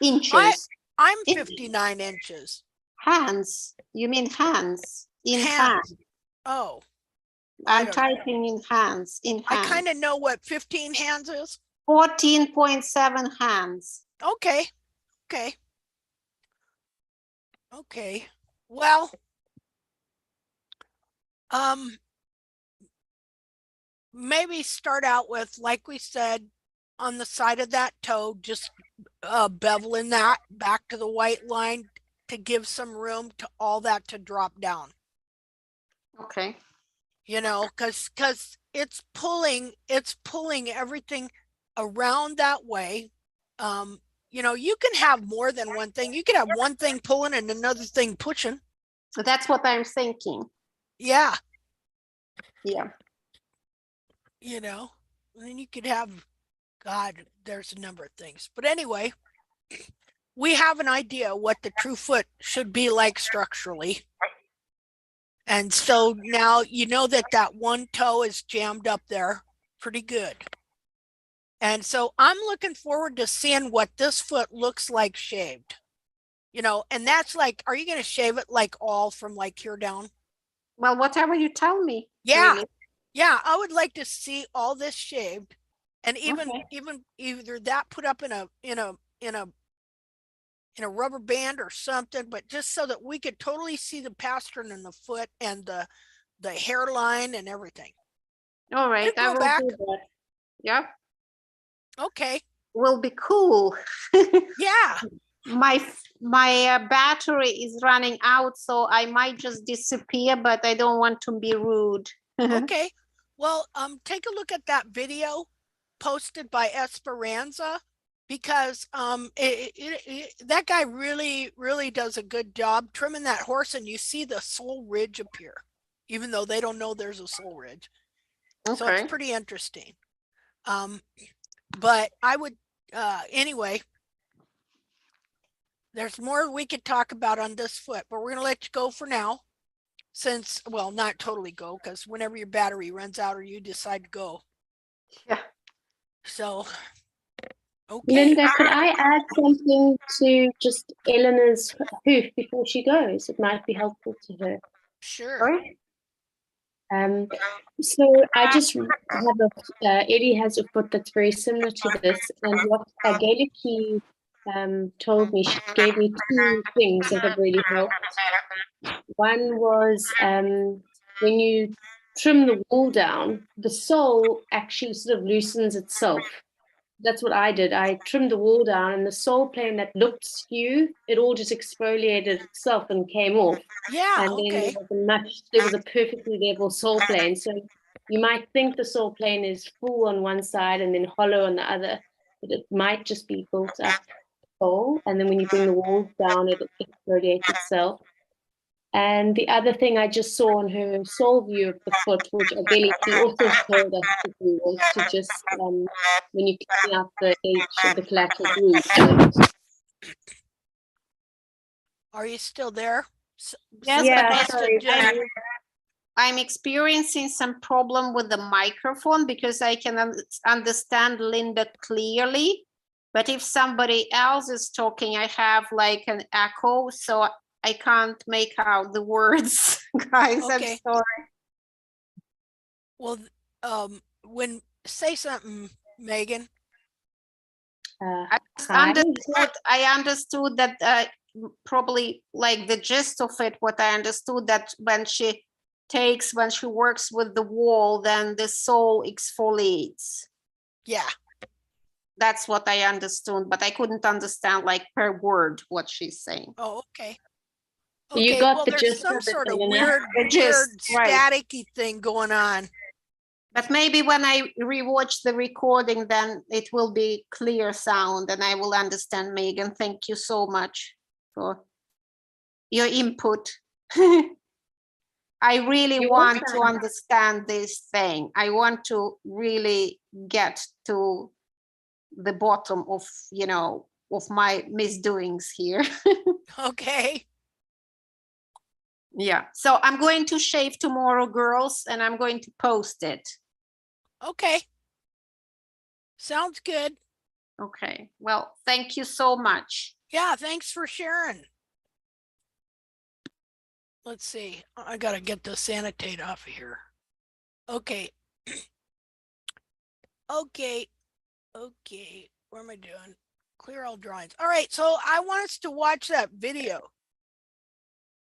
Inches. I'm 59 inches. Hands. You mean hands? In Hands. hand. Oh. I'm typing in hands. In hand. I kind of know what 15 hands is. 14.7 hands. Okay. Okay. Okay. Well, maybe start out with, like we said, on the side of that toe, just beveling that back to the white line to give some room to all that to drop down. Okay. You know, because it's pulling everything around that way. You know, you can have more than one thing. You can have one thing pulling and another thing pushing. So that's what I'm thinking. Yeah. Yeah. You know, and then you could have, God, there's a number of things. But anyway, we have an idea what the true foot should be like structurally. And so now you know that that one toe is jammed up there pretty good. And so I'm looking forward to seeing what this foot looks like shaved. You know, and that's like, are you going to shave it like all from like here down? Well, whatever you tell me. Yeah. Really. Yeah, I would like to see all this shaved, and even Okay. even either that put up in a rubber band or something, but just so that we could totally see the pastern in the foot and the hairline and everything. All right. It'd I grow will back. do that. Yeah. Okay. Will be cool. Yeah. My battery is running out, so I might just disappear, but I don't want to be rude. Okay. Well, take a look at that video posted by Esperanza, because that guy really does a good job trimming that horse, and you see the sole ridge appear, even though they don't know there's a sole ridge. So Okay. it's pretty interesting. But I would anyway, there's more we could talk about on this foot, but we're gonna let you go for now. Since, well, not totally go, because whenever your battery runs out or you decide to go. Yeah. So, okay. Linda, could I add something to just Eleanor's hoof before she goes? It might be helpful to her. Sure. Sorry? So I just have Eddie has a foot that's very similar to this, and what Gaelic told me, she gave me two things that have really helped. One was when you trim the wool down, the sole actually sort of loosens itself. That's what I did. I trimmed the wool down, and the sole plane that looked skew, it all just exfoliated itself and came off. Yeah. And Okay. then there was a perfectly level sole plane. So you might think the sole plane is full on one side and then hollow on the other, but it might just be built up sole. And then when you bring the walls down, it exfoliates itself. And the other thing I just saw on her sole view of the foot, which Ageliki also told us to do, was to just, when you clean out the edge of the collateral groove. Are you still there? Yes, Yeah, but sorry. I'm experiencing some problem with the microphone because I can understand Linda clearly. But if somebody else is talking, I have like an echo, so I can't make out the words, guys. Okay. I'm sorry. Well, when say something, Megan. I understood that probably like the gist of it. What I understood that when she works with the wall, then the sole exfoliates. Yeah. That's what I understood, but I couldn't understand like per word what she's saying. Oh, okay. You Okay. got Well, the there's gist some of it, sort of Eleanor. weird Right. staticky thing going on. But maybe when I rewatch the recording, then it will be clear sound and I will understand. Megan, thank you so much for your input. I really want to understand this thing. I want to really get to the bottom of, of my misdoings here. Okay. Yeah. So I'm going to shave tomorrow, girls, and I'm going to post it. Okay. Sounds good. Okay. Well, thank you so much. Yeah, thanks for sharing. Let's see. I gotta get this annotate off of here. Okay. Okay. What am I doing? Clear all drawings. All right. So I want us to watch that video.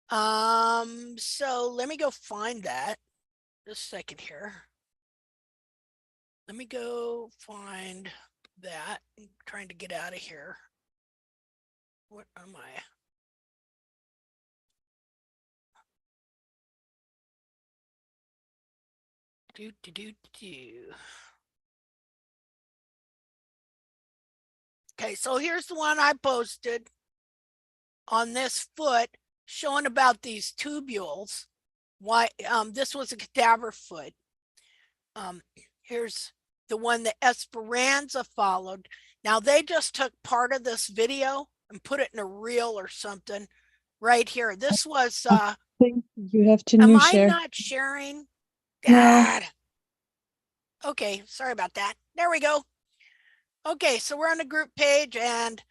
So let me go find that. Just a second here. Let me go find that. I'm trying to get out of here. What am I? Okay, so here's the one I posted on this foot showing about these tubules. Why this was a cadaver foot. Here's the one that Esperanza followed. Now they just took part of this video and put it in a reel or something right here. This was I think you have to am new I share. not sharing? No. God. Okay, sorry about that. There we go. Okay, so we're on the group page, and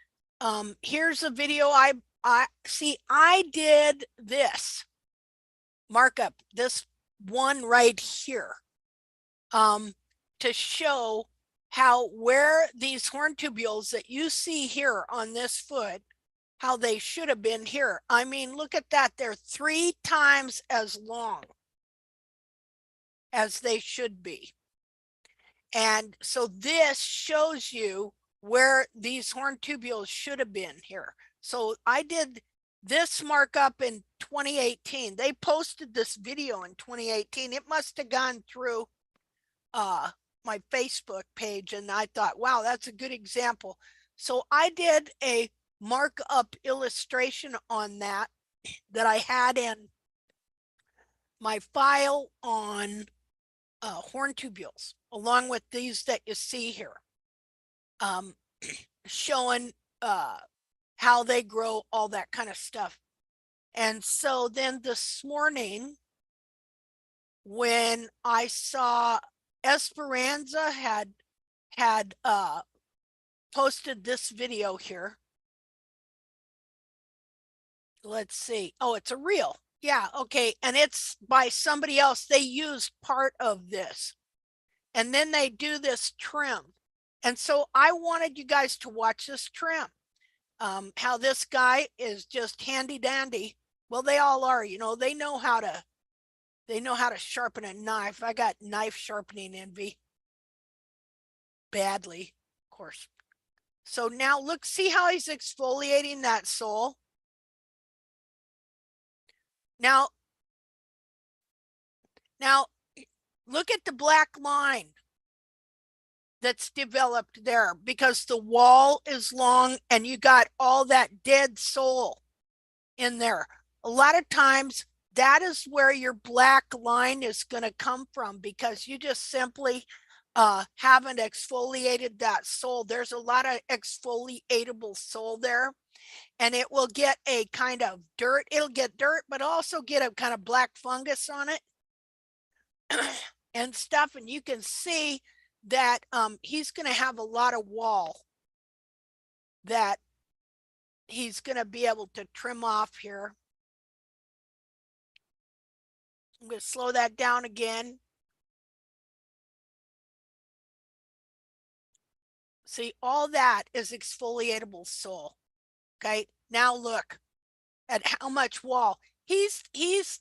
here's a video I see. I did this markup, this one right here, to show how where these horn tubules that you see here on this foot, how they should have been here. I mean, look at that. They're 3 times as long as they should be. And so this shows you where these horn tubules should have been here. So I did this markup in 2018. They posted this video in 2018. It must have gone through my Facebook page, and I thought, wow, that's a good example. So I did a markup illustration on that I had in my file on horn tubules, along with these that you see here, showing how they grow, all that kind of stuff. And so then this morning, when I saw Esperanza had posted this video here. Let's see. Oh, it's a reel. Yeah, okay. And it's by somebody else. They used part of this. And then they do this trim. And so I wanted you guys to watch this trim. How this guy is just handy dandy. Well, they all are, you know, they know how to sharpen a knife. I got knife sharpening envy. Badly, of course. So now look, see how he's exfoliating that sole? Now look at the black line that's developed there, because the wall is long and you got all that dead sole in there. A lot of times that is where your black line is going to come from, because you just simply haven't exfoliated that sole. There's a lot of exfoliatable sole there, and it will get a kind of dirt. It'll get dirt, but also get a kind of black fungus on it and stuff. And you can see that he's going to have a lot of wall that he's going to be able to trim off here. I'm going to slow that down again. See, all that is exfoliatable sole. Okay, now look at how much wall. He's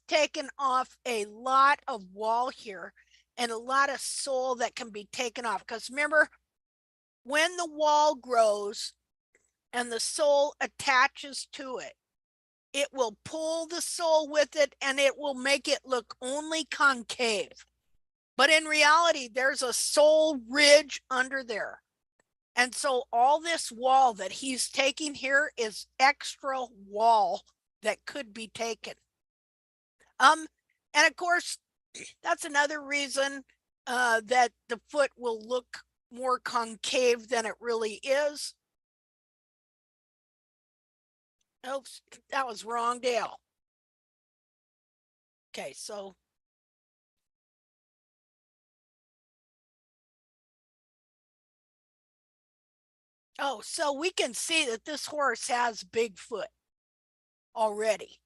taken off a lot of wall here and a lot of sole that can be taken off. Because remember, when the wall grows and the sole attaches to it, it will pull the sole with it and it will make it look only concave. But in reality, there's a sole ridge under there. And so all this wall that he's taking here is extra wall that could be taken. And of course, that's another reason that the foot will look more concave than it really is. Oops, that was wrong, Dale. Okay, so so we can see that this horse has big foot already.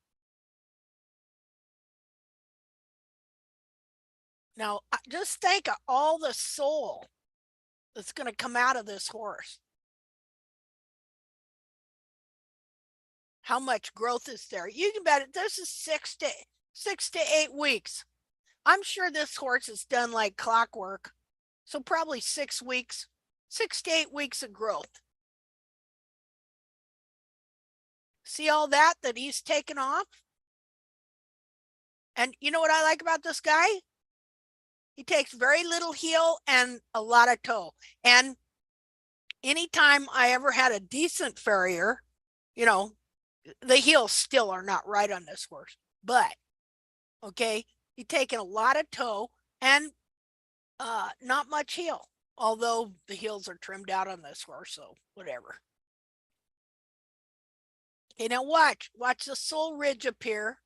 Now, just think of all the sole that's going to come out of this horse. How much growth is there? You can bet it. This is 6 to 8 weeks. I'm sure this horse is done like clockwork. So probably 6 weeks, 6 to 8 weeks of growth. See all that he's taken off? And you know what I like about this guy? He takes very little heel and a lot of toe. And anytime I ever had a decent farrier, you know, the heels still are not right on this horse, but okay, he's taken a lot of toe and not much heel, although the heels are trimmed out on this horse, so whatever. Okay, now watch the sole ridge appear.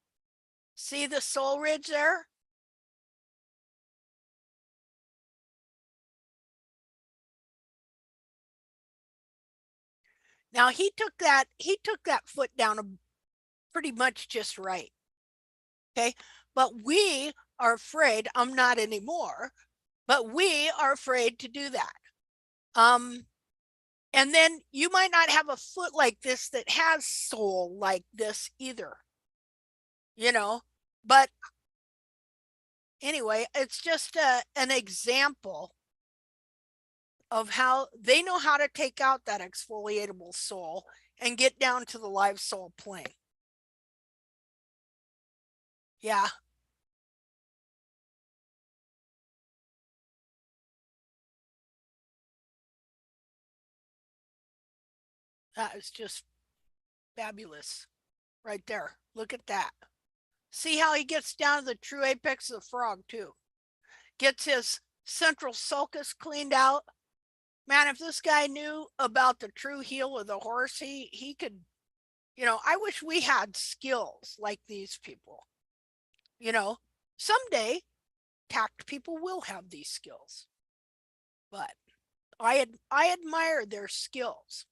See the sole ridge there? Now he took that foot down pretty much just right. Okay, but we are afraid, I'm not anymore, but we are afraid to do that. And then you might not have a foot like this that has sole like this either, you know, but anyway, it's just an example of how they know how to take out that exfoliatable sole and get down to the live sole plane. Yeah. That is just fabulous right there. Look at that. See how he gets down to the true apex of the frog too. Gets his central sulcus cleaned out. Man, if this guy knew about the true heel of the horse, he could, you know, I wish we had skills like these people. You know, someday tact people will have these skills. But I admire their skills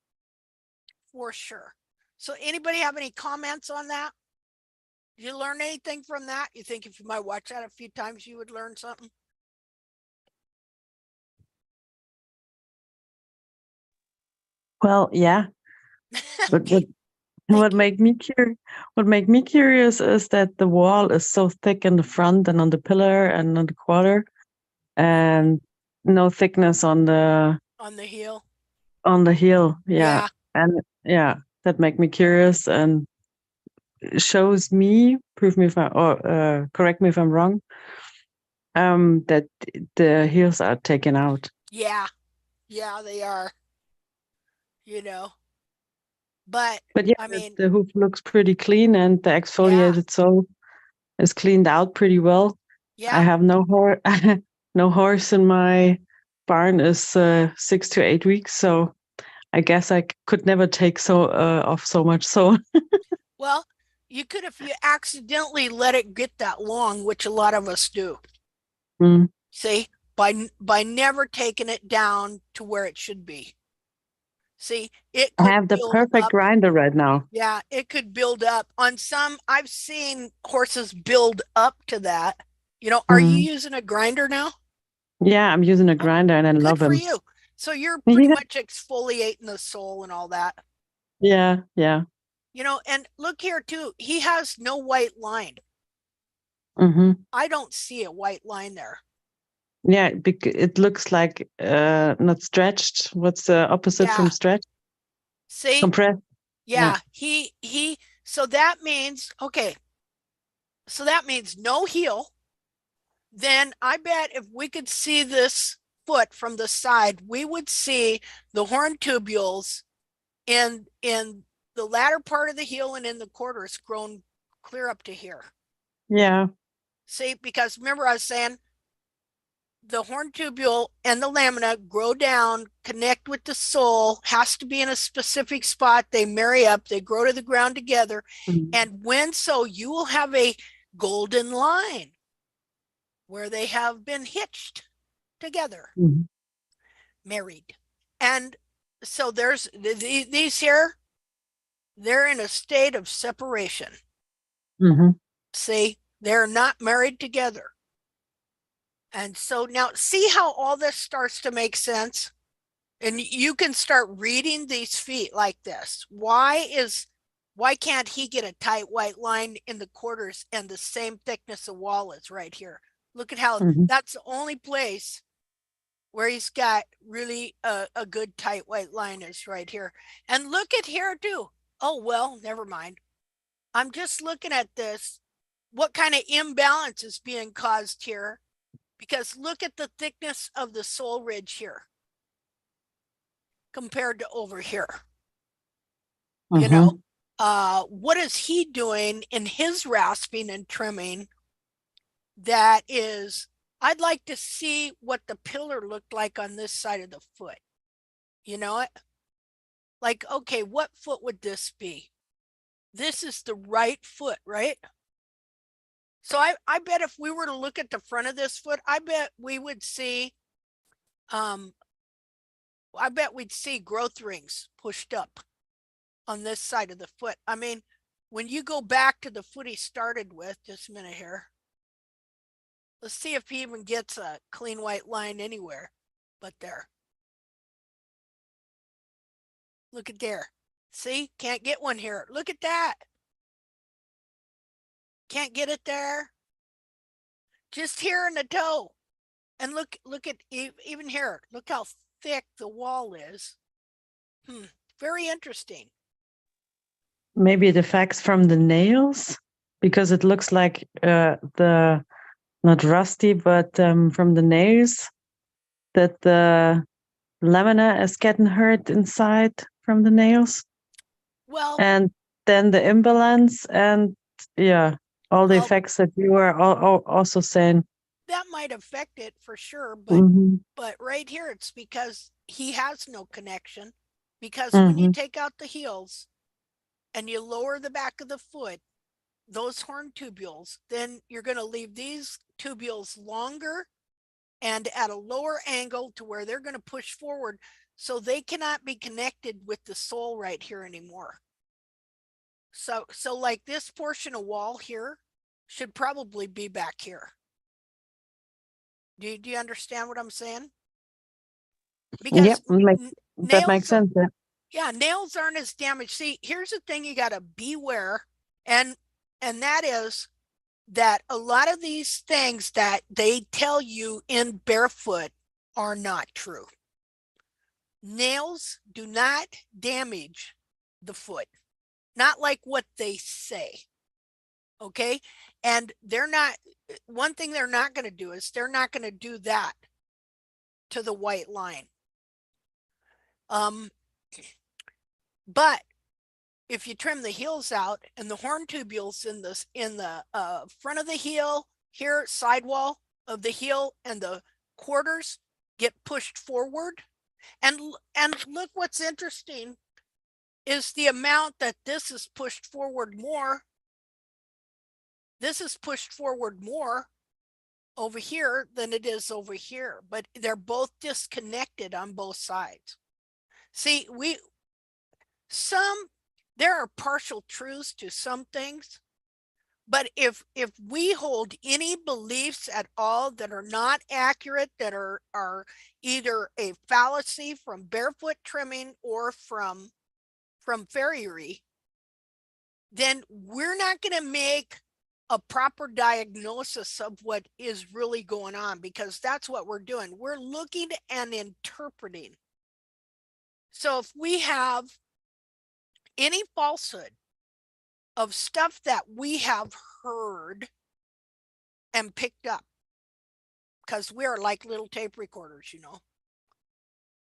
for sure. So anybody have any comments on that? Did you learn anything from that? You think if you might watch that a few times, you would learn something? Well, yeah. But Okay, what you. made me curious is that the wall is so thick in the front and on the pillar and on the quarter, and no thickness on the heel. heel. Yeah. Yeah. And yeah, that make me curious and shows me, prove me if I or correct me if I'm wrong, that the heels are taken out. Yeah. Yeah, they are. You know. But yeah, I mean, the hoof looks pretty clean, and the exfoliated sole is cleaned out pretty well. I yeah. have no no horse in my barn is 6 to 8 weeks, so I guess I could never take off so much sole. Well, you could if you accidentally let it get that long, which a lot of us do. Mm. See, by never taking it down to where it should be. See, it I could have the build perfect up. grinder right now. Yeah, it could build up. On some, I've seen horses build up to that. You know, are you Mm. using a grinder now? Yeah, I'm using a Oh, grinder and I good love for him. you. So you're pretty much exfoliating the sole and all that. Yeah, yeah. You know, and look here too. He has no white line. Mm-hmm. I don't see a white line there. Yeah, it looks like not stretched. What's the opposite from stretched? See? Compressed. Yeah, he so that means okay. So that means no heel. Then I bet if we could see this foot from the side, we would see the horn tubules in the latter part of the heel and in the quarters grown clear up to here. Yeah. See, because remember I was saying the horn tubule and the lamina grow down, connect with the sole, has to be in a specific spot. They marry up, they grow to the ground together. Mm-hmm. And when so, you will have a golden line where they have been hitched together, Mm-hmm. married. And so there's these here, they're in a state of separation. Mm-hmm. See, they're not married together. And so now see how all this starts to make sense? And you can start reading these feet like this. Why can't he get a tight white line in the quarters and the same thickness of wall is right here? Look at how that's the only place where he's got really a good tight white line is right here. And look at here too. Oh, well, never mind. I'm just looking at this. What kind of imbalance is being caused here? Because look at the thickness of the sole ridge here compared to over here. You know, what is he doing in his rasping and trimming that is, I'd like to see what the pillar looked like on this side of the foot. You know it? Like, okay, what foot would this be? This is the right foot, right? So I bet if we were to look at the front of this foot, I bet we would see, I bet we'd see growth rings pushed up on this side of the foot. I mean, when you go back to the foot he started with, just a minute here. Let's see if he even gets a clean white line anywhere but there. Look at there. See, can't get one here. Look at that. Can't get it there. Just here in the toe. And look at even here. Look how thick the wall is. Very interesting. Maybe it affects from the nails, because it looks like the, not rusty, but from the nails, that the lamina is getting hurt inside from the nails. Well, And then the imbalance, and yeah, all the Well- effects that you were also saying. that might affect it for sure, but but right here it's because he has no connection. Because when you take out the heels and you lower the back of the foot, those horn tubules, then you're going to leave these tubules longer and at a lower angle to where they're going to push forward, so they cannot be connected with the sole right here anymore. So like this portion of wall here should probably be back here. Do you understand what I'm saying? Because that makes sense. Yeah, nails aren't as damaged. See, here's the thing you got to beware, and that is that a lot of these things that they tell you in barefoot are not true. Nails do not damage the foot, not like what they say. Okay. And they're not, one thing they're not going to do is they're not going to do that to the white line. But if you trim the heels out and the horn tubules in the front of the heel here, sidewall of the heel, and the quarters get pushed forward, and look, what's interesting is the amount that this is pushed forward more. This is pushed forward more over here than it is over here, but they're both disconnected on both sides. See, there are partial truths to some things, but if we hold any beliefs at all that are not accurate, that are either a fallacy from barefoot trimming or from farriery, then we're not going to make a proper diagnosis of what is really going on, because that's what we're doing. We're looking and interpreting. So if we have any falsehood of stuff that we have heard and picked up, because we are like little tape recorders, you know,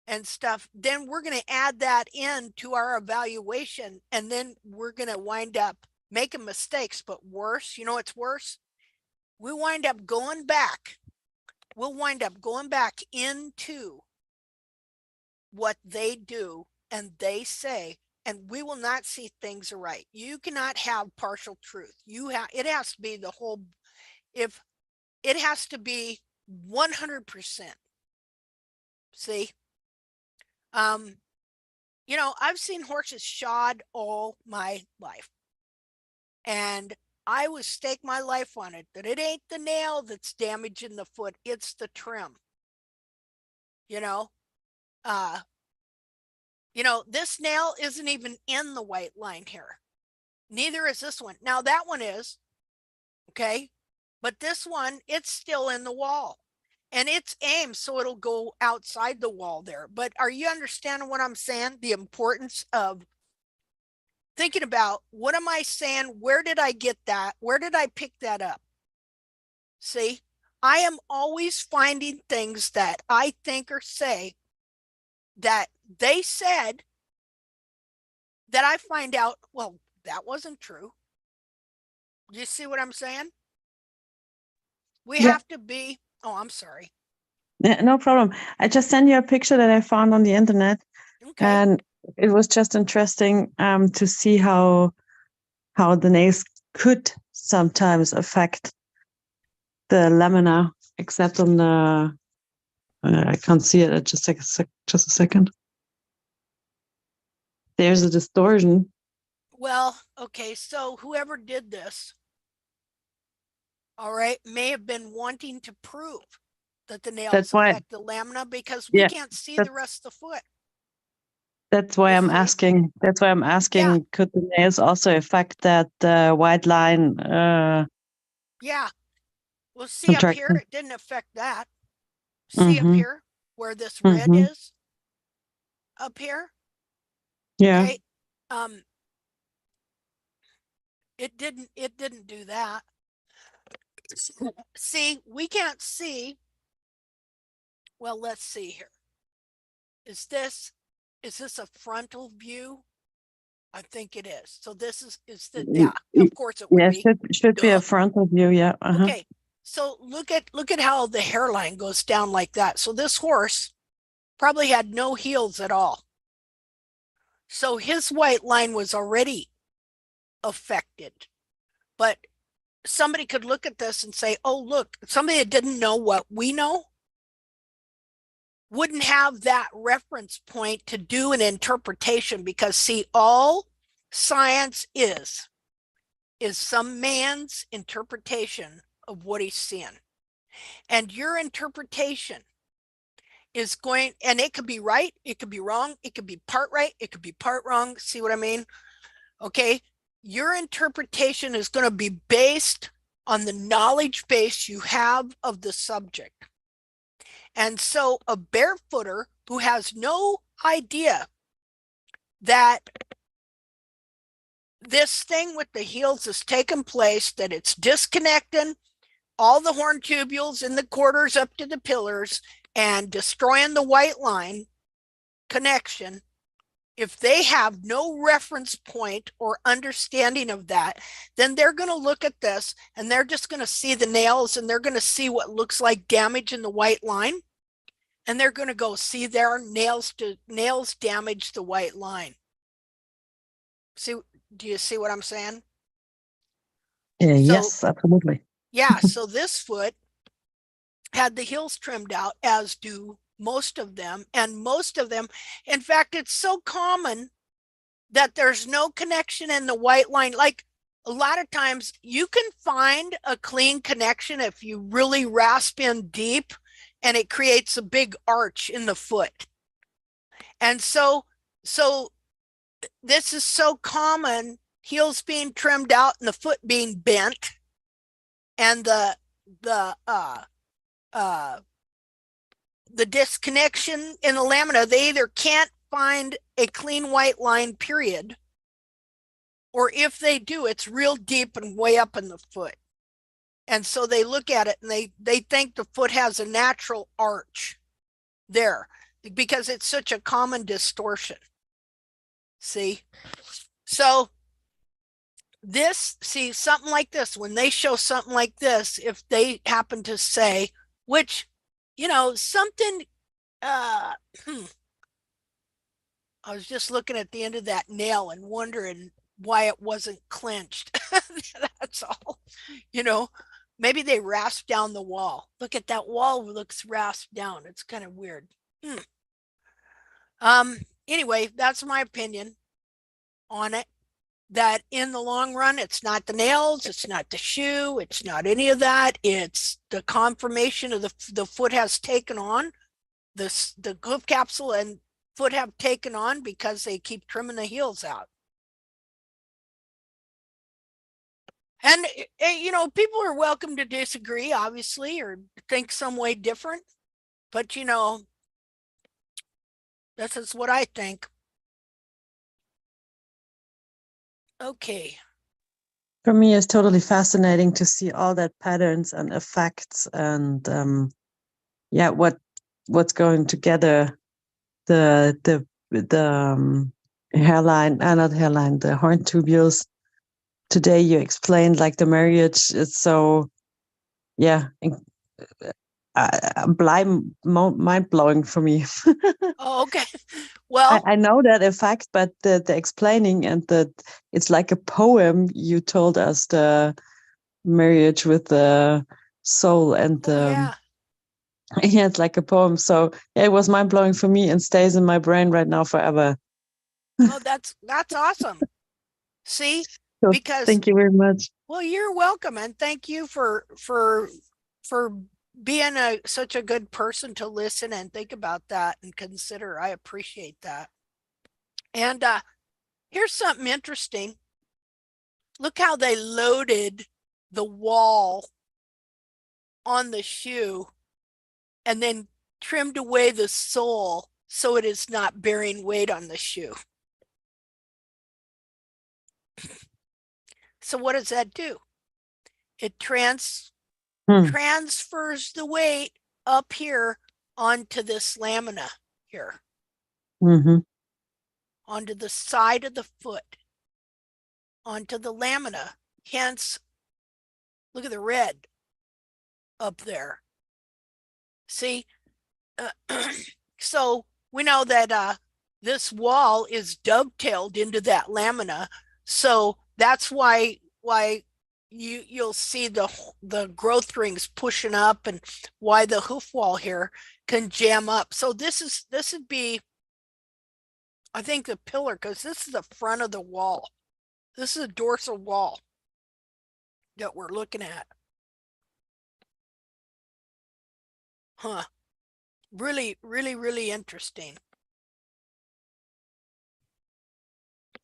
and stuff, then we're going to add that in to our evaluation, and then we're going to wind up making mistakes. But worse, you know what's worse? We wind up going back. We'll wind up going back into what they do and they say, and we will not see things are right. You cannot have partial truth. It has to be the whole, if it has to be 100%. See? You know, I've seen horses shod all my life, and I would stake my life on it that it ain't the nail that's damaging the foot, it's the trim. You know, this nail isn't even in the white line here. Neither is this one. Now that one is, okay, but this one, it's still in the wall. and it's aimed so it'll go outside the wall there. But are you understanding what I'm saying? The importance of thinking about, what am I saying? Where did I get that? Where did I pick that up? See, I am always finding things that I think or say that they said that I find out, well, that wasn't true. Do you see what I'm saying? We Yeah. have to be, oh, I'm sorry. Yeah, no problem. I just sent you a picture that I found on the internet, Okay. and it was just interesting to see how the nails could sometimes affect the lamina, except on the I can't see it. Just a second. There's a distortion. Well, okay, so whoever did this, all right, may have been wanting to prove that the nails That's why. affect the lamina, because we Yeah, can't see that- the rest of the foot. That's why You I'm see? asking. That's why I'm asking. Yeah. Could the nails also affect that white line Yeah. Well, see up here, contraction? it didn't affect that. See up Mm-hmm. here where this red Mm-hmm. is up here. Yeah. Okay. It didn't do that. See, we can't see. Well, let's see here. Is this a frontal view? I think it is. So this is the, yeah, of course it would Yeah, be. should be Duh. a frontal view. Yeah. Uh-huh. Okay. So look at how the hairline goes down like that. So this horse probably had no heels at all. So his white line was already affected. But somebody could look at this and say, oh, look, somebody that didn't know what we know wouldn't have that reference point to do an interpretation, because see, all science is some man's interpretation of what he's seeing. And your interpretation is going, and it could be right, it could be wrong, it could be part right, it could be part wrong. See what I mean? Okay. Your interpretation is going to be based on the knowledge base you have of the subject. And so a barefooter who has no idea that this thing with the heels is taking place, that it's disconnecting all the horn tubules in the quarters up to the pillars and destroying the white line connection, if they have no reference point or understanding of that, then they're going to look at this and they're just going to see the nails, and they're going to see what looks like damage in the white line. And they're going to go, see, there are nails damage the white line. See, do you see what I'm saying? Yes, absolutely. Yeah. So this foot had the heels trimmed out, as do most of them. And most of them, in fact, it's so common that there's no connection in the white line. Like a lot of times you can find a clean connection if you really rasp in deep, and it creates a big arch in the foot. And so this is so common, heels being trimmed out and the foot being bent, and the disconnection in the lamina. They either can't find a clean white line, period, or if they do, it's real deep and way up in the foot. And so they look at it and they think the foot has a natural arch there because it's such a common distortion. See? So this, see, something like this, when they show something like this, if they happen to say, which, you know, something, I was just looking at the end of that nail and wondering why it wasn't clenched. That's all. You know, maybe they rasped down the wall. Look at that wall, looks rasped down. It's kind of weird. Anyway, that's my opinion on it. That in the long run, it's not the nails, it's not the shoe, it's not any of that. It's the conformation of the foot has taken on, the hoof capsule and foot have taken on because they keep trimming the heels out. And, you know, people are welcome to disagree, obviously, or think some way different. But, you know, this is what I think. Okay. For me, it's totally fascinating to see all that patterns and effects, and yeah, what's going together. The hairline, not hairline, the horn tubules. Today you explained like the marriage. It's so, yeah, mind blowing for me. Oh, okay. Well, I know that effect, but the explaining and it's like a poem. You told us the marriage with the soul and oh, yeah. yeah, it's like a poem. So yeah, it was mind blowing for me and stays in my brain right now forever. Oh, that's awesome. See, So because thank you very much. well, you're welcome, and thank you for being such a good person to listen and think about that and consider. I appreciate that. And here's something interesting. Look how they loaded the wall on the shoe and then trimmed away the sole so it is not bearing weight on the shoe. So what does that do? It transfers the weight up here onto this lamina here, onto the side of the foot, onto the lamina. Hence, look at the red up there. See? So we know that this wall is dovetailed into that lamina. So that's why you'll see the growth rings pushing up, and why the hoof wall here can jam up. So this would be, I think, the pillar, because this is the front of the wall. This is a dorsal wall that we're looking at. Huh. Really, really, really interesting.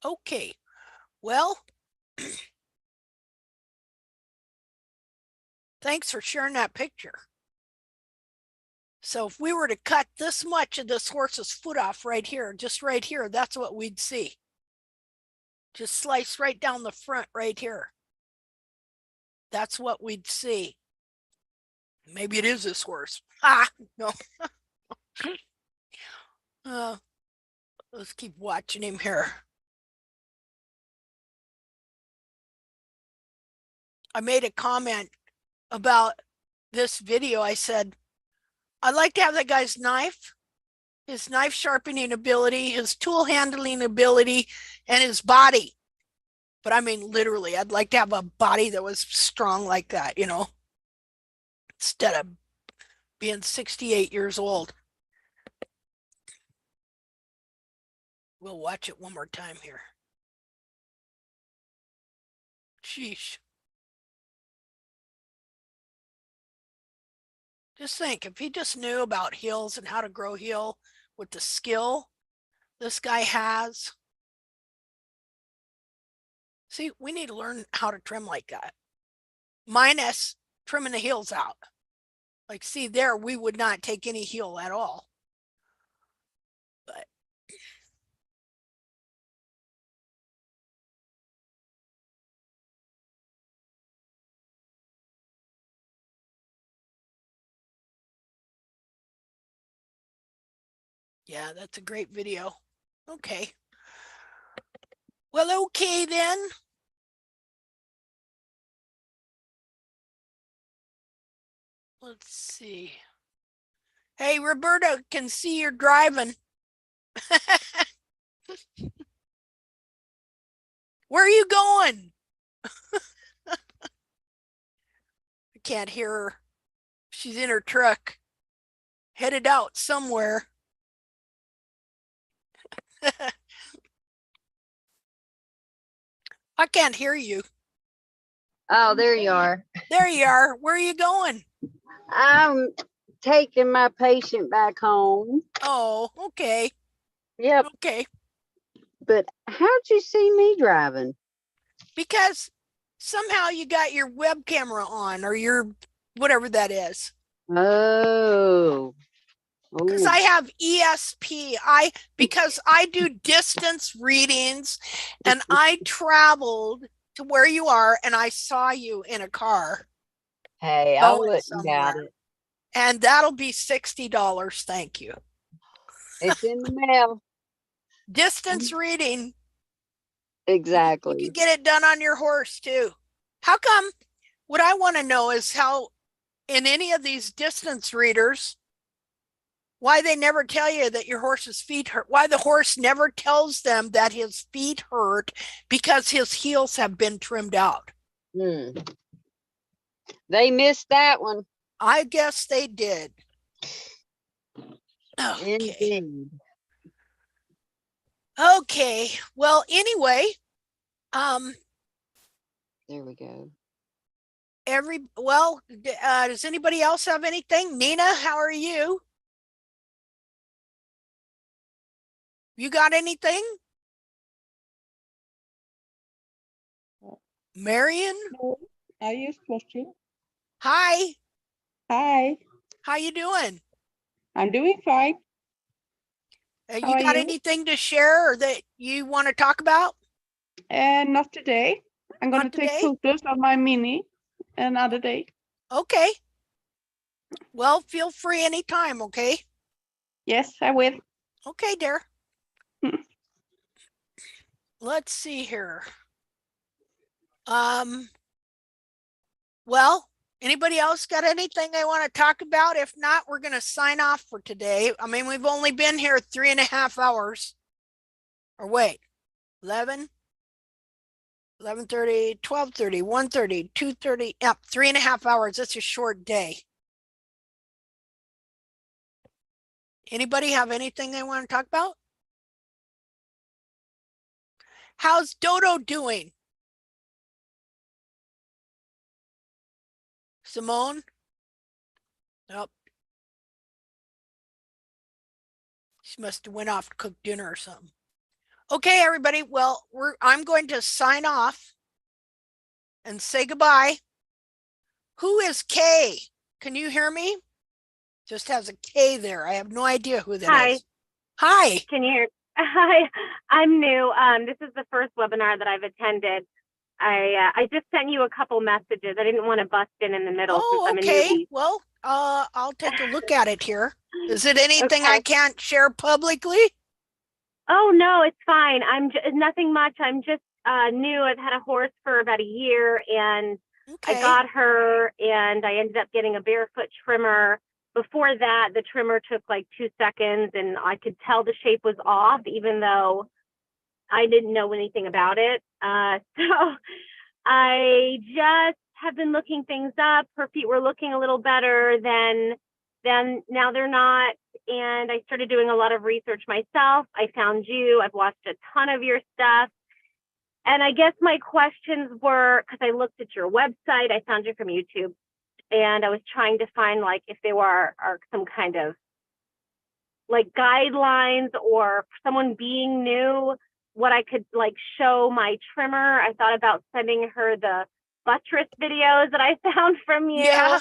Okay. Well, thanks for sharing that picture. So if we were to cut this much of this horse's foot off right here, just right here, that's what we'd see. Just slice right down the front right here. That's what we'd see. Maybe it is this horse. Ah, no. Let's keep watching him here. I made a comment about this video. I said, I'd like to have that guy's knife, his knife sharpening ability, his tool handling ability, and his body. But I mean, literally, I'd like to have a body that was strong like that, you know, instead of being 68 years old. We'll watch it one more time here. Sheesh. Just think, if he just knew about heels and how to grow heel with the skill this guy has. See, we need to learn how to trim like that. Minus trimming the heels out. Like, see there, we would not take any heel at all. But yeah, that's a great video. Okay. Well, okay then. Let's see. Hey, Roberta, can see you're driving. Where are you going? I can't hear her. She's in her truck, headed out somewhere. I can't hear you. Oh, there you are. There you are. Where are you going? I'm taking my patient back home. Oh, okay. Yep. Okay. But how'd you see me driving? Because Somehow you got your web camera on or your whatever that is. Oh. Because I have ESP. Because I do distance readings and I traveled to where you are and I saw you in a car. Hey, I wouldn't doubt it. And that'll be $60. Thank you. It's in the mail. Distance reading. Exactly. You can get it done on your horse too. How come? What I want to know is how in any of these distance readers, why they never tell you that your horse's feet hurt, why the horse never tells them that his feet hurt because his heels have been trimmed out. They missed that one. I guess they did. Okay. Indeed. Okay. Well, anyway, there we go. Does anybody else have anything? Nina, how are you? You got anything? Marion? No, I use question. Hi. Hi. How you doing? I'm doing fine. You got anything to share or that you want to talk about? And not today. I'm going to take photos of my Mini another day. Okay. Well, feel free anytime, okay? Yes, I will. Okay, dear. Let's see here. Well, anybody else got anything they want to talk about? If not, we're going to sign off for today. I mean, we've only been here 3.5 hours. Or wait, 11, 11:30, 12:30, 1:30, 2:30. Yep, 3.5 hours. That's a short day. Anybody have anything they want to talk about? How's Dodo doing? Simone? Nope. She must have went off to cook dinner or something. Okay, everybody. Well, I'm going to sign off and say goodbye. Who is Kay? Can you hear me? Just has a K there. I have no idea who that is. Hi. Can you hear? Hi, I'm new. This is the first webinar that I've attended. I just sent you a couple messages. I didn't want to bust in the middle since I'm a newbie. Well, I'll take a look at it here. Is it anything Okay. I can't share publicly? Oh no, it's fine. Nothing much. I'm just new. I've had a horse for about a year, and I got her, and I ended up getting a barefoot trimmer. Before that, the trimmer took like 2 seconds, and I could tell the shape was off, even though I didn't know anything about it. So I just have been looking things up. Her feet were looking a little better than now they're not. And I started doing a lot of research myself. I found you. I've watched a ton of your stuff. And I guess my questions were, because I looked at your website, I found you from YouTube, and I was trying to find like if there are some kind of like guidelines or someone being new, what I could like show my trimmer. I thought about sending her the buttress videos that I found from you. Yeah.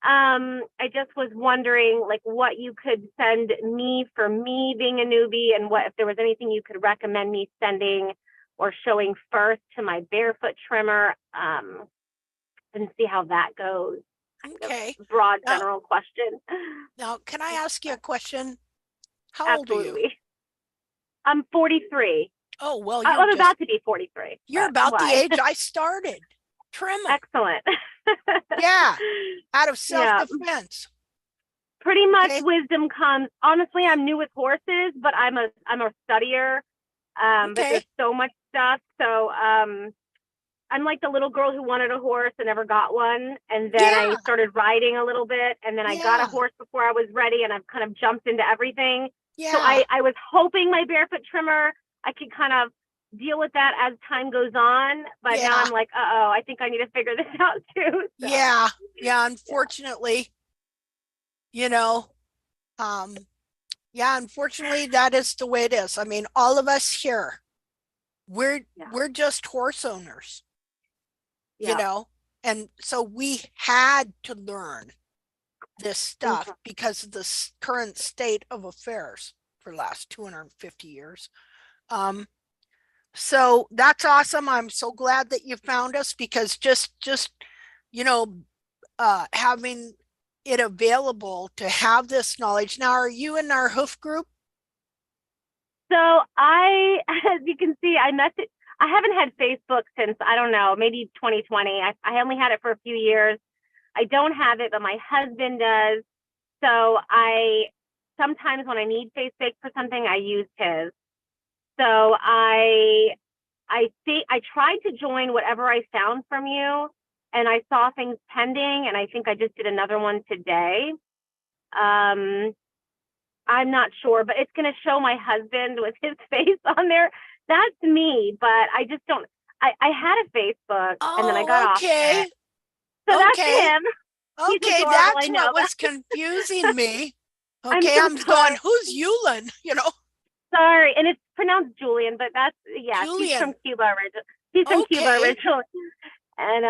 I just was wondering like what you could send me for me being a newbie, and what if there was anything you could recommend me sending or showing first to my barefoot trimmer, and see how that goes. Okay. Broad general question. Now, can I ask you a question? How old are you? I'm 43. Oh, well, I'm about to be 43. You're about the age I started. Trimming. Excellent. Yeah, out of self-defense. Pretty much wisdom comes. Honestly, I'm new with horses, but I'm a studier. But there's so much stuff. So I'm like the little girl who wanted a horse and never got one. And then I started riding a little bit, and then I got a horse before I was ready, and I've kind of jumped into everything. Yeah. So I was hoping my barefoot trimmer, I could kind of deal with that as time goes on. But now I'm like, I think I need to figure this out too. So. Yeah. Unfortunately, unfortunately, that is the way it is. I mean, all of us here, we're just horse owners. you know, and so we had to learn this stuff because of the current state of affairs for the last 250 years. So that's awesome. I'm so glad that you found us, because just you know, having it available to have this knowledge. Now, are you in our Hoof group? So as you can see, I haven't had Facebook since, I don't know, maybe 2020. I only had it for a few years. I don't have it, but my husband does. So sometimes when I need Facebook for something, I use his. So I tried to join whatever I found from you, and I saw things pending, and I think I just did another one today. I'm not sure, but it's going to show my husband with his face on there. That's me, but I just don't. I had a Facebook, and then I got off it. So that's him. Okay, that's what was confusing me. Okay, I'm going, who's Yulin? You know. Sorry, and it's pronounced Julian, but that's Julian. He's from Cuba originally. He's from Cuba originally. And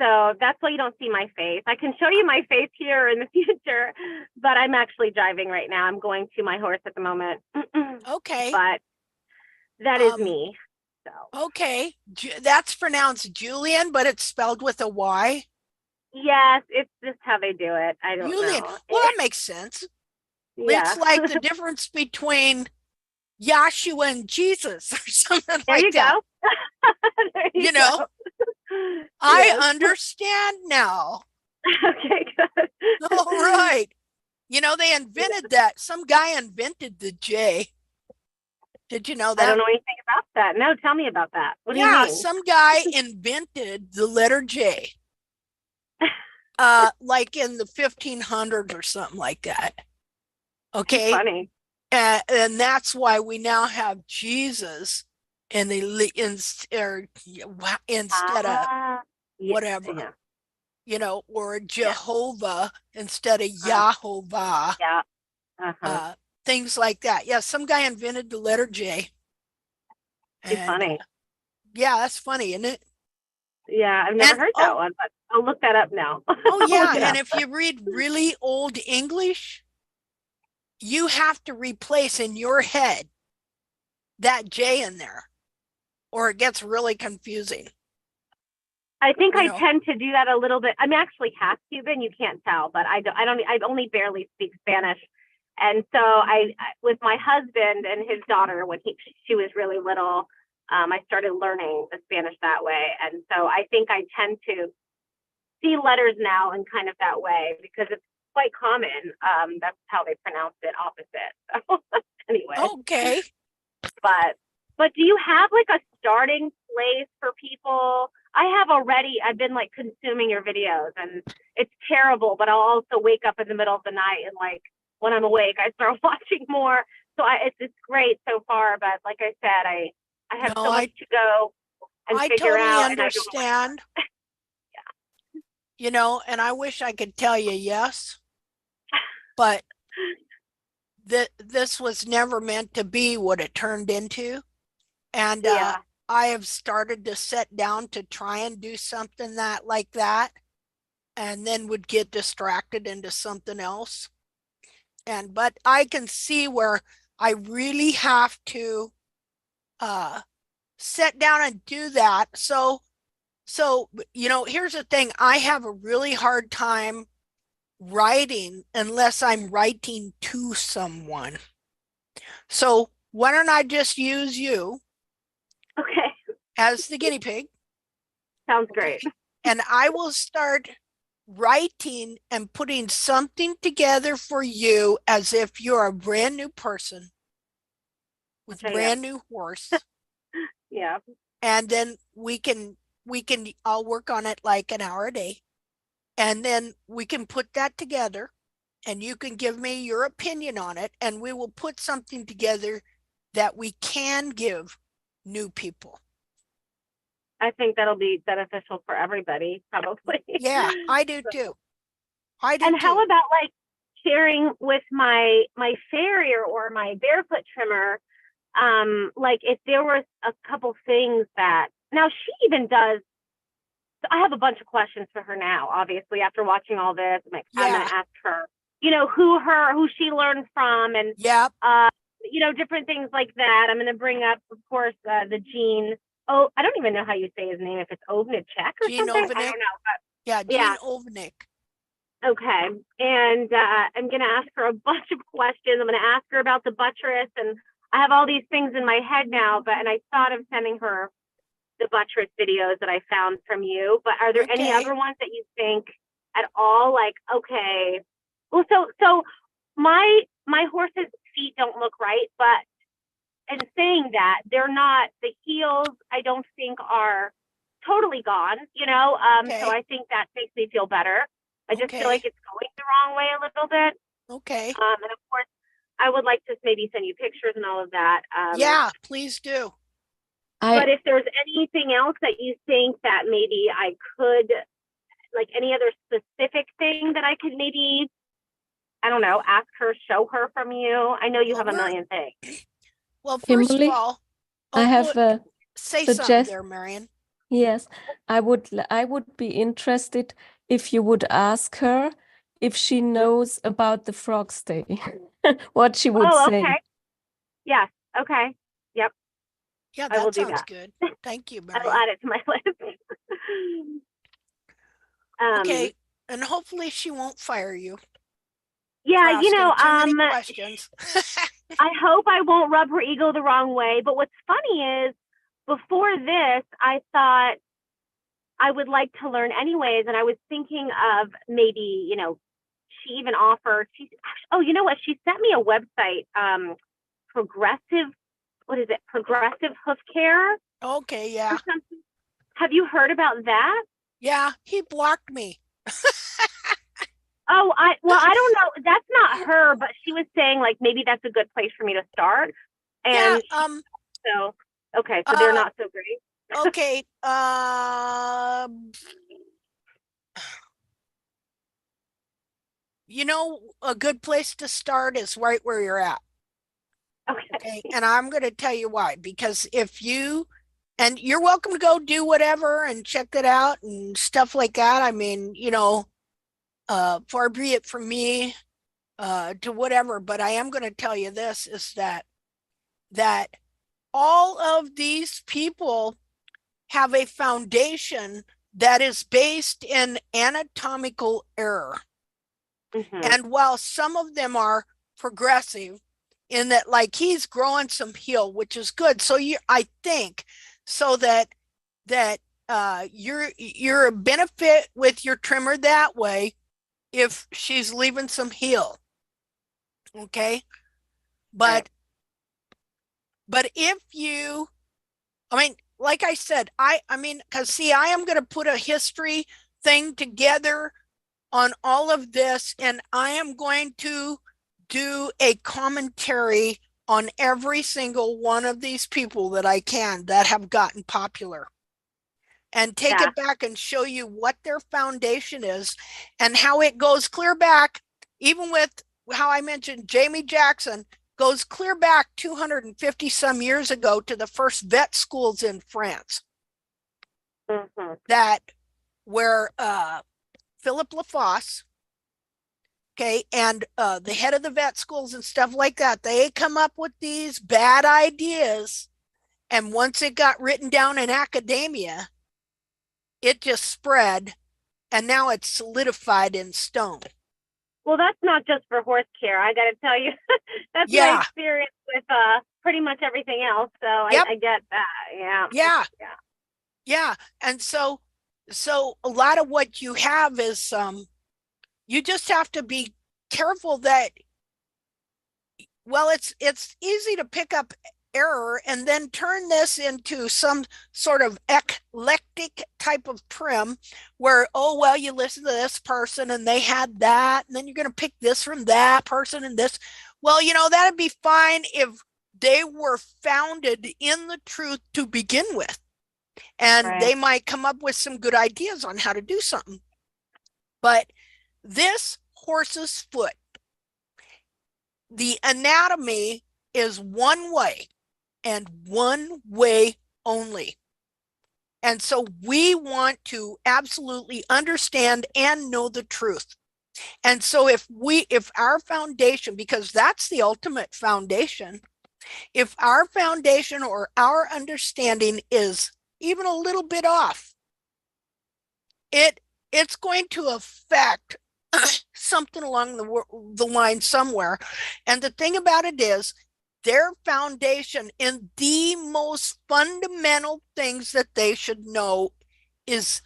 so that's why you don't see my face. I can show you my face here in the future, but I'm actually driving right now. I'm going to my horse at the moment. Okay. But that is me. So. Okay. That's pronounced Julian, but it's spelled with a Y? Yes, it's just how they do it. I don't Julian. know. Well, that makes sense. Yeah. It's like the difference between Yahshua and Jesus or something there like you that. Go. There you know, go. I understand now. Okay, good. All right. You know, they invented that. Some guy invented the J. Did you know that? I don't know anything about that. No, tell me about that. What do you mean? Some guy invented the letter J. Like in the 1500s or something like that. Okay. That's funny. And that's why we now have Jesus and instead of whatever, you know, or Jehovah instead of Yahovah. Yeah. Things like that. Yeah, some guy invented the letter J. It's funny. Yeah, that's funny, isn't it? Yeah, I've never heard that one, but I'll look that up now. Oh, yeah, and if you read really old English, you have to replace in your head that J in there, or it gets really confusing. I think I tend to do that a little bit. I'm actually half Cuban. You can't tell, but I only barely speak Spanish. And so I with my husband and his daughter, when she was really little, I started learning the Spanish that way. And so I think I tend to see letters now in kind of that way because it's quite common. That's how they pronounce it opposite. So anyway. Okay. But do you have like a starting place for people? I've been like consuming your videos and it's terrible, but I'll also wake up in the middle of the night and like when I'm awake, I start watching more. So it's great so far. But like I said, I have so much to go and figure out. I totally understand. Yeah. You know, and I wish I could tell you yes, but this was never meant to be what it turned into. And I have started to sit down to try and do something like that, and then would get distracted into something else. But I can see where I really have to sit down and do that. So, you know, here's the thing. I have a really hard time writing unless I'm writing to someone. So why don't I just use you as the guinea pig? Sounds great. And I will start writing and putting something together for you as if you're a brand new person with brand new horse. Yeah. And then I'll work on it like an hour a day. And then we can put that together and you can give me your opinion on it. And we will put something together that we can give new people. I think that'll be beneficial for everybody, probably. Yeah, I do too. And how about like sharing with my farrier or my barefoot trimmer? Like if there was a couple things that now she even does So I have a bunch of questions for her now, obviously, after watching all this. I'm going to ask her, who she learned from, and different things like that. I'm going to bring up, of course, the Gene. Oh, I don't even know how you say his name. If it's Ovnicek or Gene something. Ovnik. I don't know. But, Gene Ovnik. Okay. And I'm going to ask her a bunch of questions. I'm going to ask her about the buttress, and I have all these things in my head now, and I thought of sending her the buttress videos that I found from you. But are there any other ones that you think at all like, okay, well, so my horse's feet don't look right, but in saying that, they're not, the heels I don't think are totally gone, so I think that makes me feel better. I just feel like it's going the wrong way a little bit. Okay. And of course, I would like to maybe send you pictures and all of that. Yeah, please do. But if there's anything else that you think that maybe I could, like any other specific thing that I could maybe, I don't know, ask her, show her from you. I know you have a million things. Well, first Kimberly, of all, I have a say something there, Marion. Yes, I would be interested if you would ask her if she knows about the Frog's Day, what she would say. Okay. Yes. Okay. Yep. Yeah, I will that do sounds that. good. Thank you, Marion. I'll add it to my list. Okay, and hopefully she won't fire you. Yeah, too many questions. I hope I won't rub her ego the wrong way. But what's funny is, before this, I thought I would like to learn anyways, and I was thinking of maybe, she even offered. Oh, you know what? She sent me a website, Progressive. What is it? Progressive Hoof Care. Okay, yeah. Have you heard about that? Yeah, he blocked me. Oh, I don't know. That's not her, but she was saying like maybe that's a good place for me to start. And so okay, so they're not so great. Okay. A good place to start is right where you're at. Okay. And I'm going to tell you why, because and you're welcome to go do whatever and check it out and stuff like that. I mean, far be it from me to whatever, but I am going to tell you this is that all of these people have a foundation that is based in anatomical error. And while some of them are progressive in that, like, he's growing some heel, which is good. So I think so that you're a benefit with your trimmer that way if she's leaving some heel. Okay. But if you, I mean, like I said, I mean, because see, I am going to put a history thing together on all of this, and I am going to do a commentary on every single one of these people that I can that have gotten popular, and take it back and show you what their foundation is and how it goes clear back, even with how I mentioned Jamie Jackson goes clear back 250 some years ago to the first vet schools in France. That where Philip Lafosse, okay, and the head of the vet schools and stuff like that, they come up with these bad ideas, and once it got written down in academia, it just spread, and now it's solidified in stone. Well, that's not just for horse care. I got to tell you, that's my experience with pretty much everything else. So I get that. Yeah. And so a lot of what you have is you just have to be careful that, well, it's easy to pick up error and then turn this into some sort of eclectic type of trim where, oh, well, you listen to this person and they had that, and then you're going to pick this from that person and this. Well, that'd be fine if they were founded in the truth to begin with. And they might come up with some good ideas on how to do something. But this horse's foot, the anatomy is one way and one way only. And so we want to absolutely understand and know the truth. And so if our foundation, because that's the ultimate foundation, if our foundation or our understanding is even a little bit off, it's going to affect something along the line somewhere. And the thing about it is, their foundation in the most fundamental things that they should know is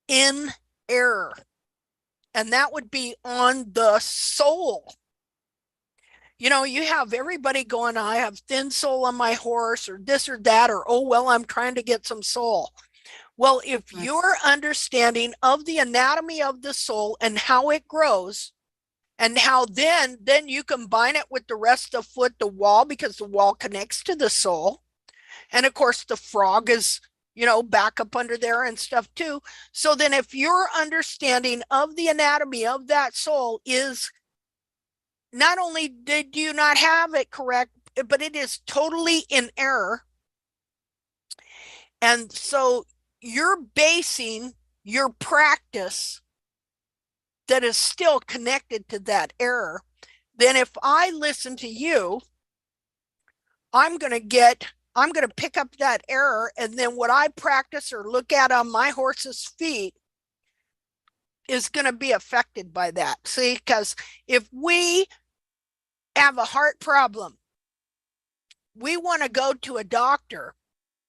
in error. And that would be on the soul. You know, you have everybody going, I have thin soul on my horse, or this or that, or, oh, well, I'm trying to get some soul. Well, if your understanding of the anatomy of the soul and how it grows, and how then you combine it with the rest of the foot, the wall, because the wall connects to the soul. And of course, the frog is, you know, back up under there and stuff too. So then if your understanding of the anatomy of that soul is, not only did you not have it correct, but it is totally in error. And so you're basing your practice that is still connected to that error. Then if I listen to you, I'm going to pick up that error, and then what I practice or look at on my horse's feet is going to be affected by that. See, because if we have a heart problem, we want to go to a doctor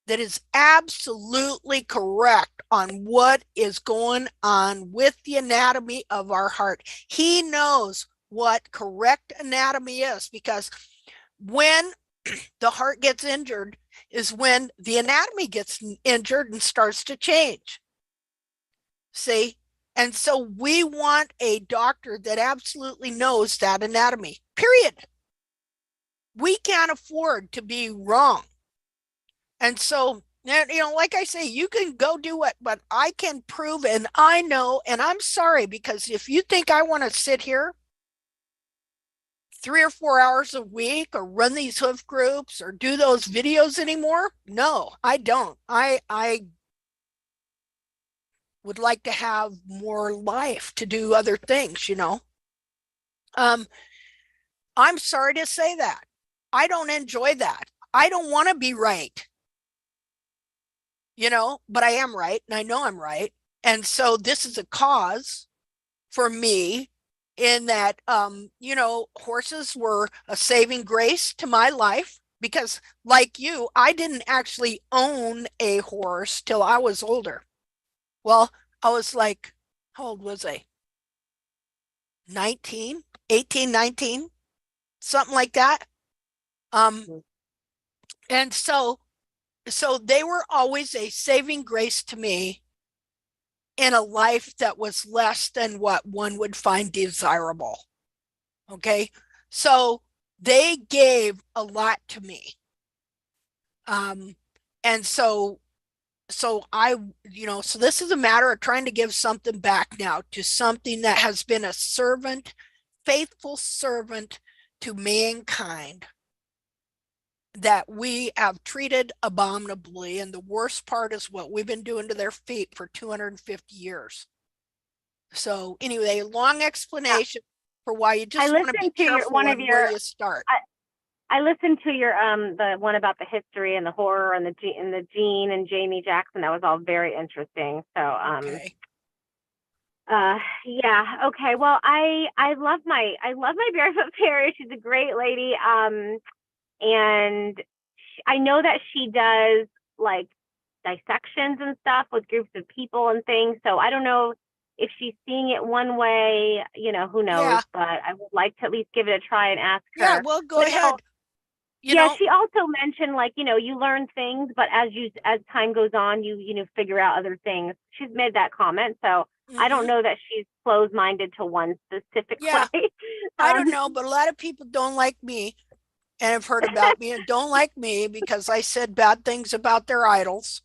that is absolutely correct on what is going on with the anatomy of our heart. He knows what correct anatomy is, because when the heart gets injured is when the anatomy gets injured and starts to change. See? And so we want a doctor that absolutely knows that anatomy, period. We can't afford to be wrong. And so, you know, like I say, you can go do it, but I can prove, and I know, and I'm sorry, because if you think I want to sit here 3 or 4 hours a week or run these hoof groups or do those videos anymore, no, I don't. I would like to have more life to do other things, you know. I'm sorry to say that. I don't enjoy that. I don't want to be right, you know, but I am right, and I know I'm right. And so this is a cause for me, in that, you know, horses were a saving grace to my life, because like you, I didn't actually own a horse till I was older. Well, I was like, how old was I? 19, 18, 19, something like that. And so they were always a saving grace to me in a life that was less than what one would find desirable. Okay. So they gave a lot to me. And so I, you know, so this is a matter of trying to give something back now to something that has been a servant, faithful servant to mankind, that we have treated abominably. And the worst part is what we've been doing to their feet for 250 years. So anyway, long explanation for why you just want to be careful on where you start. I listened to your the one about the history and the horror and the Gene and Jamie Jackson. That was all very interesting. So okay. Yeah, okay. Well, I love my barefoot fairy. She's a great lady. And I know that she does like dissections and stuff with groups of people and things. So I don't know if she's seeing it one way, you know, who knows, Yeah. but I would like to at least give it a try and ask her. Yeah, well, go ahead. You know, she also mentioned, like, you know, you learn things, but as time goes on, you figure out other things. She's made that comment. So I don't know that she's closed-minded to one specific way. I don't know, but a lot of people don't like me and have heard about me and don't like me because I said bad things about their idols.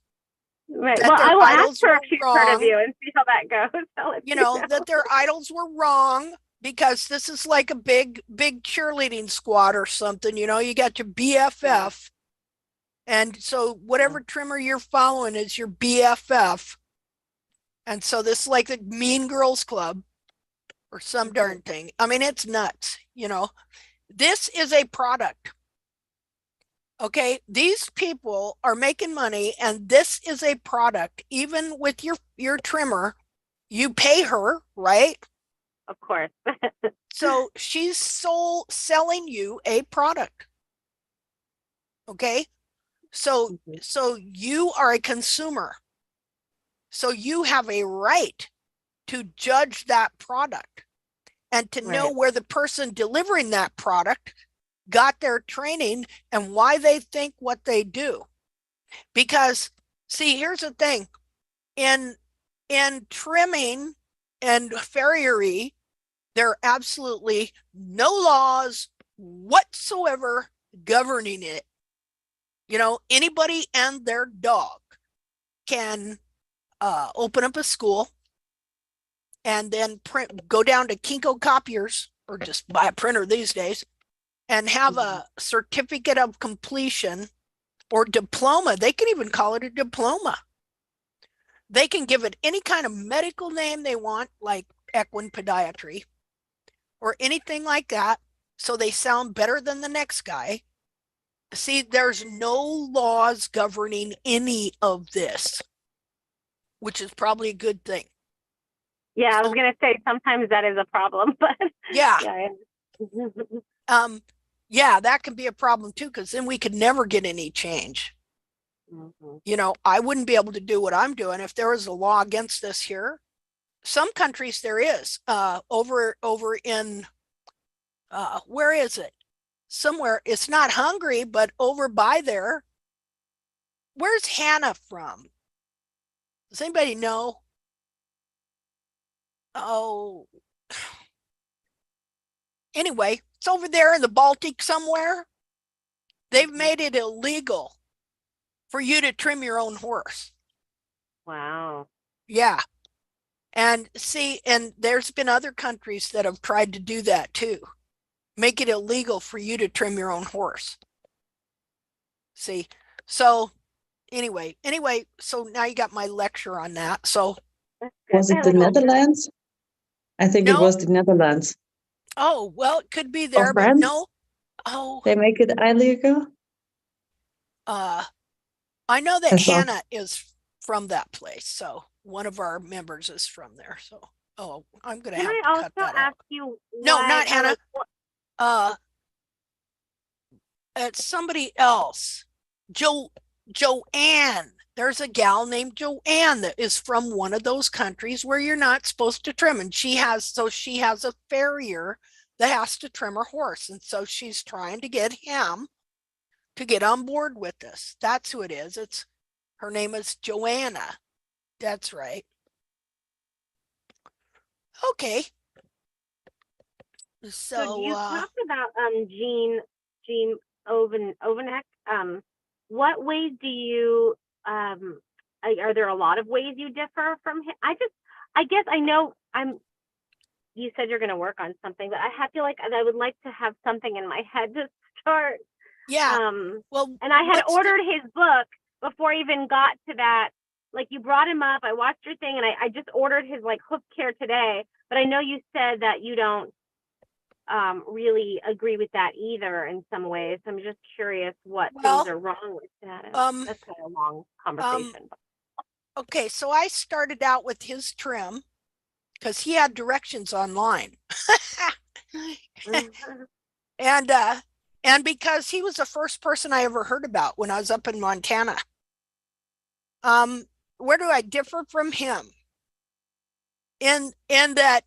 Right. Well, I will ask her if she's heard of you and see how that goes. You know, that their idols were wrong, because this is like a big cheerleading squad or something. You know, you got your BFF And so whatever trimmer you're following is your BFF. And so this is like the Mean Girls Club or some darn thing. I mean, it's nuts, you know. This is a product. Okay, these people are making money, and this is a product. Even with your trimmer, you pay her, right? Of course. So she's selling you a product. Okay, so you are a consumer. So you have a right to judge that product and to know where the person delivering that product got their training and why they think what they do. Because see, here's the thing, in trimming and farriery, there are absolutely no laws whatsoever governing it. You know, anybody and their dog can open up a school and then go down to Kinko copiers, or just buy a printer these days, and have a certificate of completion or diploma. They can even call it a diploma. They can give it any kind of medical name they want, like equine podiatry or anything like that, so they sound better than the next guy. See, there's no laws governing any of this, which is probably a good thing. Yeah, I was gonna say sometimes that is a problem, but yeah. Yeah, that can be a problem too, because then we could never get any change. You know, I wouldn't be able to do what I'm doing if there was a law against this here. Some countries there is. Over in where is it? Somewhere, it's not Hungary, but over by there. Where's Hannah from? Does anybody know? Oh, anyway, it's over there in the Baltic somewhere. They've made it illegal for you to trim your own horse. Wow. Yeah. And see, and there's been other countries that have tried to do that too. Make it illegal for you to trim your own horse. See, so anyway, so now you got my lecture on that. So was it the Netherlands? I think it was the Netherlands. Oh, well, it could be there, but no. Oh, they make it illegal. I know that Hannah is from that place, so one of our members is from there. So, I'm gonna have to cut that out. You no, not Hannah. It's somebody else. Joanne. There's a gal named Joanne that is from one of those countries where you're not supposed to trim, and she has a farrier that has to trim her horse, and so she's trying to get him to get on board with this. That's who it is. Her name is Joanna. That's right. Okay. So you talked about Gene Ovanek. What ways do you are there a lot of ways you differ from him? I guess I know you said you're going to work on something, but I feel like I would like to have something in my head to start. Yeah. Well, and I had ordered his book before I even got to that. Like, you brought him up, I watched your thing, and I just ordered his Hoof Care today. But I know you said that you don't really agree with that either in some ways. I'm just curious what things are wrong with that. That's kind of a long conversation. Okay, so I started out with his trim because he had directions online. And because he was the first person I ever heard about when I was up in Montana. Where do I differ from him? In that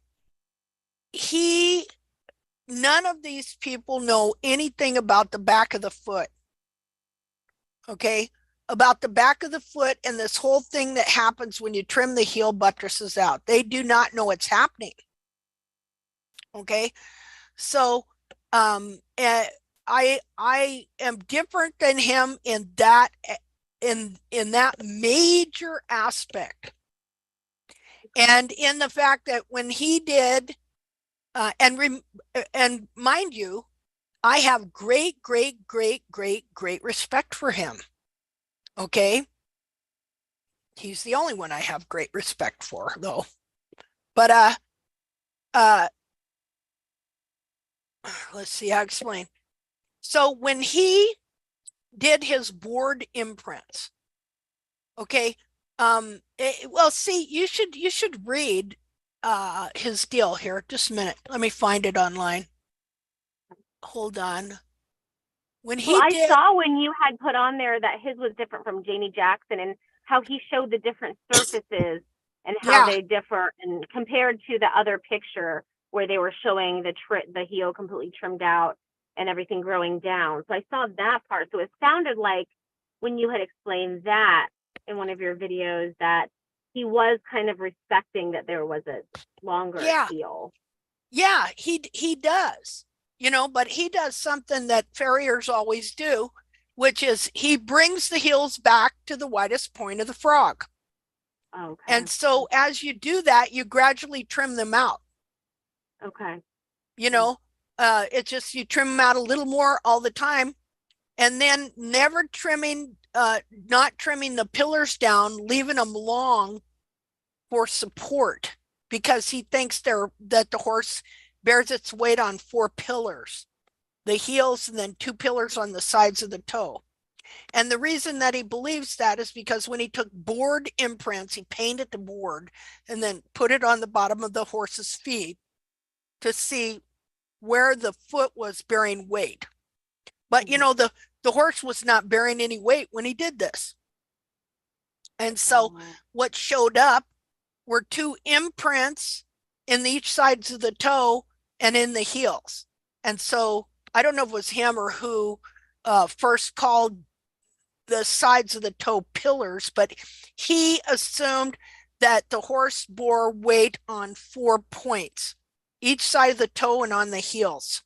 none of these people know anything about the back of the foot. Okay? About the back of the foot and this whole thing that happens when you trim the heel buttresses out. They do not know what's happening. Okay? So, I am different than him in that major aspect, and in the fact that when he did, and mind you, I have great respect for him. Okay. He's the only one I have great respect for, though. But let's see how to explain. So when he did his board imprints, okay, well, see, you should read his deal here. Just a minute. Let me find it online. Hold on. When he Well, I did, saw when you had put on there that his was different from Jamie Jackson and how he showed the different surfaces and how Yeah. they differ, and compared to the other picture where they were showing the heel completely trimmed out and everything growing down. So I saw that part. So it sounded like when you had explained that in one of your videos that he was kind of respecting that there was a longer Yeah. heel. Yeah, he does, you know, but he does something that farriers always do, which is he brings the heels back to the widest point of the frog. Okay. And so as you do that, you gradually trim them out. Okay. You know, it's just you trim them out a little more all the time, and then never trimming, not trimming the pillars down, leaving them long for support, because he thinks that the horse bears its weight on 4 pillars, the heels and then 2 pillars on the sides of the toe. And the reason that he believes that is because when he took board imprints, he painted the board and then put it on the bottom of the horse's feet to see where the foot was bearing weight. But you know, the horse was not bearing any weight when he did this. And so what showed up were 2 imprints in each sides of the toe and in the heels. And so I don't know if it was him or who first called the sides of the toe pillars, but he assumed that the horse bore weight on 4 points, each side of the toe and on the heels.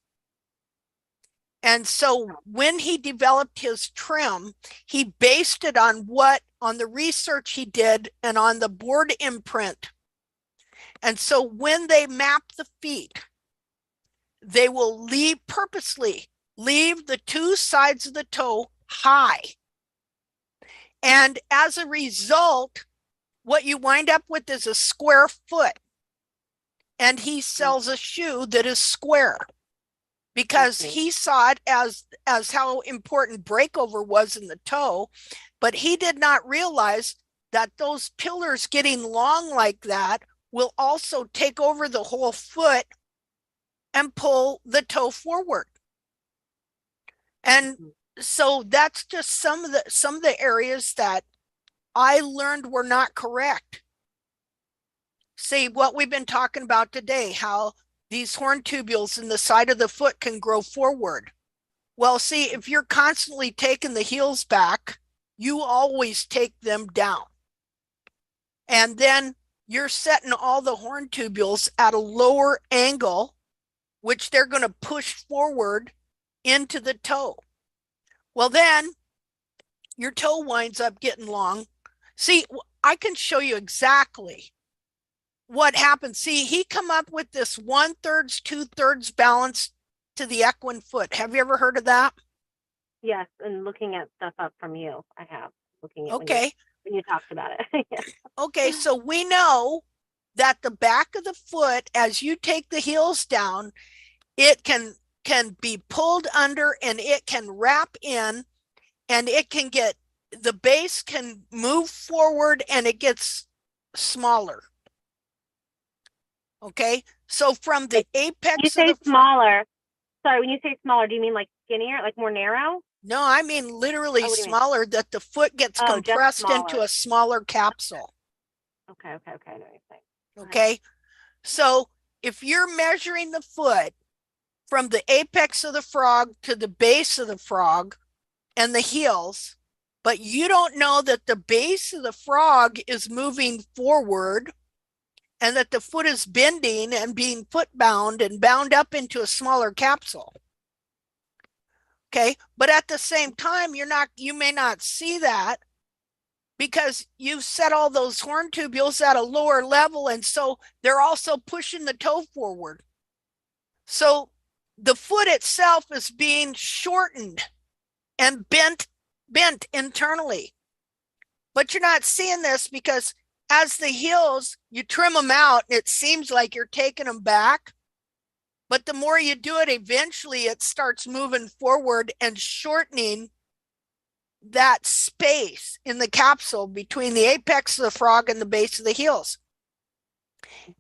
And so when he developed his trim, he based it on the research he did and on the board imprint. And so when they map the feet, they will purposely leave the 2 sides of the toe high. And as a result, what you wind up with is a square foot. And he sells a shoe that is square because he saw it as how important breakover was in the toe, but he did not realize that those pillars getting long like that will also take over the whole foot and pull the toe forward. And so that's just some of the areas that I learned were not correct. See what we've been talking about today, how these horn tubules in the side of the foot can grow forward. Well, see, if you're constantly taking the heels back, you always take them down. And then you're setting all the horn tubules at a lower angle, which they're going to push forward into the toe. Well, then your toe winds up getting long. See, I can show you exactly what happens. See, he come up with this 1/3, 2/3 balance to the equine foot. Have you ever heard of that? Yes, and looking at stuff up from you, I have. Looking at Okay. when you talked about it. Yeah. Okay, so we know that the back of the foot, as you take the heels down, it can be pulled under and it can wrap in, and it can get, the base can move forward and it gets smaller. Okay, so from the apex You say of the smaller. Sorry, when you say smaller, do you mean like skinnier, like more narrow? No, I mean literally smaller, that the foot gets compressed into a smaller capsule. Okay, okay, okay. I know what you're saying. Okay, so if you're measuring the foot from the apex of the frog to the base of the frog and the heels, but you don't know that the base of the frog is moving forward and that the foot is bending and being foot bound and bound up into a smaller capsule. Okay, but at the same time, you may not see that because you've set all those horn tubules at a lower level, and so they're also pushing the toe forward. So the foot itself is being shortened and bent internally. But you're not seeing this because as the heels, you trim them out and it seems like you're taking them back. But the more you do it, eventually it starts moving forward and shortening that space in the capsule between the apex of the frog and the base of the heels.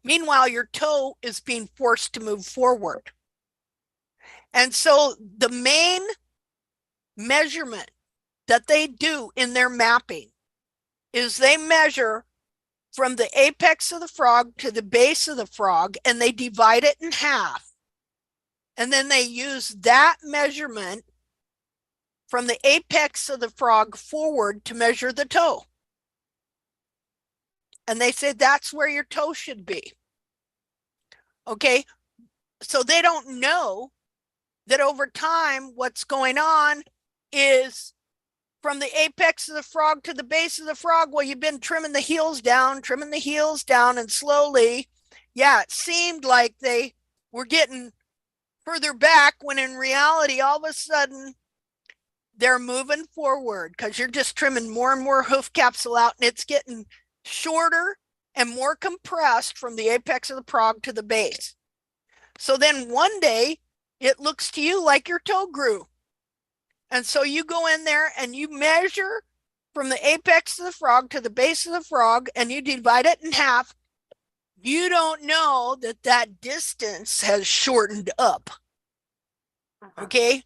Meanwhile, your toe is being forced to move forward. And so the main measurement that they do in their mapping is they measure from the apex of the frog to the base of the frog, and they divide it in half. And then they use that measurement from the apex of the frog forward to measure the toe. And they say that's where your toe should be. Okay, so they don't know that over time what's going on is from the apex of the frog to the base of the frog. Well, you've been trimming the heels down, and slowly, yeah, it seemed like they were getting further back when in reality, all of a sudden, they're moving forward because you're just trimming more and more hoof capsule out, and it's getting shorter and more compressed from the apex of the frog to the base. So then one day it looks to you like your toe grew. And so you go in there and you measure from the apex of the frog to the base of the frog, and you divide it in half. You don't know that that distance has shortened up. Okay.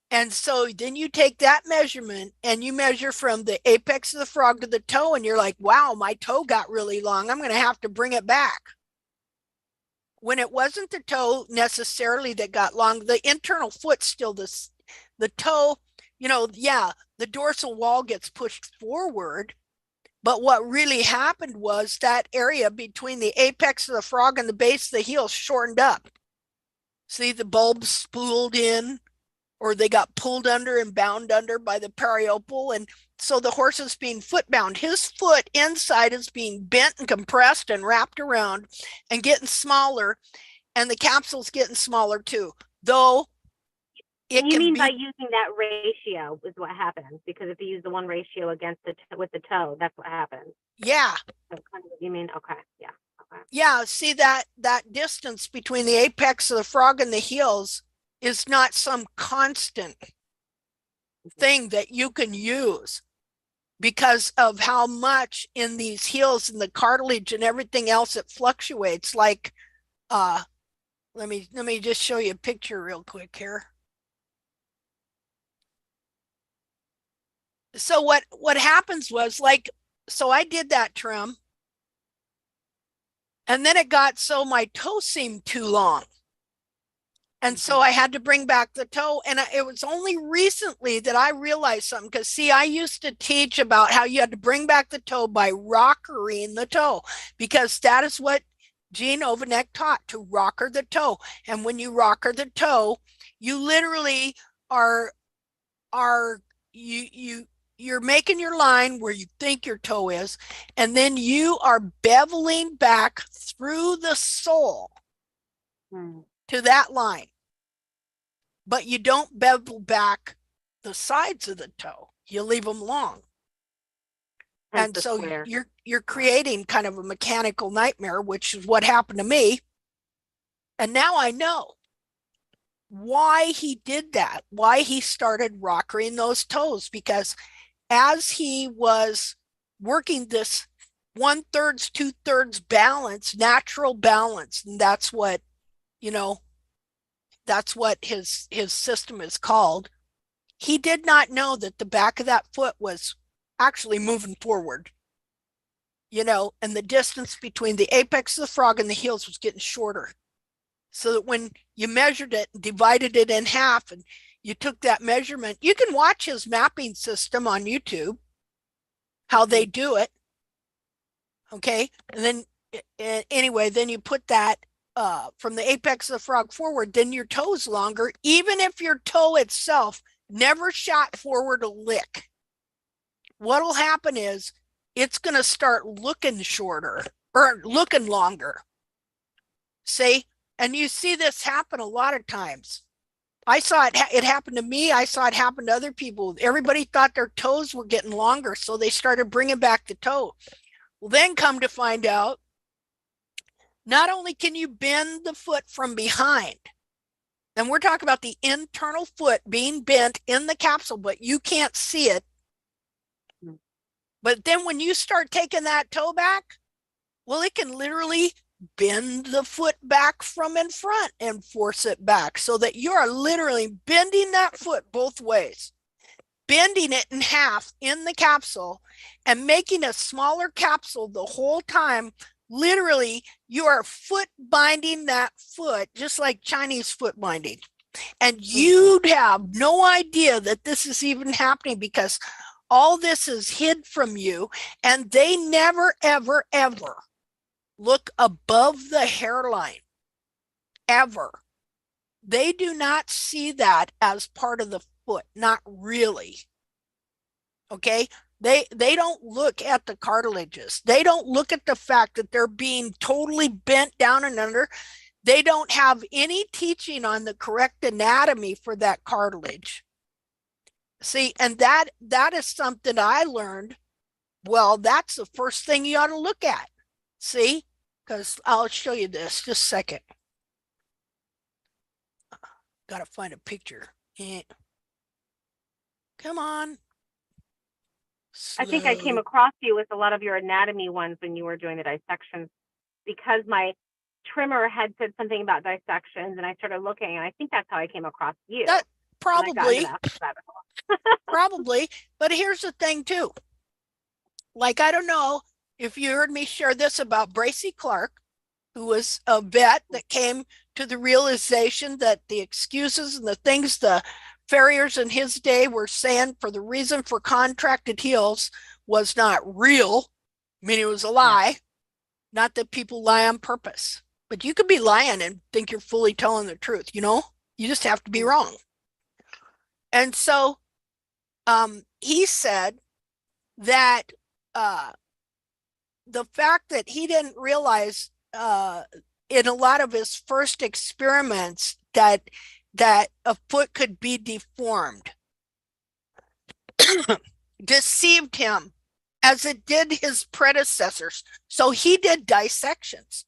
And so then you take that measurement and you measure from the apex of the frog to the toe, and you're like, wow, my toe got really long. I'm going to have to bring it back. When it wasn't the toe necessarily that got long, the internal foot still the toe, yeah, the dorsal wall gets pushed forward. But what really happened was that area between the apex of the frog and the base of the heel shortened up. See, the bulbs spooled in, or they got pulled under and bound under by the periopal. And so the horse is being foot bound. His foot inside is being bent and compressed and wrapped around and getting smaller. And the capsule's getting smaller too. Though it you can mean be, by using that ratio is what happens, because if you use the one ratio against with the toe, that's what happens. yeah. So kind of, you mean, okay, yeah. Okay. Yeah, see that distance between the apex of the frog and the heels is not some constant thing that you can use because of how much in these heels and the cartilage and everything else it fluctuates. Like let me just show you a picture real quick here. So what happens was, like, so I did that trim, and then it got so my toe seemed too long. And so I had to bring back the toe. And it was only recently that I realized something. Because, see, I used to teach about how you had to bring back the toe by rockering the toe. Because that is what Jean Ovanek taught, to rocker the toe. And when you rocker the toe, you literally you're making your line where you think your toe is. And then you are beveling back through the sole to that line, but you don't bevel back the sides of the toe. You leave them long. And so you're creating kind of a mechanical nightmare, which is what happened to me. And now I know why he did that, why he started rockering those toes, because as he was working this 1/3, 2/3 balance, natural balance, and that's what his system is called. He did not know that the back of that foot was actually moving forward, and the distance between the apex of the frog and the heels was getting shorter. So that when you measured it and divided it in half and you took that measurement, you can watch his mapping system on YouTube, how they do it. Okay. And then anyway, then you put that from the apex of the frog forward, then your toe is longer, even if your toe itself never shot forward a lick. What'll happen is it's going to start looking shorter or looking longer. See? And you see this happen a lot of times. I saw it. It happened to me. I saw it happen to other people. Everybody thought their toes were getting longer, so they started bringing back the toe. Well, then come to find out, not only can you bend the foot from behind, and we're talking about the internal foot being bent in the capsule, but you can't see it. But then when you start taking that toe back, well, it can literally bend the foot back from in front and force it back, so that you are literally bending that foot both ways, bending it in half in the capsule and making a smaller capsule the whole time. Literally, you are foot binding that foot just like Chinese foot binding. And you'd have no idea that this is even happening, because all this is hid from you, and they never, ever, ever look above the hairline, ever. They do not see that as part of the foot, not really. Okay, they don't look at the cartilages. They don't look at the fact that they're being totally bent down and under. They don't have any teaching on the correct anatomy for that cartilage. See, and that is something I learned. Well, that's the first thing you ought to look at. See, because I'll show you this just a second. Got to find a picture. Come on. I think I came across you with a lot of your anatomy ones when you were doing the dissections, because my trimmer had said something about dissections, and I started looking, and I think that's how I came across you. That probably. Probably. But here's the thing too. Like, I don't know if you heard me share this about Bracy Clark, who was a vet that came to the realization that the excuses and the things the farriers in his day were saying for the reason for contracted heels was not real. I mean, it was a lie. Yeah. Not that people lie on purpose, but you could be lying and think you're fully telling the truth, you know? You just have to be wrong. And so he said that the fact that he didn't realize in a lot of his first experiments that a foot could be deformed deceived him, as it did his predecessors. So he did dissections,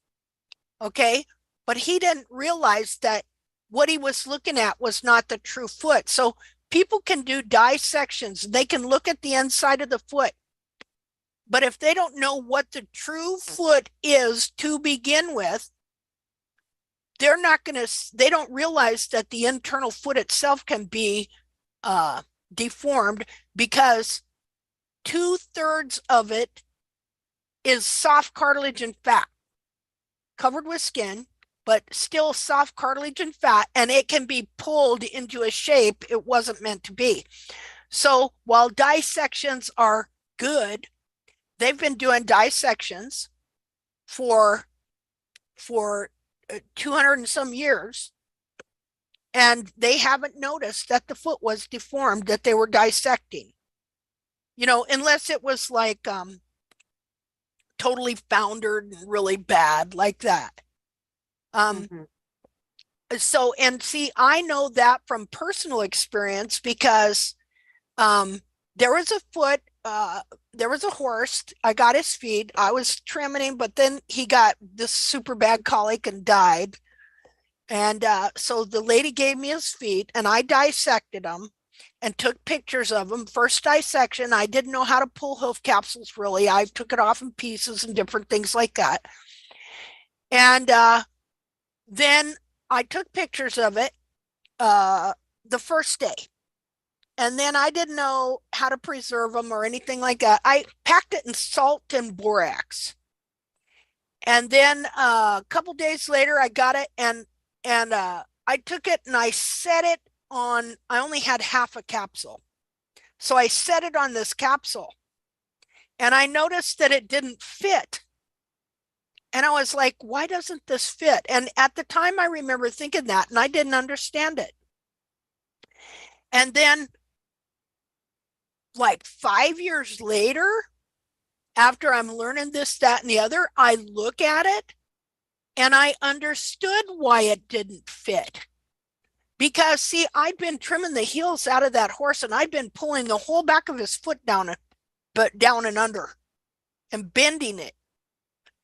okay? But he didn't realize that what he was looking at was not the true foot. So people can do dissections. They can look at the inside of the foot. But if they don't know what the true foot is to begin with, they're not going to, they don't realize that the internal foot itself can be deformed, because 2/3 of it is soft cartilage and fat, covered with skin, but still soft cartilage and fat, and it can be pulled into a shape it wasn't meant to be. So while dissections are good, they've been doing dissections for 200 and some years, and they haven't noticed that the foot was deformed that they were dissecting, you know, unless it was like totally foundered and really bad like that. So, and see, I know that from personal experience, because there was a foot, there was a horse, I got his feet, I was trimming him, but then he got this super bad colic and died. And so the lady gave me his feet, and I dissected them and took pictures of them. First dissection, I didn't know how to pull hoof capsules really. I took it off in pieces and different things like that. And then I took pictures of it the first day. And then I didn't know how to preserve them or anything like that. I packed it in salt and borax. And then a couple days later, I got it, and I took it and I set it on, I only had half a capsule. So I set it on this capsule, and I noticed that it didn't fit. And I was like, why doesn't this fit? And at the time I remember thinking that, and I didn't understand it. And then like 5 years later, after I'm learning this, that, and the other, I look at it and I understood why it didn't fit. Because see, I'd been trimming the heels out of that horse and I'd been pulling the whole back of his foot down and under and bending it.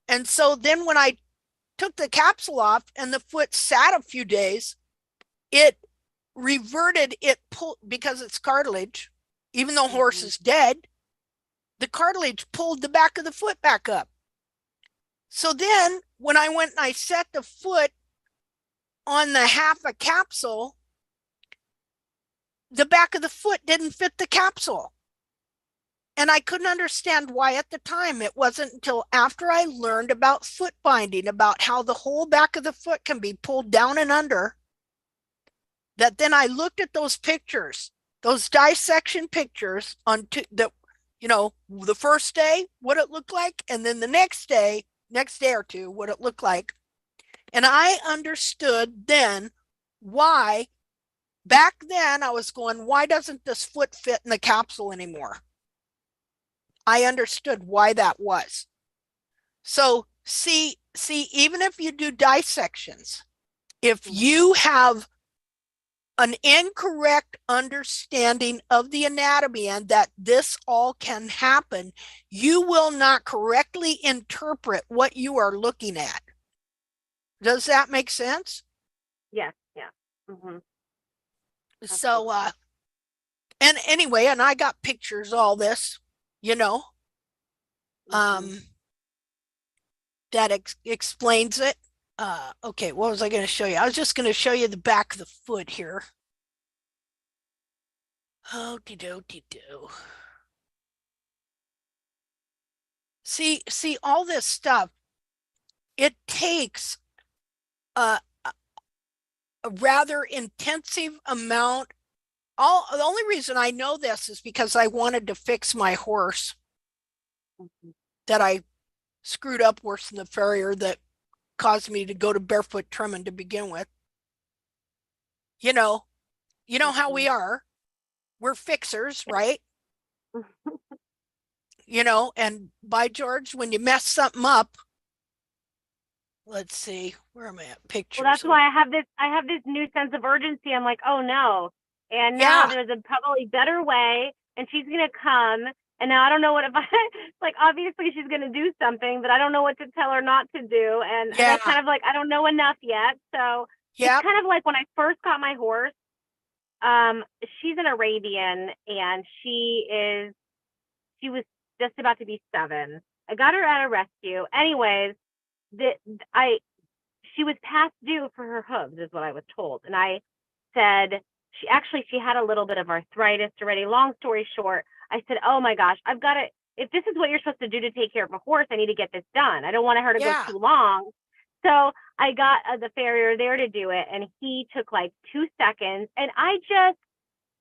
And so then when I took the capsule off and the foot sat a few days, it reverted, it pulled, because it's cartilage, even though horse is dead, the cartilage pulled the back of the foot back up. So then when I went and I set the foot on the half a capsule, the back of the foot didn't fit the capsule. And I couldn't understand why at the time. It wasn't until after I learned about foot binding, about how the whole back of the foot can be pulled down and under, that then I looked at those pictures, those dissection pictures on the, you know, the first day, what it looked like, and then the next day or two, what it looked like. And I understood then why back then I was going, why doesn't this foot fit in the capsule anymore? I understood why that was. So see, even if you do dissections, if you have an incorrect understanding of the anatomy and that this all can happen, you will not correctly interpret what you are looking at. Does that make sense? Yes. Yeah. Mm-hmm. So, and anyway, and I got pictures, all this, you know, that explains it. Okay, what was I going to show you? I was just going to show you the back of the foot here. Oh-de-do-de-do. See all this stuff, it takes a rather intensive amount. The only reason I know this is because I wanted to fix my horse that I screwed up worse than the farrier that caused me to go to barefoot trimming to begin with. You know how we are. We're fixers, right? You know, and by George, when you mess something up, let's see, where am I at? Pictures. Well, that's why I have this new sense of urgency. I'm like, oh no. And now there's a probably better way, and she's gonna come. And now I don't know what if I like. Obviously, she's gonna do something, but I don't know what to tell her not to do. And I kind of like, I don't know enough yet. So it's kind of like when I first got my horse. She's an Arabian, and she was just about to be 7. I got her at a rescue. Anyways, she was past due for her hooves, is what I was told. And I said, she had a little bit of arthritis already. Long story short, I said, oh my gosh, I've got to, if this is what you're supposed to do to take care of a horse, I need to get this done. I don't want her to go too long. So I got the farrier there to do it, and he took like 2 seconds. And I just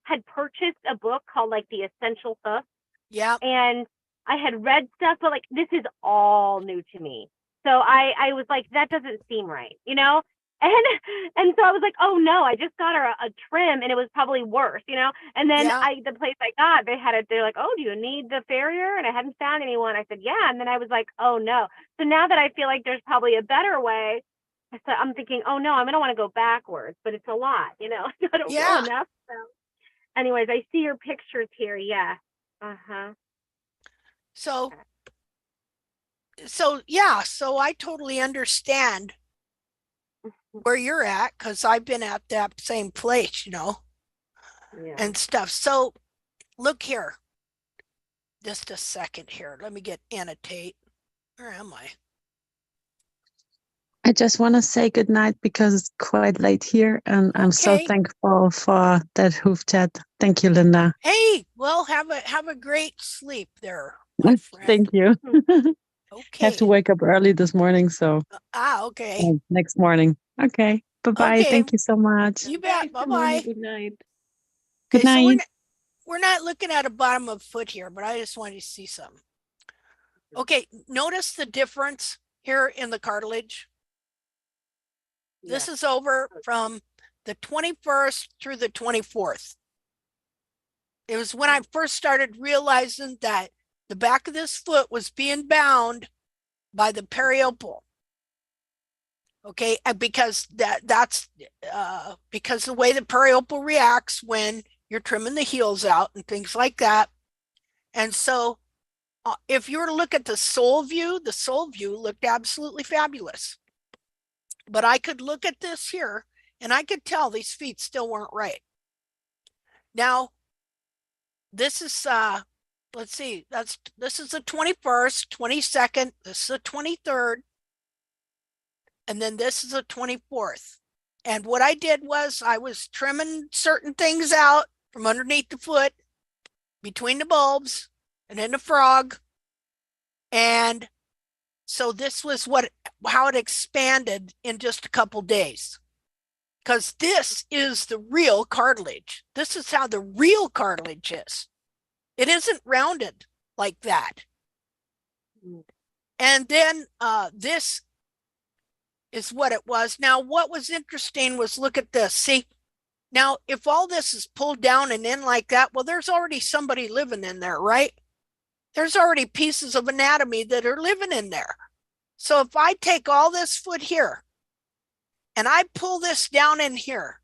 had purchased a book called like The Essential Hoof. Yeah. And I had read stuff, but like this is all new to me. So I was like, that doesn't seem right, you know? And so I was like, oh no, I just got her a trim and it was probably worse, you know? And then the place I got, they're like, oh, do you need the farrier? And I hadn't found anyone. I said, yeah. And then I was like, oh no. So now that I feel like there's probably a better way, I'm thinking, oh no, I'm going to want to go backwards, but it's a lot, you know? I don't know enough. So anyways, I see your pictures here. Yeah. Uh-huh. So I totally understand where you're at, because I've been at that same place, you know, and stuff. So look here, just a second here. Let me annotate. Where am I? I just want to say good night because it's quite late here, and I'm so thankful for that hoof chat. Thank you, Linda. Hey, well, have a great sleep there. Thank you. Okay. Have to wake up early this morning, so. Okay. Next morning. Okay. Bye-bye. Okay. Thank you so much. You bet. Bye-bye. Good night. Good night. So we're not looking at a bottom of foot here, but I just wanted to see something. Okay, notice the difference here in the cartilage. This is over from the 21st through the 24th. It was when I first started realizing that the back of this foot was being bound by the periopal. Okay, because that's because the way the periopal reacts when you're trimming the heels out and things like that. And so if you were to look at the sole view looked absolutely fabulous. But I could look at this here and I could tell these feet still weren't right. Now, this is let's see, this is the 21st, 22nd, this is the 23rd, and then this is the 24th. And what I did was I was trimming certain things out from underneath the foot, between the bulbs, and in the frog. And so this was how it expanded in just a couple days. Because this is the real cartilage. This is how the real cartilage is. It isn't rounded like that. And then this is what it was. Now, what was interesting was, look at this. See, now, if all this is pulled down and in like that, well, there's already somebody living in there, right? There's already pieces of anatomy that are living in there. So if I take all this foot here and I pull this down in here,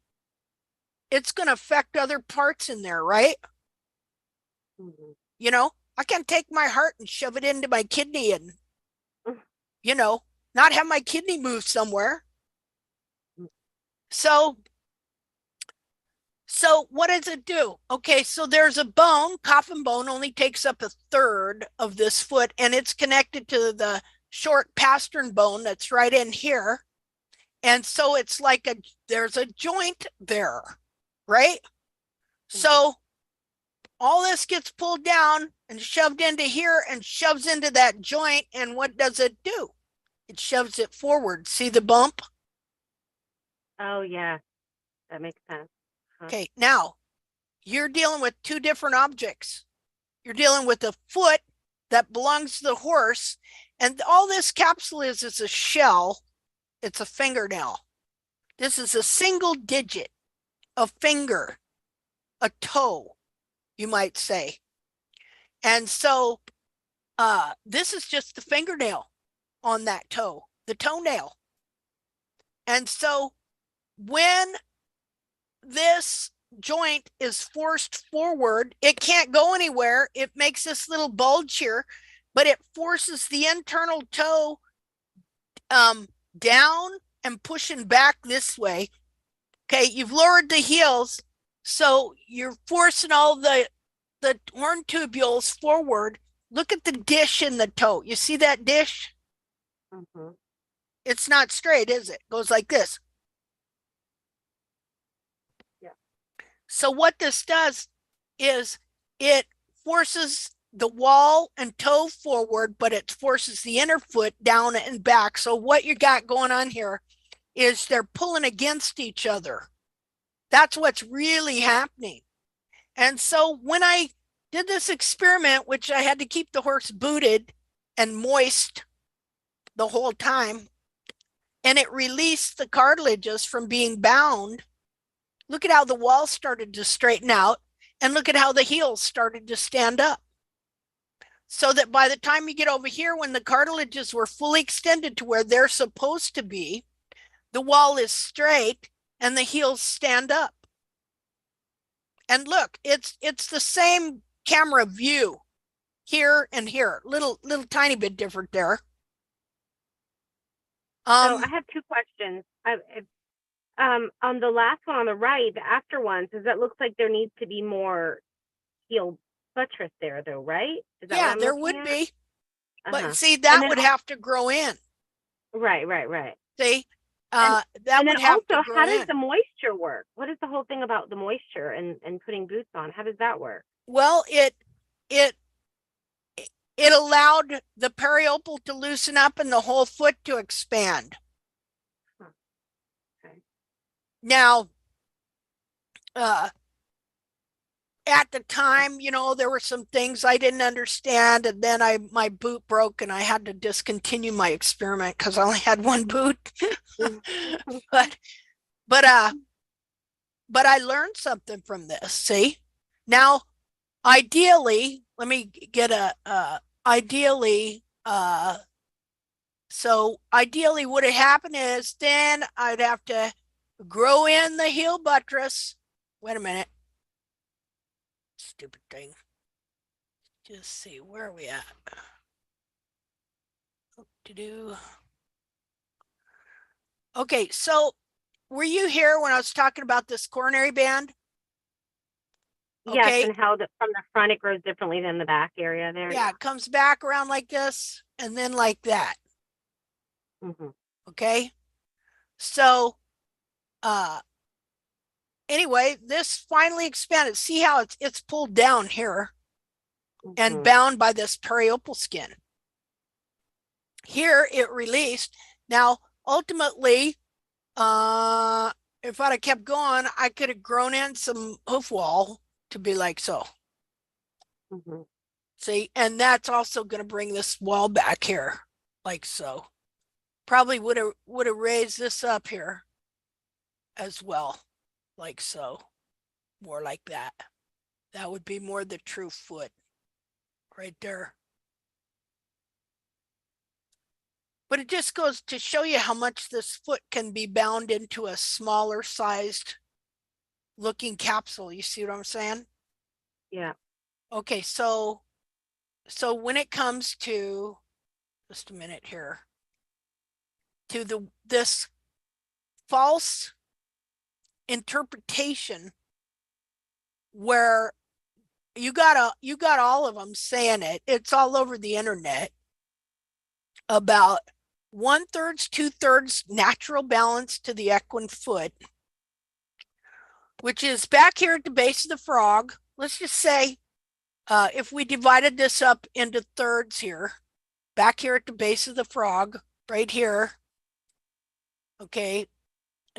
it's going to affect other parts in there, right? You know, I can take my heart and shove it into my kidney and, you know, not have my kidney move somewhere. So what does it do? Okay, so there's a bone, coffin bone only takes up 1/3 of this foot, and it's connected to the short pastern bone that's right in here. And so it's like there's a joint there, right? So all this gets pulled down and shoved into here and shoves into that joint. And what does it do? It shoves it forward. See the bump? Oh, yeah. That makes sense. Huh. Okay, now you're dealing with two different objects. You're dealing with a foot that belongs to the horse. And all this capsule is a shell. It's a fingernail. This is a single digit, a finger, a toe, you might say. And so this is just the fingernail on that toe, the toenail. And so when this joint is forced forward, it can't go anywhere. It makes this little bulge here, but it forces the internal toe down and pushing back this way. Okay, you've lowered the heels, so you're forcing all the horn tubules forward. Look at the dish in the toe. You see that dish? It's not straight, is it? It goes like this. Yeah. So what this does is it forces the wall and toe forward, but it forces the inner foot down and back. So what you got going on here is they're pulling against each other. That's what's really happening. And so when I did this experiment, which I had to keep the horse booted and moist the whole time, and it released the cartilages from being bound, look at how the wall started to straighten out, and look at how the heels started to stand up. So that by the time you get over here, when the cartilages were fully extended to where they're supposed to be, the wall is straight and the heels stand up. And look, it's the same camera view here and here, little tiny bit different there. So I have two questions. On the last one on the right, the after one, says that looks like there needs to be more heel buttress there, though, right? Is that yeah, there would be. But see, that would have to grow in. Right. See, that would have to grow how does in. the moisture work? What is the whole thing about the moisture and putting boots on? How does that work? Well, it allowed the periopal to loosen up and the whole foot to expand. Okay. Now, at the time, you know, there were some things I didn't understand, and then my boot broke and I had to discontinue my experiment because I only had one boot. but I learned something from this. See, now ideally, let me get ideally So ideally what would happen is then I'd have to grow in the heel buttress. Wait a minute. Stupid thing. Just see, where are we at? Okay, so were you here when I was talking about this coronary band? Yes, Okay. and how from the front it grows differently than the back area there. Yeah, it comes back around like this and then like that. Okay. So anyway, this finally expanded. See how it's pulled down here and bound by this periopal skin. Here it released. Now, ultimately, if I'd have kept going, I could have grown in some hoof wall to be like so. See, and that's also going to bring this wall back here like so. Probably would have raised this up here as well, like so, more like that. That would be more the true foot right there. But it just goes to show you how much this foot can be bound into a smaller sized looking capsule. You see what I'm saying? Yeah. Okay, so when it comes to, just a minute here, to this false interpretation where you got all of them saying it's all over the internet about 1/3, 2/3 natural balance to the equine foot, which is back here at the base of the frog. Let's just say if we divided this up into thirds here, back here at the base of the frog, right here. Okay,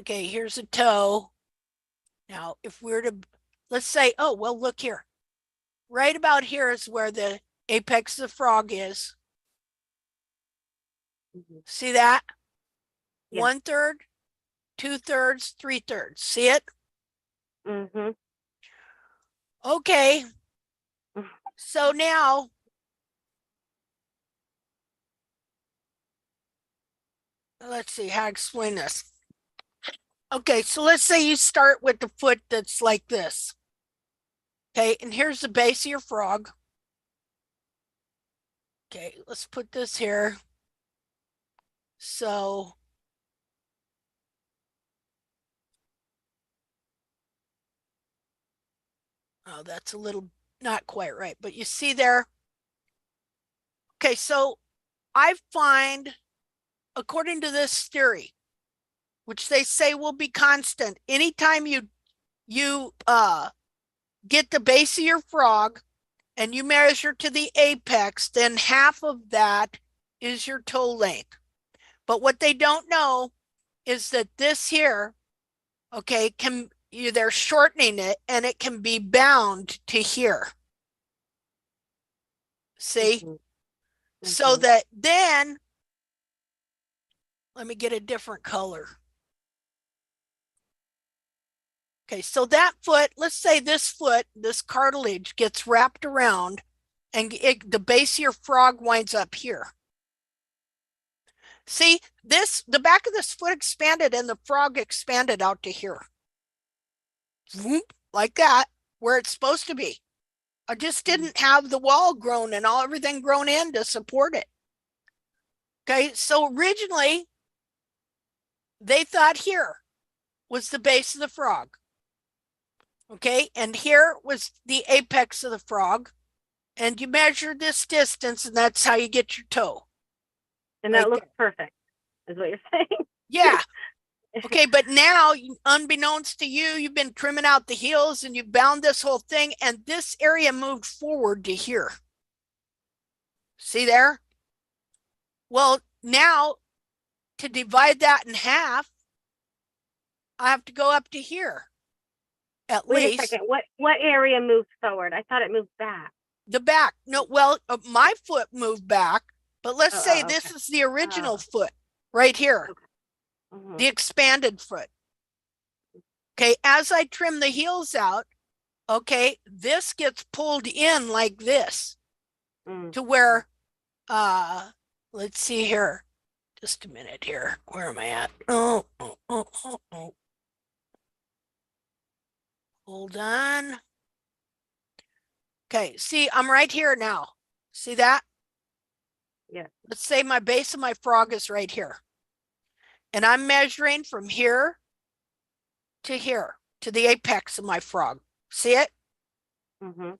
here's a toe. Now, if we're to, let's say, oh, well, look here. Right about here is where the apex of the frog is. See that? Yeah. 1/3, 2/3, 3/3. See it? Okay. So now, let's see how to explain this. Okay, so let's say you start with the foot that's like this. Okay, and here's the base of your frog. Okay, let's put this here. So oh, that's a little not quite right, but you see there. Okay, so I find, according to this theory, which they say will be constant, anytime you get the base of your frog and you measure to the apex, then half of that is your toe length. But what they don't know is that this here, okay, they're shortening it and it can be bound to here. See? So that then, let me get a different color. Okay, so that foot, let's say this foot, this cartilage gets wrapped around and the base of your frog winds up here. See, the back of this foot expanded and the frog expanded out to here. Whoop, like that, where it's supposed to be. I just didn't have the wall grown and everything grown in to support it. Okay, so originally they thought here was the base of the frog. Okay, and here was the apex of the frog. And you measure this distance, and that's how you get your toe. And that looks perfect, is what you're saying. Yeah. Okay, but now, unbeknownst to you, you've been trimming out the heels and you bound this whole thing, and this area moved forward to here. See there? Well, now, to divide that in half, I have to go up to here. At least. Wait a second. What area moved forward? I thought it moved back. The back. No, well, my foot moved back, but let's say this is the original foot right here. Okay. The expanded foot. Okay, as I trim the heels out, okay, this gets pulled in like this to where, let's see here. Just a minute here. Where am I at? Oh. Hold on. Okay, see, I'm right here now. See that? Yeah. Let's say my base of my frog is right here. And I'm measuring from here, to the apex of my frog. See it? Mm-hmm.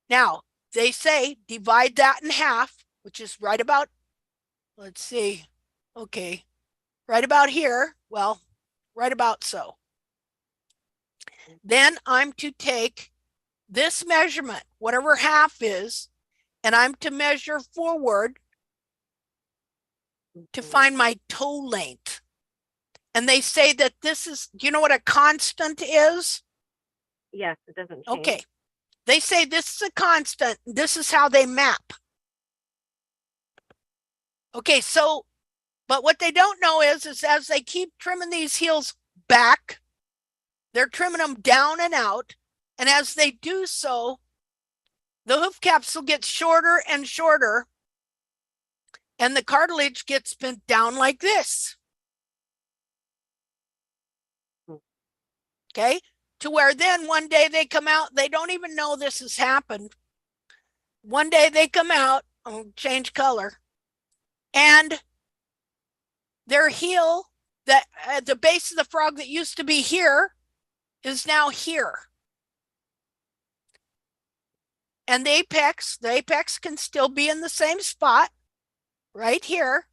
Now, they say divide that in half, which is right about, let's see, okay, right about here. Well, right about so. Then I'm to take this measurement, whatever half is, and I'm to measure forward to find my toe length. And they say that this is, do you know what a constant is? Yes, it doesn't change. Okay. They say this is a constant. This is how they map. Okay, so, but what they don't know is as they keep trimming these heels back, they're trimming them down and out. And as they do so, the hoof capsule gets shorter and shorter, and the cartilage gets bent down like this. Okay, to where then one day they come out, they don't even know this has happened. One day they come out, I'll change color, and their heel, that at the base of the frog that used to be here, is now here. And the apex can still be in the same spot, right here.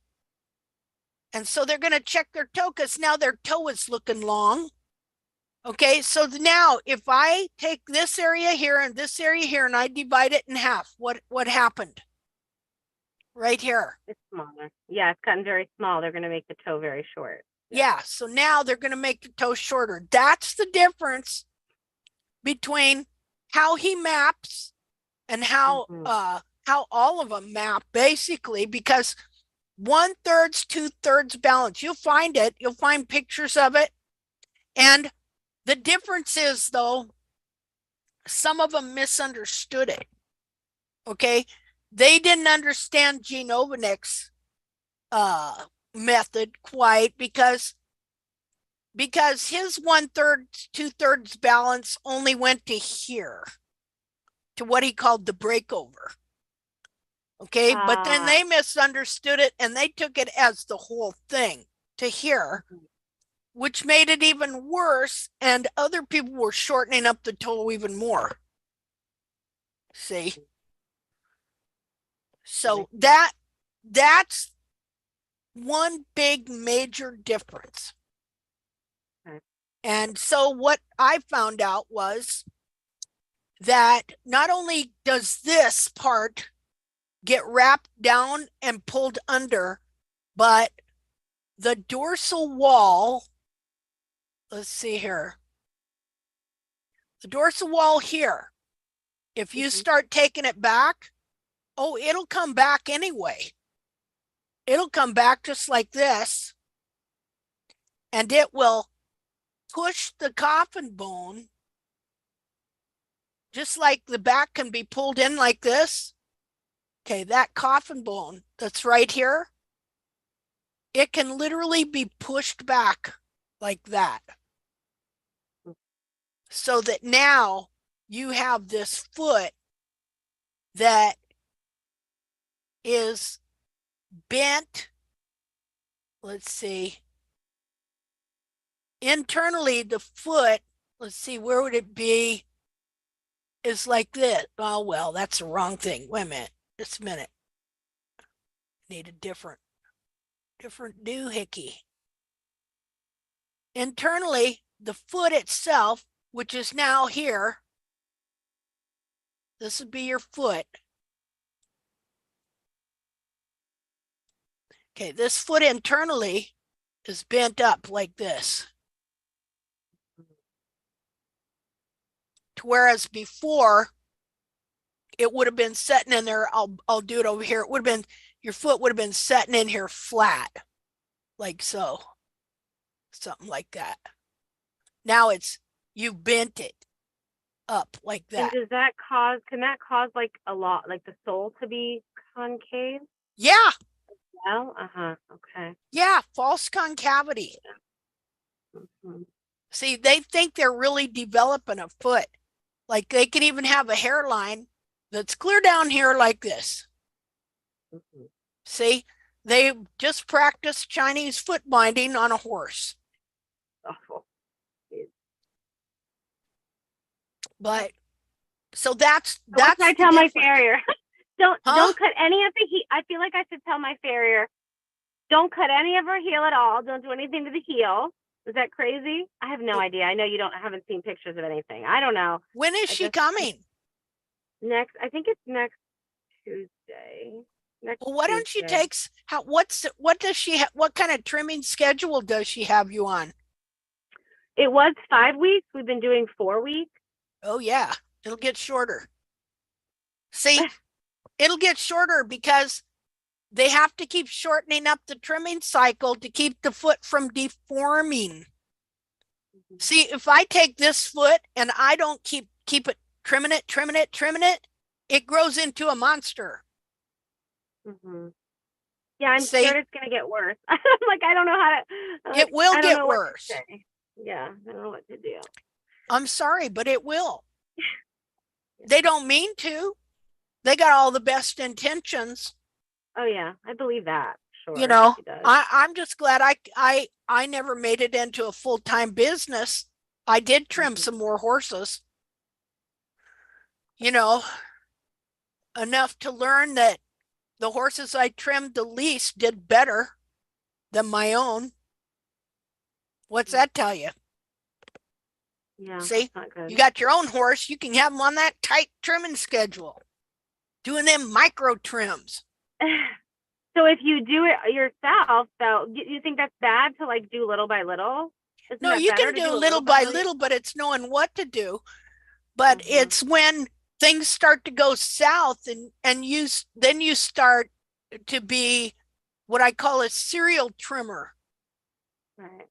And so they're going to check their toe because now their toe is looking long. Okay, so now if I take this area here and this area here and I divide it in half, what happened? Right here. It's smaller. Yeah, it's gotten very small. They're going to make the toe very short. Yeah, so now they're going to make the toe shorter. That's the difference between how he maps and how all of them map, basically, because 1/3, 2/3 balance. You'll find it. You'll find pictures of it. And the difference is, though, some of them misunderstood it. Okay, they didn't understand Gene Ovanek's method quite because his 1/3, 2/3 balance only went to here, to what he called the breakover. Okay, but then they misunderstood it and they took it as the whole thing to here, which made it even worse. And other people were shortening up the toe even more. See? So that's one big major difference. And so what I found out was that not only does this part get wrapped down and pulled under, but the dorsal wall, let's see here, the dorsal wall here, if you start taking it back, oh, it'll come back anyway. It'll come back just like this, and it will push the coffin bone, just like the back can be pulled in like this. Okay, that coffin bone that's right here, it can literally be pushed back like that. So that now you have this foot that is bent. Let's see. Internally, the foot, let's see, where would it be? Is like this. Oh, well, that's the wrong thing. Wait a minute. Just a minute. Need a different doohickey. Internally, the foot itself, which is now here, this would be your foot. Okay, this foot internally is bent up like this. Whereas before, it would have been setting in there. I'll do it over here. It would have been, your foot would have been setting in here flat, like so. Something like that. Now you bent it up like that. And can that cause like a lot, like the sole to be concave? Yeah. well. Okay. Yeah, false concavity. Mhm. See, they think they're really developing a foot. Like they can even have a hairline that's clear down here like this. Mhm. See, they just practiced Chinese foot binding on a horse. Awful. But so that's So what should I the tell my difference. farrier? Huh? Don't cut any of the heel. I feel like I should tell my farrier, don't cut any of her heel at all. Don't do anything to the heel. Is that crazy? I have no idea. I know you haven't seen pictures of anything. I don't know. When is she coming? I think it's next Tuesday. Next Well, why don't she Tuesday. what kind of trimming schedule does she have you on? It was 5 weeks. We've been doing 4 weeks. Oh yeah, it'll get shorter. See, it'll get shorter because they have to keep shortening up the trimming cycle to keep the foot from deforming. See, if I take this foot and I don't keep it trimming it, it grows into a monster. Mm-hmm. Yeah, I'm scared it's gonna get worse. I'm like, I don't know how to. It will get worse. Yeah, I don't know what to do. I'm sorry, but it will. They don't mean to. They got all the best intentions. Oh yeah, I believe that. Sure. You know, I'm just glad I never made it into a full-time business. I did trim some more horses. You know, enough to learn that the horses I trimmed the least did better than my own. What's that tell you? Yeah. See, you got your own horse, you can have them on that tight trimming schedule, doing them micro trims. So if you do it yourself, though, do you think that's bad to like do little by little? No, you can do little by little, but it's knowing what to do. But it's when things start to go south and you start to be what I call a serial trimmer. Right.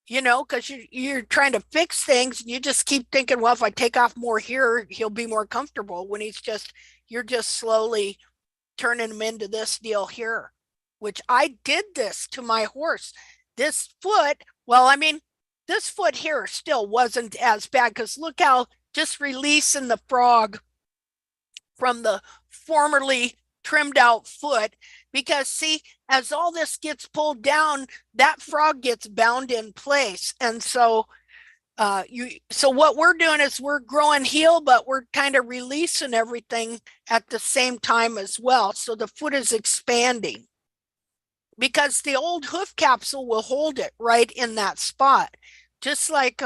You know, because you're trying to fix things and you just keep thinking, well, if I take off more here, he'll be more comfortable, when you're just slowly turning him into this deal here, which I did this to my horse. This foot, well, I mean, this foot here still wasn't as bad because look how just releasing the frog from the formerly trimmed out foot, because see, as all this gets pulled down, that frog gets bound in place. And so so what we're doing is we're growing heel, but we're kind of releasing everything at the same time as well. So the foot is expanding because the old hoof capsule will hold it right in that spot. Just like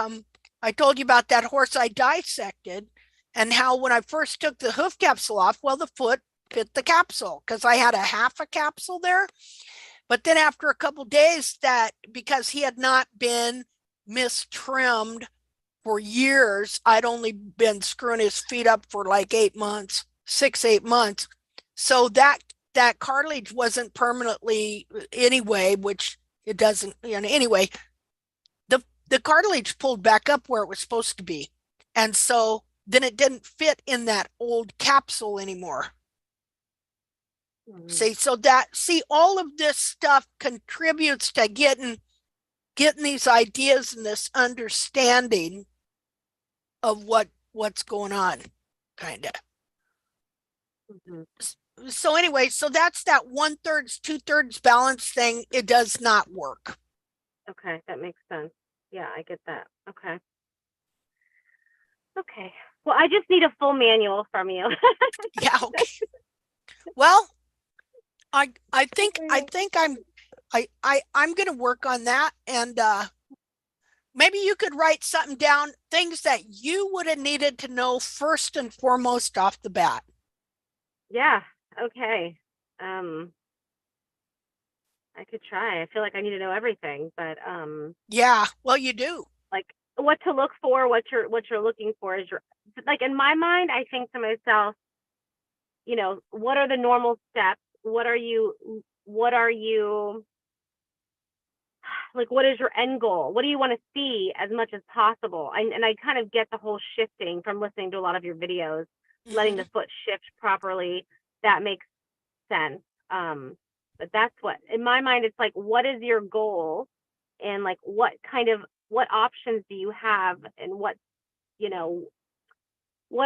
I told you about that horse I dissected, and how when I first took the hoof capsule off, well, the foot fit the capsule because I had a half a capsule there. But then after a couple days, that because he had not been mistrimmed for years, I'd only been screwing his feet up for like 8 months, 6-8 months. So that cartilage wasn't permanently anyway, which it doesn't, you know, anyway, the cartilage pulled back up where it was supposed to be. And so then it didn't fit in that old capsule anymore. See, all of this stuff contributes to getting these ideas and this understanding of what's going on, kind of. So anyway, so that's that 1/3, 2/3 balance thing. It does not work. Okay, that makes sense. Yeah, I get that. Okay. Okay. Well, I just need a full manual from you. Yeah. Okay. Well, I think I'm going to work on that, and maybe you could write something down, things that you would have needed to know first and foremost off the bat. Yeah. Okay. I could try. I feel like I need to know everything, but yeah, well, you do. Like what to look for, what you're looking for is like in my mind, I think to myself, you know, what are the normal steps? What are you like, what is your end goal? What do you want to see as much as possible? And I kind of get the whole shifting from listening to a lot of your videos, letting the foot shift properly. That makes sense. But that's what, in my mind, it's like, what is your goal? And like, what options do you have? And what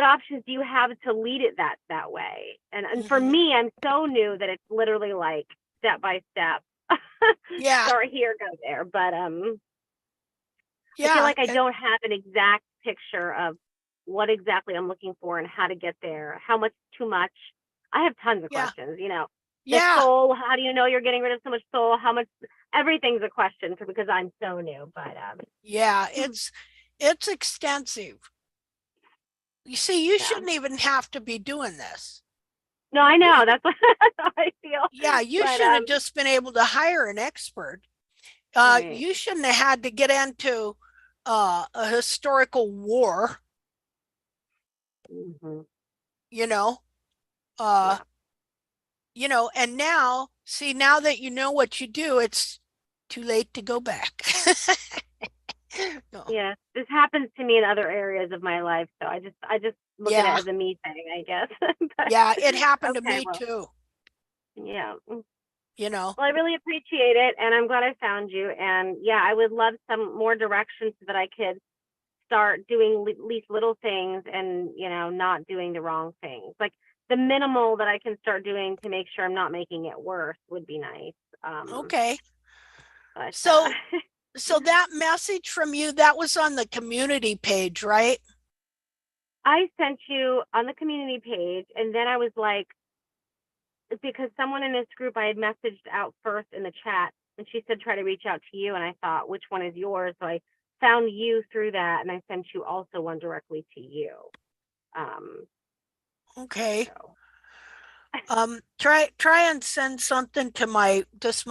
options do you have to lead it that way? And for me, I'm so new that it's literally like step by step. Yeah. Start here, go there. But yeah, I feel like I don't have an exact picture of what exactly I'm looking for and how to get there. How much too much? I have tons of questions, The soul, how do you know you're getting rid of so much soul? How much? Everything's a question because I'm so new. But yeah, it's extensive. You see, you shouldn't even have to be doing this. No, I know. That's what I feel. Yeah, you should have just been able to hire an expert. Right. You shouldn't have had to get into a historical war. And now, see, now that you know what you do, it's too late to go back. No. Yeah, this happens to me in other areas of my life, so I just look at it as a me thing, I guess. But, yeah, it happened to me too. Yeah. Well, I really appreciate it, and I'm glad I found you. And yeah, I would love some more directions so that I could start doing at least little things and not doing the wrong things. Like the minimal that I can start doing to make sure I'm not making it worse would be nice. Okay. But, so that message from you, that was on the community page, right? I sent you on the community page, and then I was like, because someone in this group I had messaged out first in the chat, and she said try to reach out to you, and I thought, which one is yours? So I found you through that, and I sent you also one directly to you. Okay. Try and send something to my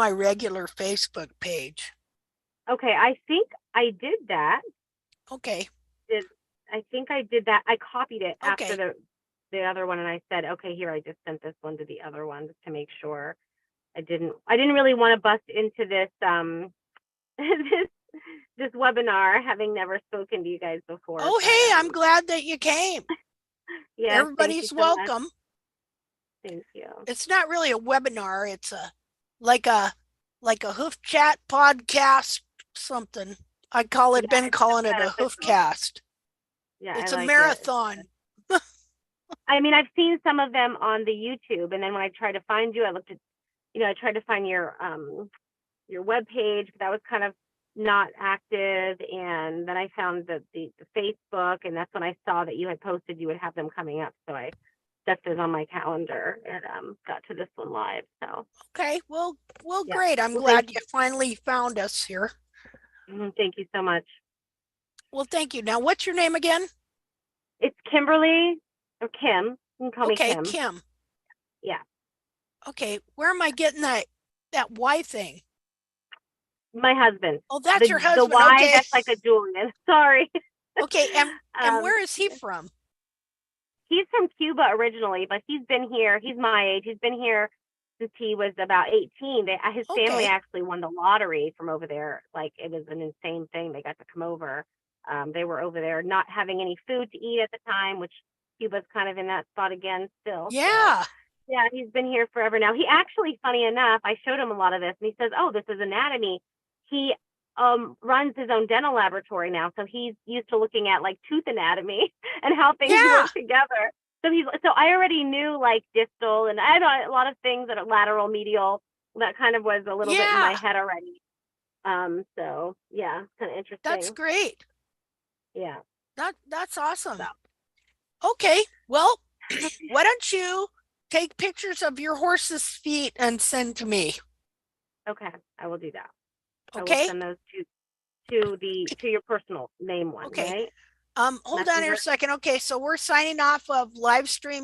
regular Facebook page. Okay, I think I did that. Okay. I think I did that. I copied it after the other one, and I said, okay, here, I just sent this one to the other one just to make sure. I didn't really want to bust into this this webinar, having never spoken to you guys before. Oh, but, hey, I'm glad that you came. Yeah, everybody's welcome. Thank you. It's not really a webinar. It's like a Hoof Chat podcast, something. I call it. Been calling it a Hoof Cast. Yeah, it's a marathon. I mean, I've seen some of them on the YouTube, and then when I tried to find you, I looked at, I tried to find your web page, but that was kind of not active, and then I found the Facebook, and that's when I saw that you had posted you would have them coming up, so I set it on my calendar and got to this one live. So okay, well, yeah. Great. I'm glad you finally found us here. Thank you so much. Well, thank you. Now, what's your name again? It's Kimberly or Kim. You can call me Kim. Okay, Kim. Yeah. Okay, where am I getting that Y thing? My husband. Oh, that's your husband. The Y, okay. That's like a Julian. Sorry. Okay, and where is he from? He's from Cuba originally, but he's been here. He's my age. He's been here since he was about 18. His family actually won the lottery from over there. Like, it was an insane thing. They got to come over. They were over there not having any food to eat at the time, which Cuba's kind of in that spot again still. Yeah. So, yeah, he's been here forever now. He actually, funny enough, I showed him a lot of this, and he says, oh, this is anatomy. He runs his own dental laboratory now, so he's used to looking at like tooth anatomy and how things work together. So I already knew like distal, and I had a lot of things that are lateral, medial. That kind of was a little bit in my head already. So yeah, it's kind of interesting. That's great. Yeah. That's awesome. So. Okay, well, why don't you take pictures of your horse's feet and send to me? Okay, I will do that. Okay. I will send those to your personal name one. Okay. Right? Hold on here a second. Okay, so we're signing off of live stream